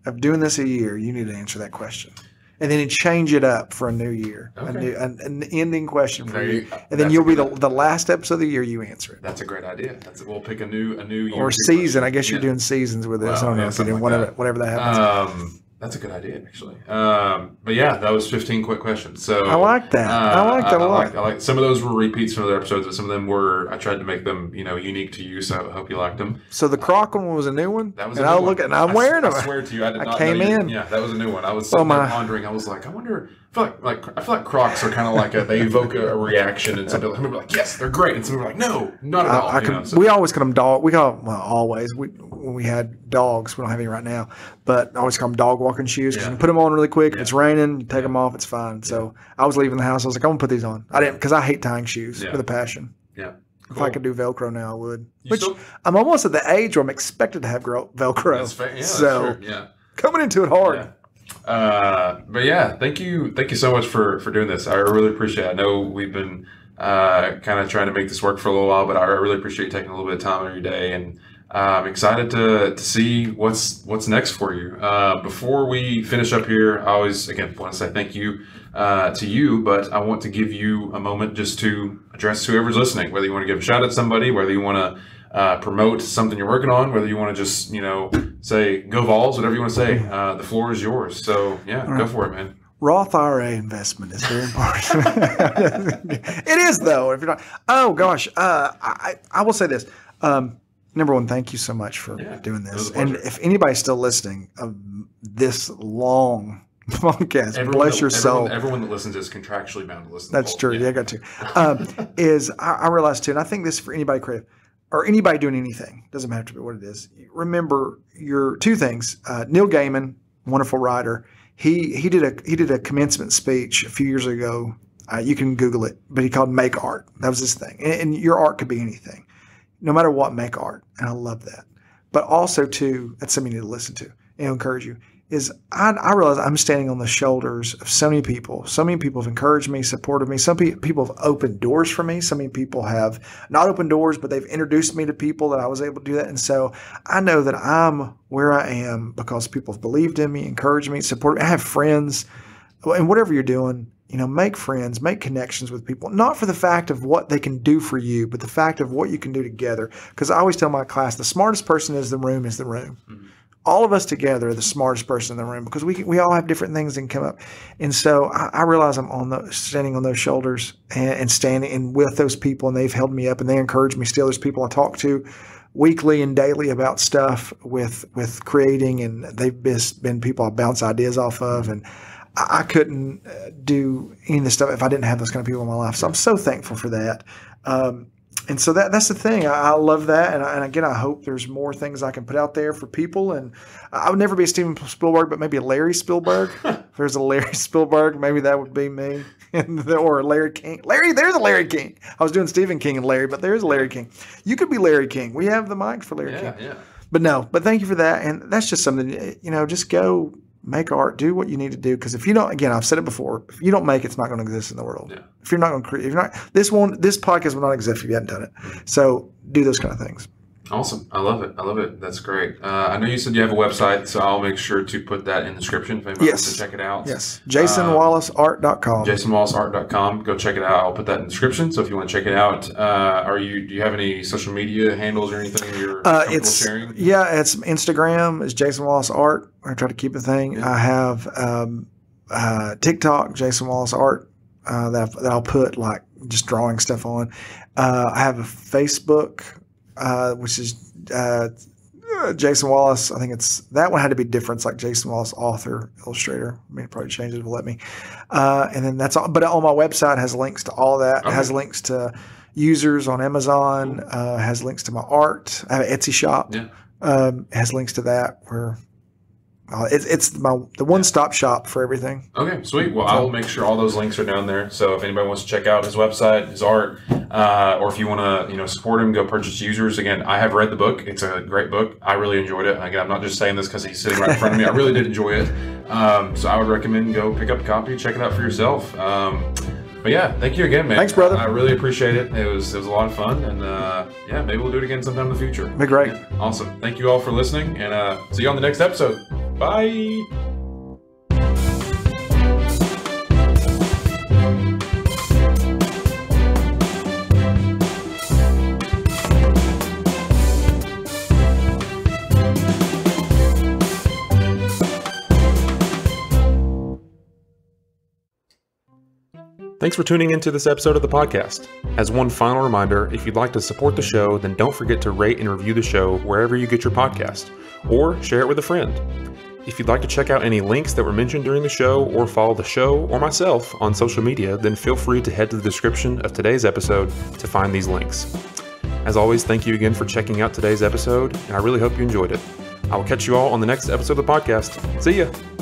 of doing this a year, you need to answer that question, and then you change it up for a new year, okay. an ending question for you, and then you'll be the last episode of the year you answer it. That's a great idea. We'll pick a new year or season. I guess you're doing seasons with this. I don't know if you're doing whatever that happens. That's a good idea, actually. But yeah, that was 15 quick questions. So I like that. I like that a lot. I like some of those were repeats from other episodes, but some of them were. I tried to make them, unique to you. So I hope you liked them. So the Croc one was a new one. That was. And a new I'll look at. And I'm wearing them. I swear to you, I did not. Came in. Yeah, that was a new one. I was sitting there pondering. I was like, I wonder. I feel like Crocs are kind of like they evoke a reaction, and some people are like, yes, they're great, and some people are like, no, not at all. We always call them dog. Always. When we had dogs, we don't have any right now, but I always call them dog walking shoes, because you can put them on really quick. If it's raining, you take them off, it's fine. So I was leaving the house. I was like, I'm going to put these on. I didn't, because I hate tying shoes with a passion. Yeah. If I could do Velcro now, I would. I'm almost at the age where I'm expected to have Velcro. That's fair. Yeah, so that's true. Yeah. Coming into it hard. Yeah. But yeah, thank you so much for doing this. I really appreciate it. I know we've been kind of trying to make this work for a little while, but I really appreciate you taking a little bit of time every day, and I'm excited to see what's next for you. Before we finish up here, I always again want to say thank you to you, but I want to give you a moment just to address whoever's listening, whether you want to give a shout out to somebody, whether you want to promote something you're working on, whether you want to just say go Vols, whatever you want to say. The floor is yours. So yeah, go for it, man. Roth IRA investment is very important. It is, though. If you're not, oh gosh, I will say this. Number one, thank you so much for doing this. And if anybody's still listening of this long podcast, bless your soul. Everyone that listens is contractually bound to listen. That's true. Yeah, I got to. I realize too, and I think this is for anybody creative or anybody doing anything. Doesn't have to be what it is. Remember your two things. Neil Gaiman, wonderful writer. He did a commencement speech a few years ago. You can Google it, but he called "Make Art." That was his thing, and your art could be anything. No matter what, make art. And I love that. But also, too, that's something you need to listen to and encourage you, is I realize I'm standing on the shoulders of so many people. So many people have encouraged me, supported me. Some people have opened doors for me. So many people have not opened doors, but they've introduced me to people that I was able to do that. And so I know that I'm where I am because people have believed in me, encouraged me, supported me. I have friends. And whatever you're doing, make friends, make connections with people, not for the fact of what they can do for you, but the fact of what you can do together. Because I always tell my class, the smartest person is the room. Mm-hmm. All of us together are the smartest person in the room because we all have different things that can come up. And so I realize I'm standing on those shoulders and standing and with those people, and they've held me up and they encourage me still. There's people I talk to weekly and daily about stuff with creating, and they've been people I bounce ideas off of, and I couldn't do any of this stuff if I didn't have those kind of people in my life. So I'm so thankful for that. And so that's the thing. I love that. And again, I hope there's more things I can put out there for people. And I would never be a Steven Spielberg, but maybe a Larry Spielberg. If there's a Larry Spielberg, maybe that would be me. Or a Larry King. There's a Larry King. I was doing Stephen King and Larry, but there's a Larry King. You could be Larry King. We have the mic for Larry King. Yeah. But thank you for that. And that's just something, just go make art, do what you need to do. Because if you don't, again, I've said it before, if you don't make it, it's not going to exist in the world. Yeah. If you're not going to create, this podcast will not exist if you hadn't done it. So do those kind of things. Awesome. I love it. That's great. I know you said you have a website, so I'll make sure to put that in the description if anybody wants to check it out. Yes. JasonWallisArt.com. JasonWallisArt.com. Go check it out. I'll put that in the description. So if you want to check it out, do you have any social media handles or anything you're comfortable sharing? Yeah, it's Instagram. It's Jason Wallis Art. I try to keep a thing. Yeah. I have TikTok, Jason Wallis Art, that I'll put like just drawing stuff on. I have a Facebook, which is Jason Wallis. I think that one had to be different. It's like Jason Wallis, author, illustrator. I mean, it probably changes if it'll let me. And then that's all. But on my website, it has links to all of that. Okay. It has links to users on Amazon. Cool. Has links to my art. I have an Etsy shop. Yeah. It has links to that where. It's the one-stop shop for everything. Okay, sweet. Well, I'll make sure all those links are down there. So if anybody wants to check out his website, his art, or if you want to, support him, go purchase Users. Again, I have read the book. It's a great book. I really enjoyed it. Again, I'm not just saying this because he's sitting right in front of me. I really did enjoy it. So I would recommend go pick up a copy, check it out for yourself. But yeah, thank you again, man. Thanks, brother. I really appreciate it. It was a lot of fun, and maybe we'll do it again sometime in the future. Be great. Yeah, awesome. Thank you all for listening, and see you on the next episode. Bye. Thanks for tuning into this episode of the podcast. As one final reminder, if you'd like to support the show, then don't forget to rate and review the show wherever you get your podcast, or share it with a friend. If you'd like to check out any links that were mentioned during the show, or follow the show or myself on social media, then feel free to head to the description of today's episode to find these links. As always, thank you again for checking out today's episode, and I really hope you enjoyed it. I will catch you all on the next episode of the podcast. See ya!